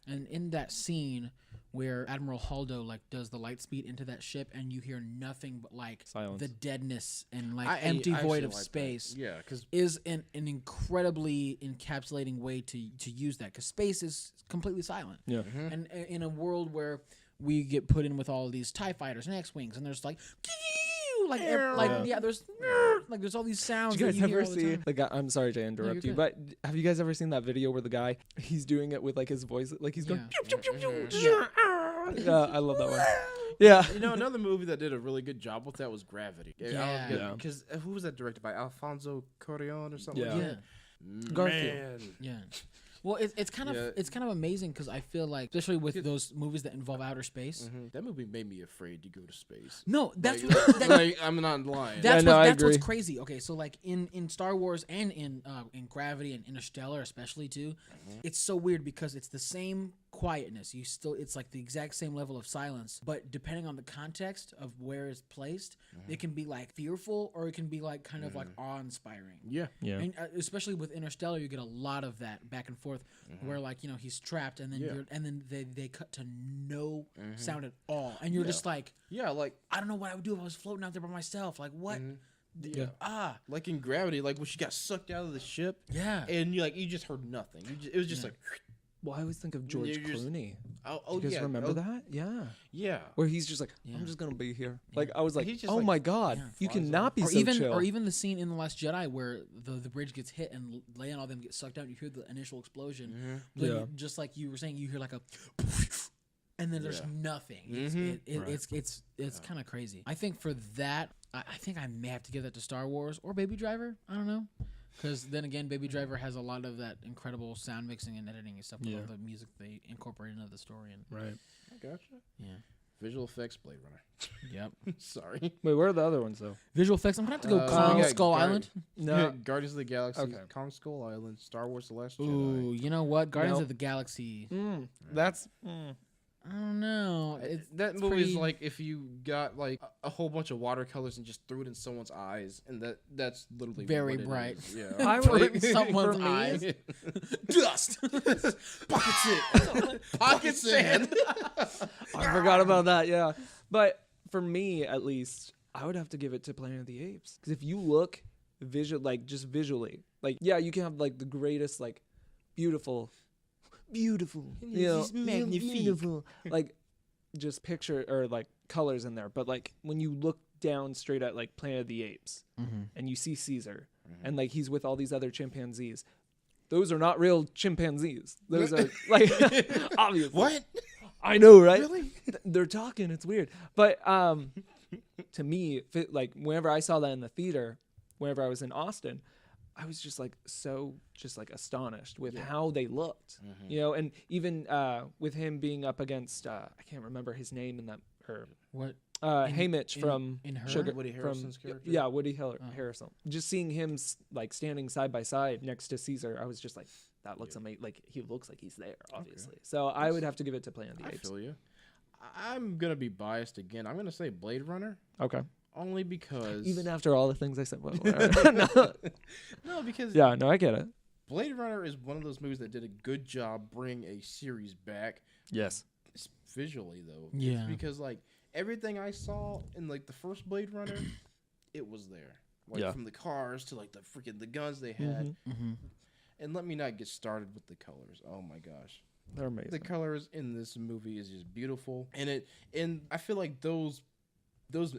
And in that scene where Admiral Holdo does the light speed into that ship, and you hear nothing but Silence. the deadness and empty void of space. Yeah, because Is an incredibly encapsulating way to use that, because space is completely silent. Yeah. And in a world where we get put in with all of these TIE fighters and X-wings, and there's there's all these sounds Did you that guys you hear ever all the see time. the guy? I'm sorry to interrupt you, good. but have you guys ever seen that video where the guy he's doing it with his voice, he's going? Yeah. I love that one. Yeah. another movie that did a really good job with that was Gravity. Yeah. Because who was that directed by? Alfonso Cuarón or something? Yeah. Like Yeah. that? Garfield. Man. Yeah. Well, it's kind of amazing because I feel like, especially with those movies that involve outer space. That movie made me afraid to go to space. No, that's I'm not lying. That's I what's agree. crazy. Okay, so in Star Wars and in Gravity and Interstellar especially too, it's so weird because it's the same quietness. It's like the exact same level of silence, but depending on the context of where it's placed, it can be fearful or it can be kind of awe-inspiring. Yeah. Yeah. And especially with Interstellar, you get a lot of that back and forth, where he's trapped, and then they cut to no sound at all, and you're just I don't know what I would do if I was floating out there by myself. What? Like in Gravity, when she got sucked out of the ship. Yeah. And you just heard nothing. It was just Well, I always think of George Clooney. Oh, Do you guys remember that? Yeah. Yeah. Where he's just I'm just gonna be here. I was like, He's just oh my god, you cannot be or so even chill. or even the scene in The Last Jedi where the bridge gets hit and Leia and all them get sucked out. And you hear the initial explosion. Yeah. Just like you were saying, you hear a, and then there's nothing. It's kind of crazy. I think for that, I think I may have to give that to Star Wars or Baby Driver. I don't know. Because then again, Baby Driver has a lot of that incredible sound mixing and editing and stuff with all the music they incorporate into the story. And Right. I gotcha. Yeah. Visual effects, Blade Runner. Yep. Sorry. Wait, where are the other ones though? Visual effects. I'm gonna have to go we Kong got Skull Island. No. Guardians of the Galaxy, Okay. Kong Skull Island, Star Wars: The Last Jedi. Ooh, you know what? Guardians Nope. of the Galaxy. That's. I don't know. That it's movie is pretty- like if you got like a whole bunch of watercolors and just threw it in someone's eyes, and that's literally Very what it bright. is. Yeah. I For would someone's for me, eyes. Dust. Pocket sand. Pocket sand. I forgot about that. Yeah, but for me at least, I would have to give it to Planet of the Apes because if you look just visually, like yeah, you can have like the greatest like beautiful, you know, beautiful like just picture or like colors in there, but like when you look down straight at like Planet of the Apes and you see Caesar and like he's with all these other chimpanzees. Those are not real chimpanzees. Those are like obviously. What? I know, right? Really? They're talking. It's weird. But to me, like whenever I saw that in the theater, whenever I was in Austin, I was just like astonished with how they looked. You know, and even with him being up against I can't remember his name in that What? Haymitch from in Her? Sugar Woody from Harrelson's character? yeah Woody Harrelson. Just seeing him like standing side by side next to Caesar, I was just like, that looks amazing. Like he looks like he's there, obviously. So I would have to give it to Planet of the I Apes. feel you. I'm gonna be biased again. I'm gonna say Blade Runner. Okay. Only because Even after all the things I said, well, no. no, because Yeah, no, I get it. Blade Runner is one of those movies that did a good job bringing a series back. Yes. Visually though, Yeah. it's because like everything I saw in like the first Blade Runner, it was there. Like Yeah. from the cars to like the guns they had. And let me not get started with the colors. Oh my gosh. They're amazing. The colors in this movie is just beautiful. And I feel like those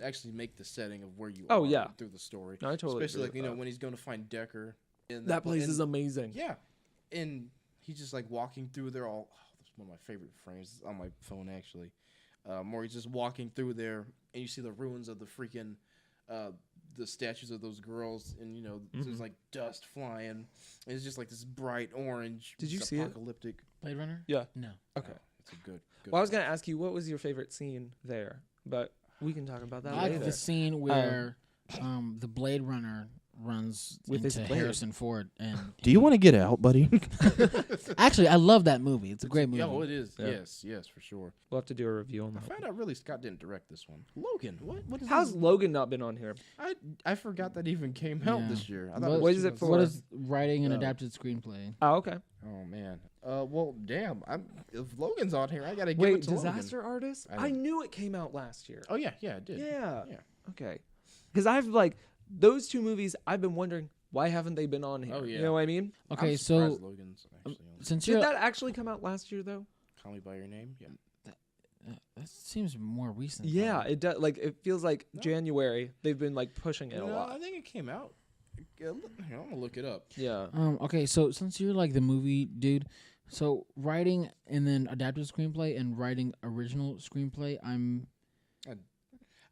actually make the setting of where you Oh, are yeah. through the story. No, I totally Especially agree like, with that. when he's going to find Decker. In That place is amazing. Yeah. And he's just like walking through there all that's one of my favorite frames. It's on my phone actually. Where he's just walking through there and you see the ruins of the freaking the statues of those girls, and there's like dust flying, and it's just like this bright orange. Did you just see it? apocalyptic. Blade Runner? Yeah. No. Okay. It's a good. Well, I was gonna ask you what was your favorite scene there, but we can talk about that I later. like the scene where the Blade Runner runs With his into blade. Harrison Ford, and Do you want to get out, buddy? actually, I love that movie. It's a great movie. Oh, it is. Yeah. Yes, for sure. We'll have to do a review on I that. found out really Scott didn't direct this one. Logan, what is How's this? Logan not been on here? I forgot that even came out Yeah. this year. I What- thought it what was is it 2000. for? What is writing an Oh. adapted screenplay? Oh, okay. Oh man. Well, damn. If Logan's on here, I gotta give Wait, it to Logan. Disaster Artist? I I don't- knew it came out last year. Oh yeah, it did. Yeah. Yeah. Okay. Because I've like those two movies. I've been wondering why haven't they been on here? Oh, yeah. You know what I mean? Okay, I'm so surprised Logan's actually on. since Did you're that actually come out last year though? Call Me by Your Name. Yeah. that seems more recent. Yeah, though. it does. Like it feels like January. They've been like pushing it a No, I lot. think it came out. Here, I'm gonna look it up. Yeah. Okay, so since you're like the movie dude, so writing and then adapted screenplay and writing original screenplay,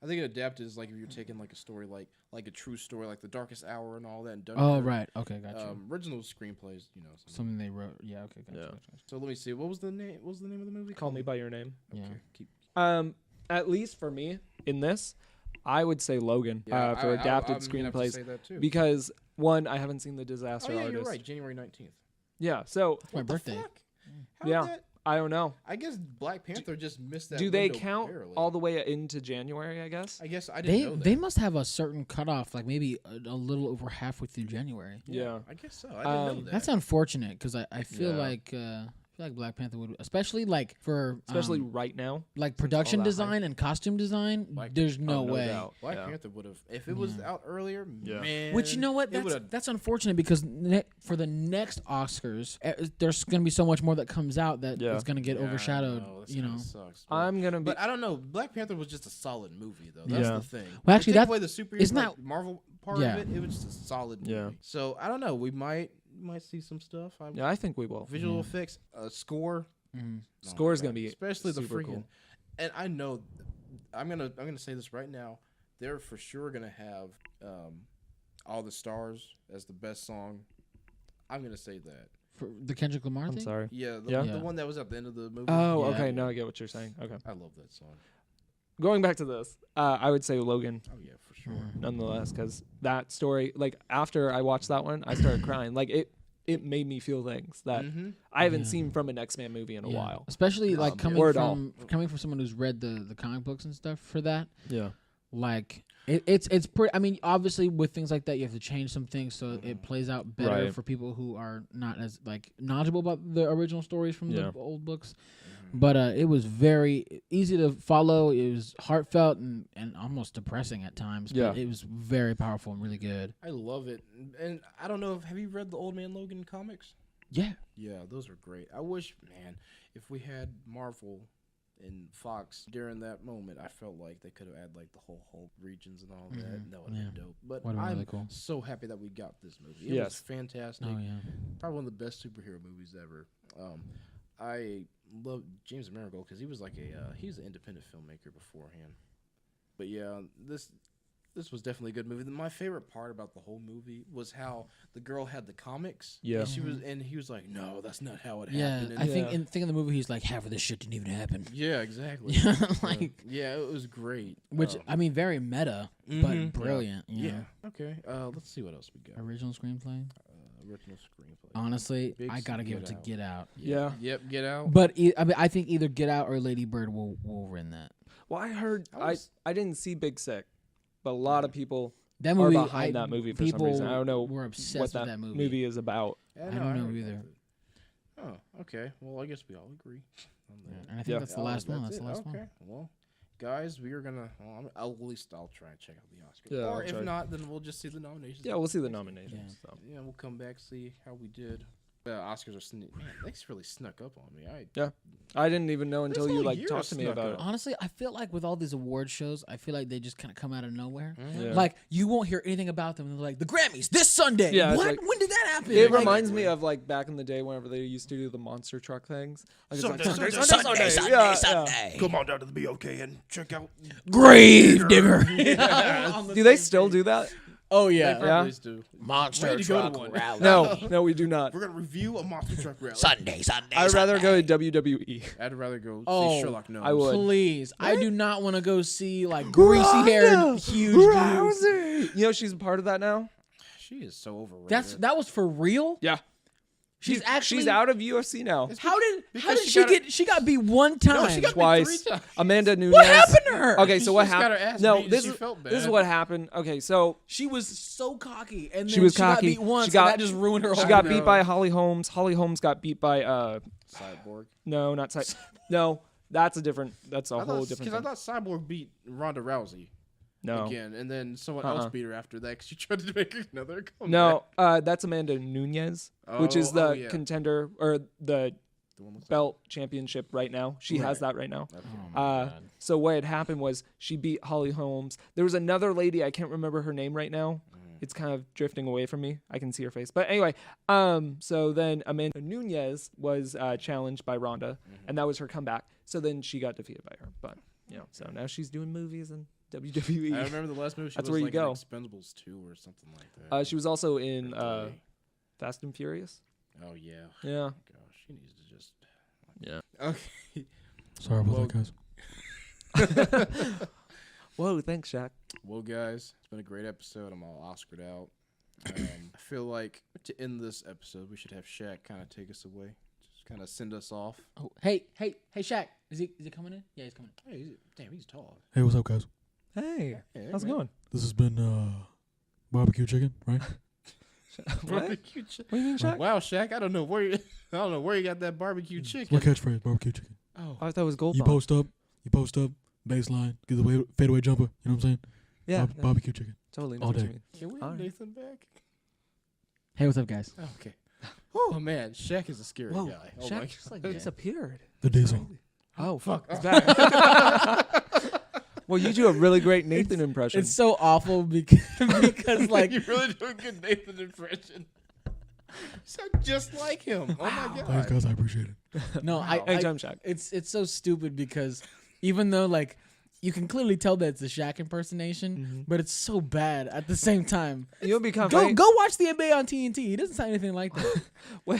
I think it adapted is like if you're taking like a story like a true story, like The Darkest Hour and all that. And Oh right, okay, gotcha. Original screenplays, Something they wrote. Yeah, okay, gotcha. Yeah. gotcha. So let me see. What was the name? What was the name of the movie? Call Me by Your Name. Yeah. Okay, keep. At least for me in this, I would say Logan Yeah, for adapted I'm gonna have to screenplays say that too. because one, I haven't seen the Disaster Oh yeah, Artist. you're right. January 19th. Yeah. So My birthday. Fuck? How'd yeah, that- I don't know. I guess Black Panther just missed that. Do they window count barely. all the way into January? I guess. I guess I didn't know that. They must have a certain cutoff, like maybe a little over halfway through January. Yeah. I guess so. I didn't know that. That's unfortunate because I feel Yeah. like Black Panther would, especially like for Especially right now. like production all that design and costume design. There's no no way. doubt. Black Yeah. Panther would have, if it was out earlier, Yeah. man. Which you know what? it would've- That's unfortunate because for the next Oscars, there's going to be so much more that comes out that Yeah. it's going to get Yeah, I overshadowed. know, that You know. kinda sucks. I'm gonna be. But I don't know. Black Panther was just a solid movie, though. That's Yeah. the thing. Well, actually, take that- away the superhero isn't like, that- Marvel part Yeah. of it. It was just a solid movie. Yeah. So I don't know. We might see some stuff. Yeah, I think we will. Visual effects, score. Mhm. Oh Score is my gonna God. be especially the super freaking. cool. And I know, I'm gonna say this right now. They're for sure gonna have All the Stars as the best song. I'm gonna say that. For the Kendrick Lamar I'm thing? sorry. Yeah, Yeah? the one that was at the end of the movie. Oh, Yeah. okay. Now I get what you're saying. Okay. I love that song. Going back to this, I would say Logan, Oh yeah, for sure. nonetheless, because that story, like after I watched that one, I started crying. Like it made me feel things that I haven't seen from an X-Men movie in a while. Especially like coming Or at all. from someone who's read the comic books and stuff for that. Yeah. Like it's pretty. I mean, obviously with things like that, you have to change some things so it plays out better Right. for people who are not as like knowledgeable about the original stories from Yeah. the old books. But it was very easy to follow. It was heartfelt and almost depressing at times. Yeah. But it was very powerful and really good. I love it, and I don't know. Have you read the Old Man Logan comics? Yeah. Yeah, those are great. I wish, man, if we had Marvel and Fox during that moment, I felt like they could have had like the whole Hulk regions and all that. That would have been dope. But Would've been I'm really cool. so happy that we got this movie. It was Yes. fantastic. Oh yeah. Probably one of the best superhero movies ever. I love James Mangold because he was like he was an independent filmmaker beforehand. But yeah, this was definitely a good movie. My favorite part about the whole movie was how the girl had the comics. Yeah. And he was like, "No, that's not how it Yeah, happened." I think Yeah. in the movie he's like half of this shit didn't even happen. Yeah, exactly. Like yeah, it was great. which I mean very meta but brilliant. You know? Okay. Let's see what else we got. Original screenplay. Original screenplay. Honestly, Big I gotta Get give it to Out. Get Out. Yeah. Yep. Get Out. But I mean, I think either Get Out or Lady Bird will win that. Well, I heard I was- I didn't see Big Sick, but a lot of people That are movie, behind that movie for some people reason. I don't know were obsessed what with that, that movie is about. Yeah, I don't know heard either. about it. Oh, okay. Well, I guess we all agree on that. And I think Yeah. that's the last one. That's it. the last Okay. one. Well, guys, we are gonna. Well, at least I'll try and check out the Oscars. Yeah, or I'll if try. not, then we'll just see the nominations. Yeah, we'll see the nominations. So. Yeah, we'll come back see how we did. The Oscars are man, they really snuck up on me. I didn't even know until This you whole like year talked to me snuck about up. it. Honestly, I feel like with all these award shows, I feel like they just kind of come out of nowhere. Yeah. Like you won't hear anything about them. They're like the Grammys this Sunday. Yeah, it's What? like- When did that happen? It Like, reminds me of like back in the day whenever they used to do the monster truck things. Like, Sunday, it's Sunday, Sunday. Yeah. Come on down to the BOK and check out. Grave digger. Do they still do that? Oh They yeah. probably do. Monster Ready to go to truck one. rally. No, we do not. We're gonna review a monster truck rally. Sunday. I'd rather go to WWE. I'd rather go Oh, see Sherlock Gnomes. I would. Please, I do not want to go see like greasy-haired, huge dudes. Rousey. You know she's a part of that now. She is so overrated. That was for real. Yeah, She's actually she's out of UFC now. How did because she she got get? She got beat one time. No, she got beat Twice. 3 times. Amanda Nunes. What happened to her? Okay, so what She just got her happened? ass No, beat and this she is felt this is bad. what happened. Okay, so She was so cocky, and then She was got cocky. beat once, She got- and that just ruined her whole. she got know. beat by Holly Holmes. Holly Holmes got beat by Cyborg. no, not no. That's a different. That's a I whole thought, different. because I Thing. thought Cyborg beat Ronda Rousey No, again, and then someone else beat her after that because she tried to make another comeback. no. That's Amanda Nunes, which is the yeah. contender or the The one with belt championship right now. She has Right. that right now. Okay. So what had happened was she beat Holly Holmes. There was another lady, I can't remember her name right now. It's kind of drifting away from me. I can see her face. But anyway, so then Amanda Nunes was challenged by Ronda, and that was her comeback. So then she got defeated by her. But, so now she's doing movies in WWE. I remember the last movie she That's was where you like go. in Expendables 2 or something like that. She was also in Good day. Fast and Furious. Oh yeah. Yeah. Gosh, she needs to just. Yeah. Okay. Sorry about that, guys. Whoa, thanks, Shaq. Well, guys, it's been a great episode. I'm all Oscared out. I feel like to end this episode, we should have Shaq kind of take us away, just kind of send us off. Oh, hey, Shaq, is he coming in? Yeah, he's coming in. Hey, damn, he's tall. Hey, what's up, guys? Hey, Hey, how's it man. going? This has been barbecue chicken, right? Barbecue chicken. What do you mean, Shaq? Wow, Shaq, I don't know where you got that barbecue It's chicken. my catchphase, barbecue chicken. Oh, I thought that was Gold You Bond. post up, baseline, get the fadeaway jumper. You know what I'm saying? Yeah, Barbecue chicken. totally. know all what you day. mean. can we All have right. Nathan back? Hey, what's up, guys? Oh, okay. Oh man, Shaq is a scary Whoa, guy. Oh Shaq my just like God. disappeared. The diesel. Oh fuck, it's back. Well, you do a really great Nathan impression. It's so awful because like you really do a good Nathan impression. You sound just like him. Oh my Thanks, god. guys. I appreciate it. no, I Anytime, Shaq. it's so stupid because even though like you can clearly tell that it's a Shaq impersonation, but it's so bad at the same time. You'll become Go watch the NBA on TNT. He doesn't sound anything like that.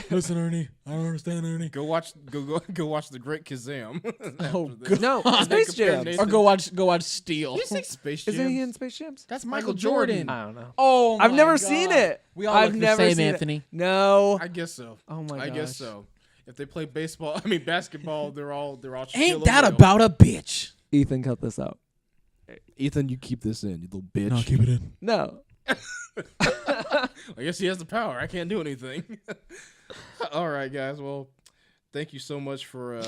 Listen, Ernie. I don't understand, Ernie. Go watch the Great Kazam. Oh, No, Space Jam. Or go watch Steel. You say Space Jam? Isn't he in Space Jams? That's Michael Michael Jordan. Jordan. I don't know. Oh, I've my never God. seen it. We all I've look never the same, seen Anthony. It. No. I guess so. Oh my I guess gosh. so. If they play basketball, they're all Ain't Shaquille that O'Neal. about a bitch? Ethan, cut this out. Ethan? You keep this in, you little bitch. No, keep it in. No. I guess he has the power. I can't do anything. All right, guys. Well, thank you so much for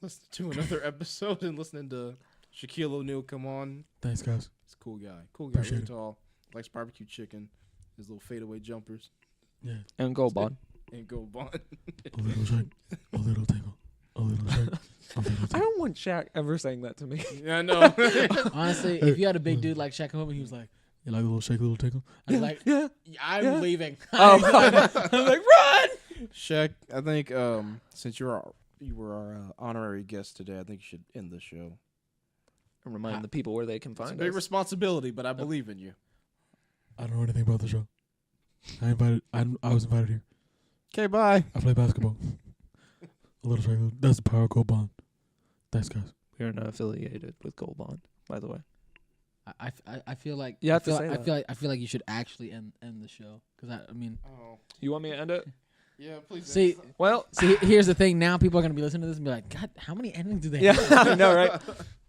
listening to another episode and listening to Shaquille O'Neal come on. Thanks, guys. He's a cool guy. Appreciate Really it. tall. Likes barbecue chicken. His little fadeaway jumpers. Yeah. And Gold Bond. And go Bond. A little shake, a little tingle, a little shake, a little I tingle. don't want Shaq ever saying that to me. Yeah, I know. Honestly, if you had a big dude like Shaq come over, he was like, You like a little shake, a little tingle? I'd be like, Yeah. I'm leaving. Oh, I'm like, run! Shaq, I think since you were our honorary guest today, I think you should end the show. And remind the people where they can It's a find big us. responsibility, but I believe in you. I don't know anything about the show. I was invited here. Okay, bye. I play basketball. A little shake, that's the power of Gold Bond. Thanks, guys. We're not affiliated with Gold Bond, by the way. I feel like You have to I say that. feel like you should actually end the show because I mean, Oh, You want me to end it? yeah, please. see, Well, here's the thing. Now people are gonna be listening to this and be like, God, how many endings do they yeah, have? I know,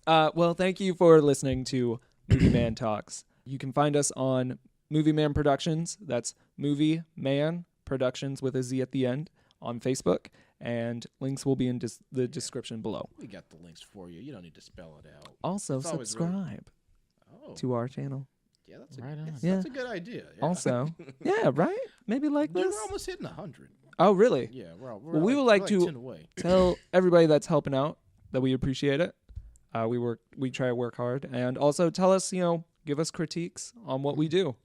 right? Well, thank you for listening to Movie Man Talks. You can find us on Movie Man Productions. That's Movie Man Productions with a Z at the end on Facebook. And links will be in the description below. We got the links for you. You don't need to spell it out. Also, It's always really- subscribe Oh, to our channel. yeah, that's Right on. that's a good idea. Yeah. Also, yeah, right? Maybe like but this. we're almost hitting 100. Oh, really? Yeah, we're Well, we would like we're to- 10 away. Tell everybody that's helping out that we appreciate it. We try to work hard, and also tell us, give us critiques on what we do.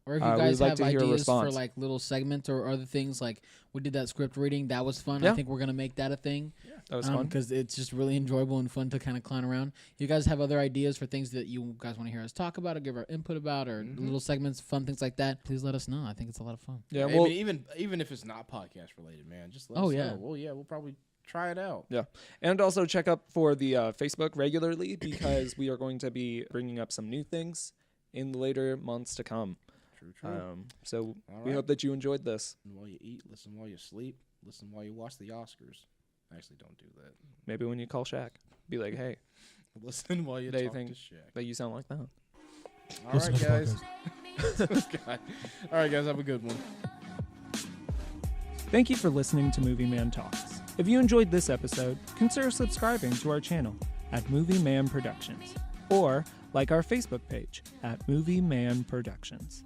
Or if you we guys would like have to hear a ideas for response. like little segments or other things, like we did that script reading, that was fun. Yeah. I think we're gonna make that a thing. That was fun. Because it's just really enjoyable and fun to kind of clown around. If you guys have other ideas for things that you guys want to hear us talk about or give our input about or little segments, fun things like that, please let us know. I think it's a lot of fun. Yeah, I well, mean, even if it's not podcast related, man, just let Oh, us yeah. know. Well, yeah, we'll probably try it out. yeah. And also check up for the Facebook regularly because we are going to be bringing up some new things in the later months to come. True. So All we right. hope that you enjoyed this. Listen while you eat, listen while you sleep, listen while you watch the Oscars. Actually, don't do that. Maybe when you call Shaq, be like, hey, Listen while you They talk think- to Shaq. that you sound like that. All Listen right, to the guys. podcast. God. All right, guys. Have a good one. Thank you for listening to Movie Man Talks. If you enjoyed this episode, consider subscribing to our channel at Movie Man Productions or like our Facebook page at Movie Man Productions.